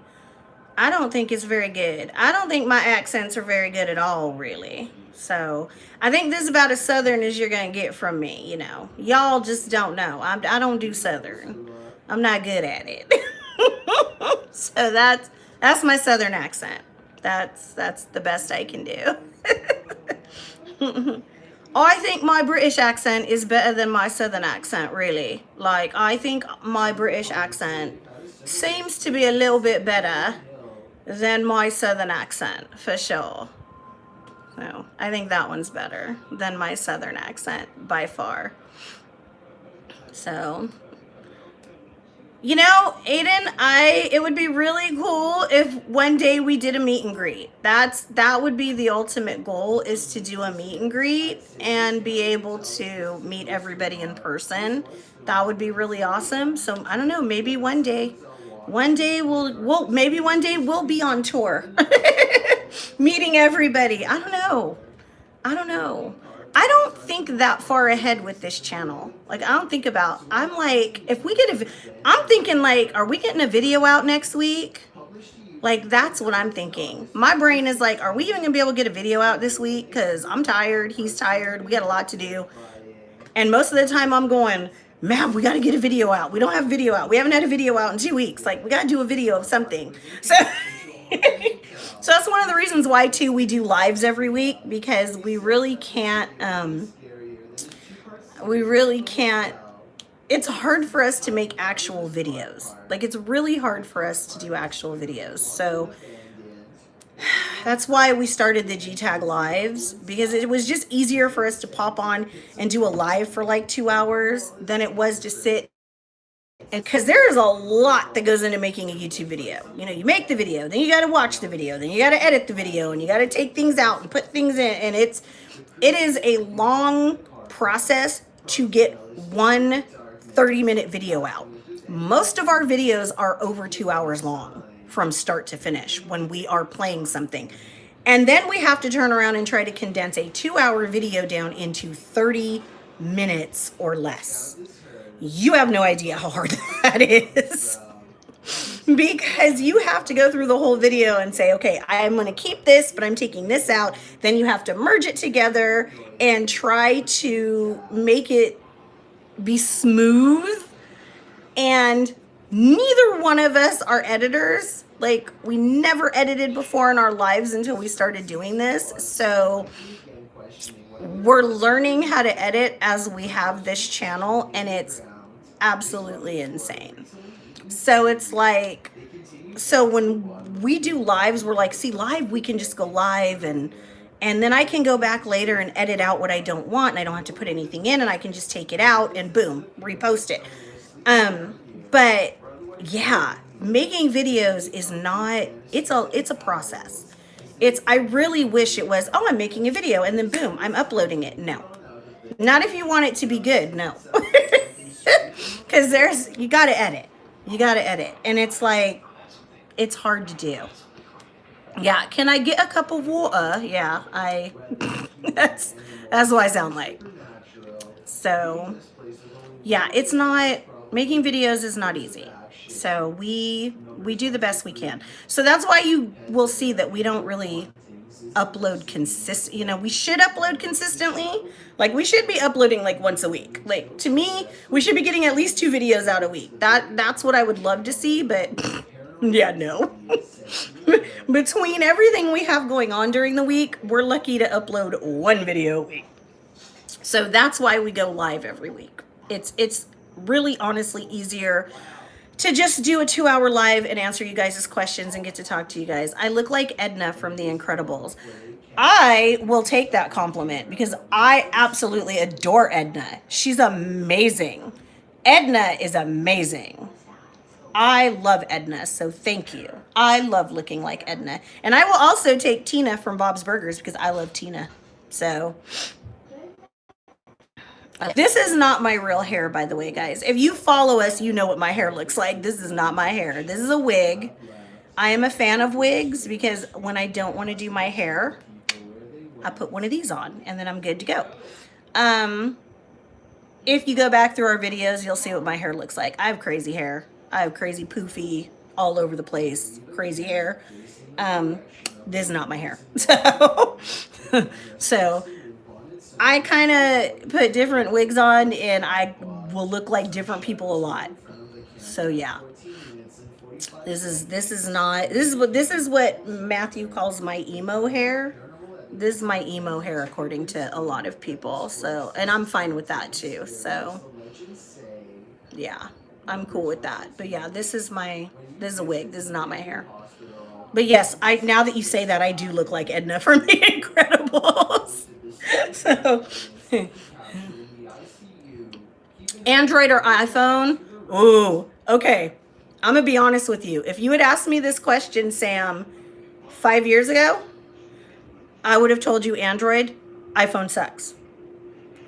I don't think it's very good. I don't think my accents are very good at all, really. So I think this is about as Southern as you're going to get from me, you know. Y'all just don't know. I don't do Southern. I'm not good at it. So that's my Southern accent. That's the best I can do. I think my British accent is better than my Southern accent, really. Like, I think my British accent seems to be a little bit better than my Southern accent, for sure. So, I think that one's better than my Southern accent, by far. So, you know, Aiden, it would be really cool if one day we did a meet and greet. That would be the ultimate goal, is to do a meet and greet and be able to meet everybody in person. That would be really awesome. So I don't know, maybe one day we'll be on tour meeting everybody. I don't know. I don't think that far ahead with this channel. Like, I'm like, I'm thinking like, are we getting a video out next week? Like, that's what I'm thinking. My brain is like, are we even gonna be able to get a video out this week? Because I'm tired, he's tired, we got a lot to do. And most of the time I'm going, man, we gotta get a video out. We don't have a video out. We haven't had a video out in 2 weeks. Like, we gotta do a video of something. So so that's one of the reasons why too we do lives every week, because we really can't it's hard for us to make actual videos. Like, it's really hard for us to do actual videos. So that's why we started the G-Tag lives, because it was just easier for us to pop on and do a live for like 2 hours than it was to sit. And because there is a lot that goes into making a YouTube video. You know, you make the video, then you got to watch the video, then you got to edit the video, and you got to take things out and put things in. And it is a long process to get one 30-minute video out. Most of our videos are over 2 hours long from start to finish when we are playing something. And then we have to turn around and try to condense a 2-hour video down into 30 minutes or less. You have no idea how hard that is. Because you have to go through the whole video and say, okay, I'm going to keep this, but I'm taking this out. Then you have to merge it together and try to make it be smooth. And neither one of us are editors. Like, we never edited before in our lives until we started doing this. So we're learning how to edit as we have this channel, and it's absolutely insane. So it's like, so when we do lives, we're like, see, live, we can just go live and then I can go back later and edit out what I don't want, and I don't have to put anything in, and I can just take it out and boom, repost it. But yeah, making videos is not, it's a process. I really wish it was, oh, I'm making a video and then boom, I'm uploading it. No, not if you want it to be good. No, because you got to edit. You got to edit. And it's like, it's hard to do. Yeah. Can I get a cup of water? Yeah, that's what I sound like. So yeah, it's not, making videos is not easy. So we do the best we can. So that's why you will see that we don't really upload we should upload consistently. Like, we should be uploading like once a week. Like, to me, we should be getting at least 2 videos out a week. That's what I would love to see, but yeah, no. Between everything we have going on during the week, we're lucky to upload 1 video a week. So that's why we go live every week. It's really honestly easier to just do a 2-hour live and answer you guys' questions and get to talk to you guys. I look like Edna from The Incredibles. I will take that compliment because I absolutely adore Edna. She's amazing. Edna is amazing. I love Edna, so thank you. I love looking like Edna. And I will also take Tina from Bob's Burgers because I love Tina. So this is not my real hair, by the way, guys. If you follow us, you know what my hair looks like. This is not my hair. This is a wig. I am a fan of wigs because when I don't want to do my hair, I put one of these on and then I'm good to go. If you go back through our videos, you'll see what my hair looks like. I have crazy hair. I have crazy poofy all over the place, crazy hair. This is not my hair. So I kind of put different wigs on and I will look like different people a lot. So yeah, this is what Matthew calls my emo hair. This is my emo hair according to a lot of people. So, and I'm fine with that too. So yeah, I'm cool with that. But yeah, this is a wig. This is not my hair. But yes, now that you say that, I do look like Edna from The Incredibles. So, Android or iPhone? Ooh, okay. I'm going to be honest with you. If you had asked me this question, Sam, 5 years ago, I would have told you Android, iPhone sucks.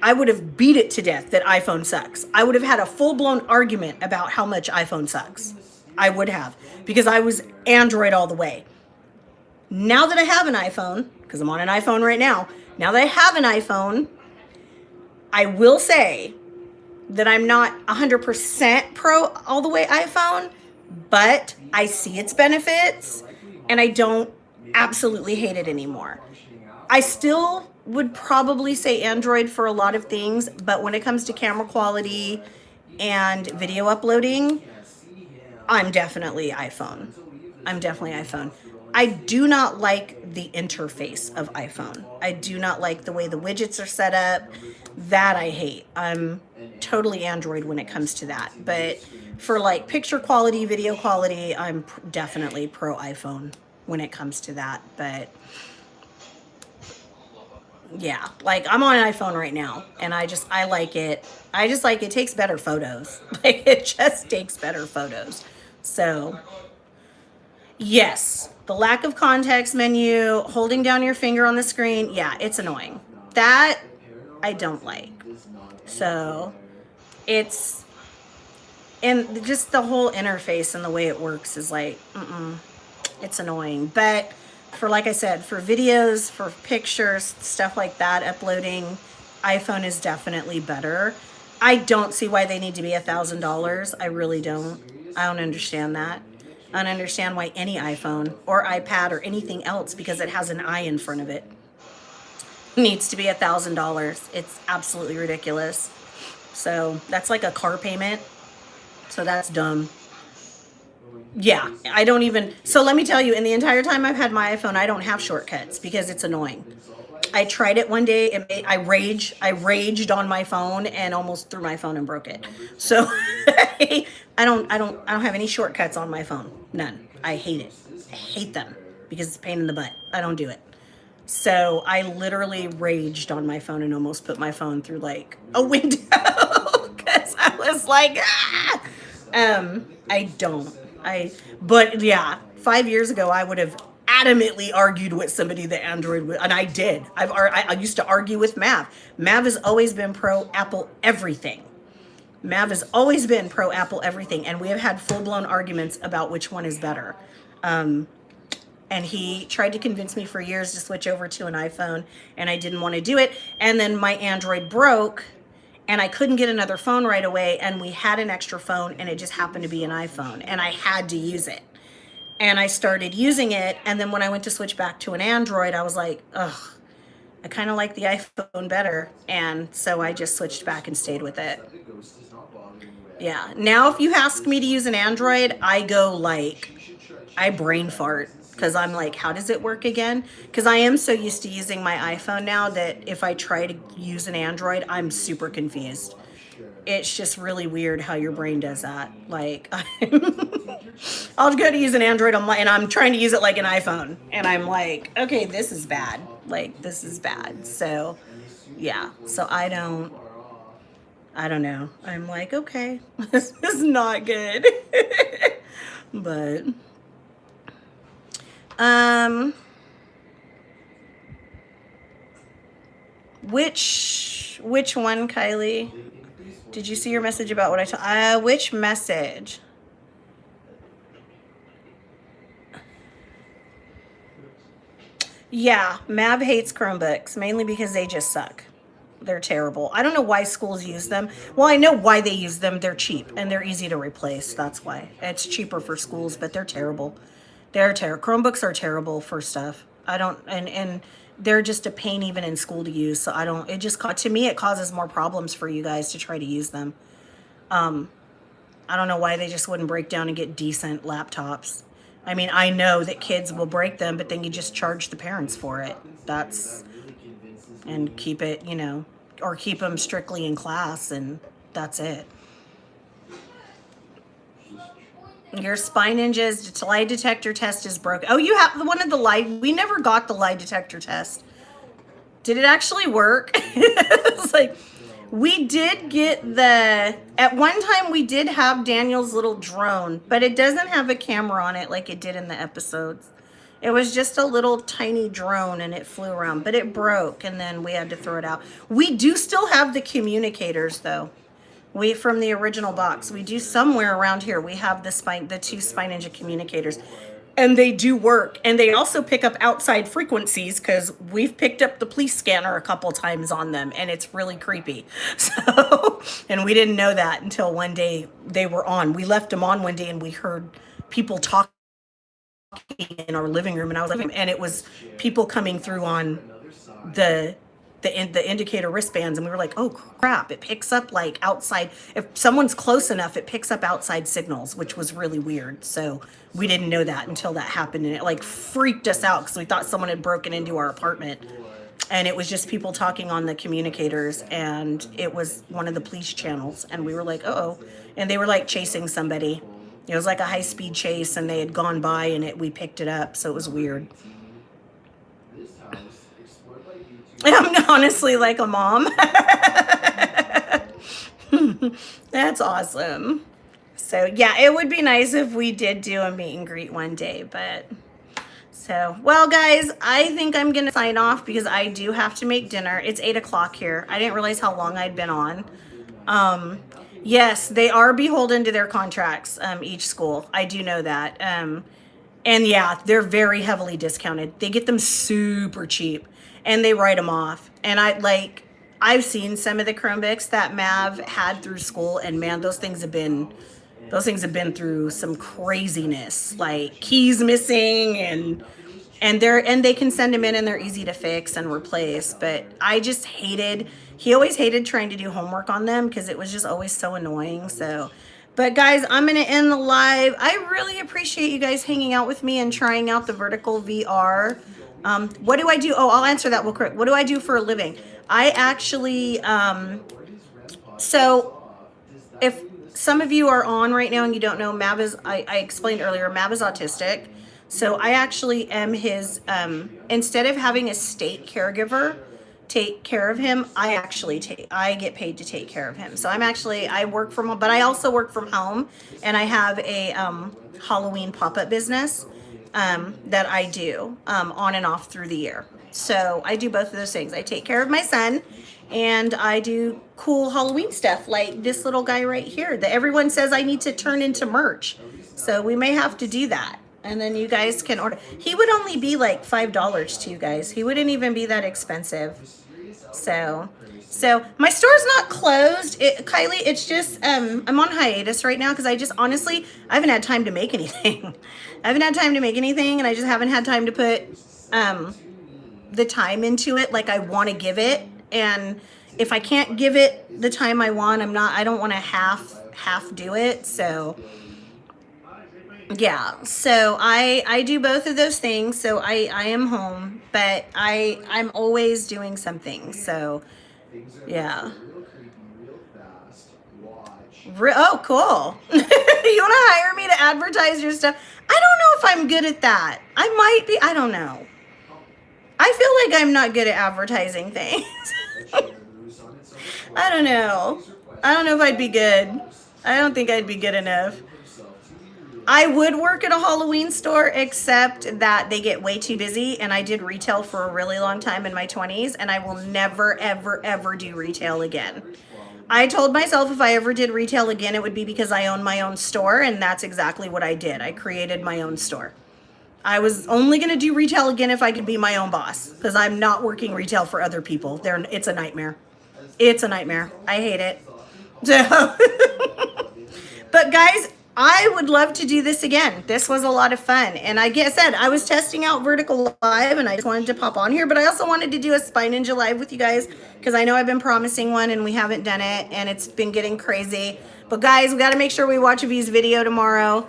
I would have beat it to death that iPhone sucks. I would have had a full-blown argument about how much iPhone sucks. I would have, because I was Android all the way. Now that I have an iPhone, because I'm on an iPhone right now, now that I have an iPhone, I will say that I'm not 100% pro all the way iPhone, but I see its benefits and I don't absolutely hate it anymore. I still would probably say Android for a lot of things, but when it comes to camera quality and video uploading, I'm definitely iPhone. I do not like the interface of iPhone. I do not like the way the widgets are set up. That I hate. I'm totally Android when it comes to that. But for like picture quality, video quality, I'm definitely pro iPhone when it comes to that. But yeah, like I'm on an iPhone right now and I like it. I just like it takes better photos. Like it just takes better photos. So yes, the lack of context menu, holding down your finger on the screen. Yeah, it's annoying. That I don't like. So it's, and just the whole interface and the way it works is like, it's annoying. But for, like I said, for videos, for pictures, stuff like that, uploading, iPhone is definitely better. I don't see why they need to be $1,000. I really don't. I don't understand that. I don't understand why any iPhone or iPad or anything else, because it has an I in front of it, needs to be $1,000. It's absolutely ridiculous. So that's like a car payment. So that's dumb. Yeah, I don't even, so let me tell you, in the entire time I've had my iPhone, I don't have shortcuts because it's annoying. I tried it one day, I raged on my phone and almost threw my phone and broke it. So I don't have any shortcuts on my phone. None. I hate it. I hate them because it's a pain in the butt. I don't do it. So I literally raged on my phone and almost put my phone through like a window because I was like, ah! I don't. But yeah, 5 years ago, I would have adamantly argued with somebody that Android would, and I did. I used to argue with Mav. Mav has always been pro Apple everything. Mav has always been pro Apple everything, and we have had full-blown arguments about which one is better. And he tried to convince me for years to switch over to an iPhone, and I didn't want to do it. And then my Android broke, and I couldn't get another phone right away, and we had an extra phone, and it just happened to be an iPhone, and I had to use it. And I started using it, and then when I went to switch back to an Android, I was like, ugh, I kind of like the iPhone better, and so I just switched back and stayed with it. Yeah, now if you ask me to use an Android, I go like, I brain fart, because I'm like, how does it work again? Because I am so used to using my iPhone now that if I try to use an Android, I'm super confused. It's just really weird how your brain does that. Like, I'll go to use an Android and I'm trying to use it like an iPhone. And I'm like, okay, this is bad. Like, this is bad. So, yeah. So I don't know. I'm like, okay, this is not good. But, which one, Kylie? Did you see your message about what I told? Which message? Yeah, Mav hates Chromebooks, mainly because they just suck. They're terrible. I don't know why schools use them. Well, I know why they use them. They're cheap and they're easy to replace. That's why. It's cheaper for schools, but they're terrible. They're terrible. Chromebooks are terrible for stuff. I don't, and they're just a pain even in school to use. So I don't, it just, to me, it causes more problems for you guys to try to use them. I don't know why they just wouldn't break down and get decent laptops. I mean, I know that kids will break them, but then you just charge the parents for it. And keep it, you know, or keep them strictly in class, and that's it. Your Spy Ninja's lie detector test is broken. Oh, you have one of the lie. We never got the lie detector test. Did it actually work? It's like, we did get at one time we did have Daniel's little drone, but it doesn't have a camera on it like it did in the episodes. It was just a little tiny drone and it flew around, but it broke and then we had to throw it out. We do still have the communicators though. From the original box, we do somewhere around here. We have the two Spy Ninja communicators, and they do work. And they also pick up outside frequencies because we've picked up the police scanner a couple times on them, and it's really creepy. So, and we didn't know that until one day they were on. We left them on one day, and we heard people talking in our living room, and I was like, and it was people coming through on the indicator wristbands, and we were like, oh crap, it picks up like outside. If someone's close enough, it picks up outside signals, which was really weird. So we didn't know that until that happened, and it like freaked us out because we thought someone had broken into our apartment, and it was just people talking on the communicators, and it was one of the police channels, and we were like, uh-oh. And they were like chasing somebody. It was like a high-speed chase, and they had gone by, and we picked it up, so it was weird. I'm honestly like a mom. That's awesome. So yeah, it would be nice if we did do a meet and greet one day, but So, well, guys, I think I'm going to sign off because I do have to make dinner. It's 8 o'clock here. I didn't realize how long I'd been on. Yes, they are beholden to their contracts, each school. I do know that. And yeah, they're very heavily discounted. They get them super cheap and they write them off. And I've seen some of the Chromebooks that Mav had through school, and man, those things have been through some craziness, like keys missing and they can send them in and they're easy to fix and replace. But he always hated trying to do homework on them because it was just always so annoying. So, but guys, I'm going to end the live. I really appreciate you guys hanging out with me and trying out the vertical VR. What do I do? Oh, I'll answer that real quick. What do I do for a living? I actually, so if some of you are on right now and you don't know, Mav is, I explained earlier, Mav is autistic. So I actually am his, instead of having a state caregiver take care of him, I get paid to take care of him. So I work from home, but I also work from home, and I have a Halloween pop-up business that I do on and off through the year. So I do both of those things. I take care of my son, and I do cool Halloween stuff like this little guy right here that everyone says I need to turn into merch. So we may have to do that. And then you guys can order. He would only be like $5 to you guys. He wouldn't even be that expensive. So my store's not closed. Kylie, it's just, I'm on hiatus right now because I haven't had time to make anything. I haven't had time to make anything, and I just haven't had time to put the time into it like I want to give it. And if I can't give it the time I want, I don't want to half do it. So yeah, so I do both of those things. So I am home, but I'm always doing something. So yeah. Oh, cool. You want to hire me to advertise your stuff? I don't know if I'm good at that. I might be. I don't know. I feel like I'm not good at advertising things. I don't know. I don't know if I'd be good. I don't think I'd be good enough. I would work at a Halloween store, except that they get way too busy, and I did retail for a really long time in my 20s, and I will never, ever, ever do retail again. I told myself if I ever did retail again, it would be because I own my own store, and that's exactly what I did. I created my own store. I was only going to do retail again if I could be my own boss, because I'm not working retail for other people. It's a nightmare. It's a nightmare. I hate it. So, but guys, I would love to do this again. This was a lot of fun. And I said, I was testing out Vertical Live, and I just wanted to pop on here, but I also wanted to do a Spy Ninja Live with you guys because I know I've been promising one and we haven't done it, and it's been getting crazy. But guys, we got to make sure we watch V's video tomorrow.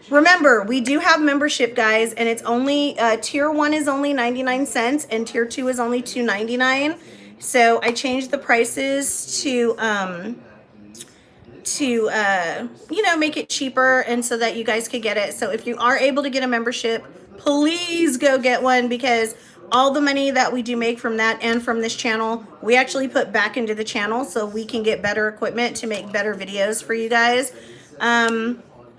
Remember, we do have membership, guys, and it's only, tier 1 is only 99 cents and tier 2 is only $2.99. So I changed the prices to make it cheaper and so that you guys could get it. So if you are able to get a membership, please go get one, because all the money that we do make from that and from this channel, we actually put back into the channel so we can get better equipment to make better videos for you guys.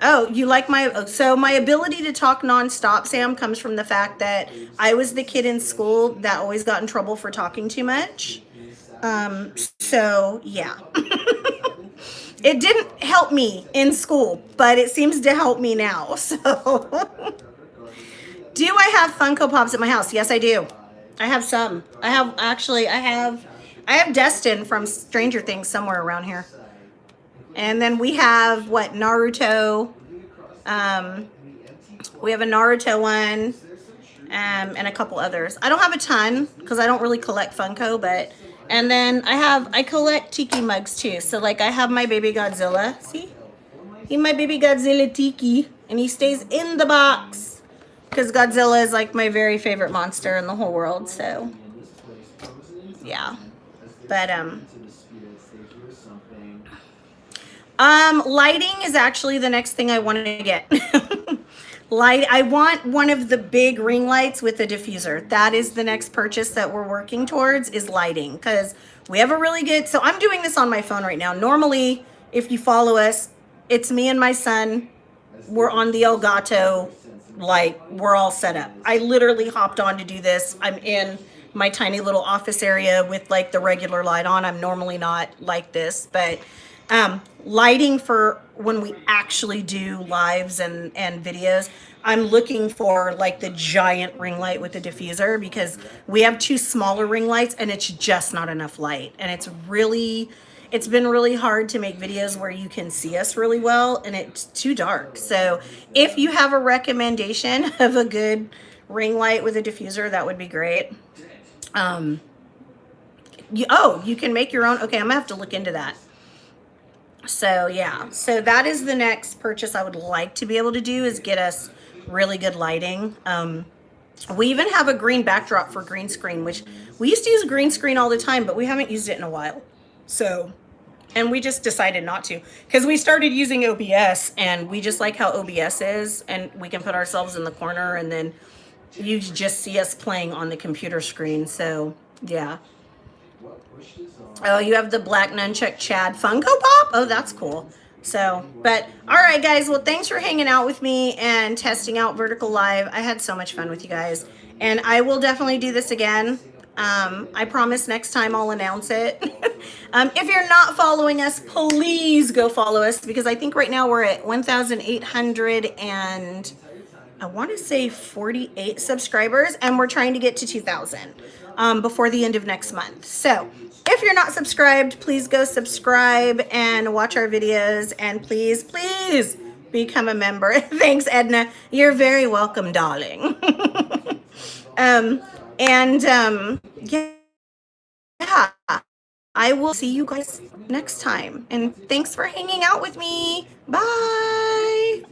Oh, you like my ability to talk nonstop, Sam, comes from the fact that I was the kid in school that always got in trouble for talking too much. So yeah. It didn't help me in school, but it seems to help me now. So, do I have Funko Pops at my house? Yes, I do. I have some. I have Destin from Stranger Things somewhere around here. And then we have Naruto. We have a Naruto one, and a couple others. I don't have a ton because I don't really collect Funko, but. And then I collect tiki mugs too. So like I have my baby Godzilla. See? He's my baby Godzilla tiki. And he stays in the box. Because Godzilla is like my very favorite monster in the whole world. So yeah. But lighting is actually the next thing I wanted to get. I want one of the big ring lights with a diffuser. That is the next purchase that we're working towards, is lighting, because we have a really good, so I'm doing this on my phone right now. Normally, if you follow us, it's me and my son. We're on the Elgato like we're all set up. I literally hopped on to do this. I'm in my tiny little office area with like the regular light on. I'm normally not like this, but lighting for when we actually do lives and videos, I'm looking for like the giant ring light with the diffuser, because we have 2 smaller ring lights and it's just not enough light. And it's been really hard to make videos where you can see us really well, and it's too dark. So if you have a recommendation of a good ring light with a diffuser, that would be great. You can make your own. Okay, I'm gonna have to look into that. So yeah, so that is the next purchase I would like to be able to do, is get us really good lighting. We even have a green backdrop for green screen, which we used to use green screen all the time, but we haven't used it in a while. So, and we just decided not to, because we started using OBS and we just like how OBS is, and we can put ourselves in the corner and then you just see us playing on the computer screen. So yeah. Oh, you have the Black Nunchuck Chad Funko Pop? Oh, that's cool. So, but all right, guys. Well, thanks for hanging out with me and testing out Vertical Live. I had so much fun with you guys, and I will definitely do this again. I promise next time I'll announce it. If you're not following us, please go follow us, because I think right now we're at 1,800 and I want to say 48 subscribers, and we're trying to get to 2,000 before the end of next month. So if you're not subscribed, please go subscribe and watch our videos, and please, please become a member. Thanks, Edna. You're very welcome, darling. Yeah, I will see you guys next time. And thanks for hanging out with me. Bye.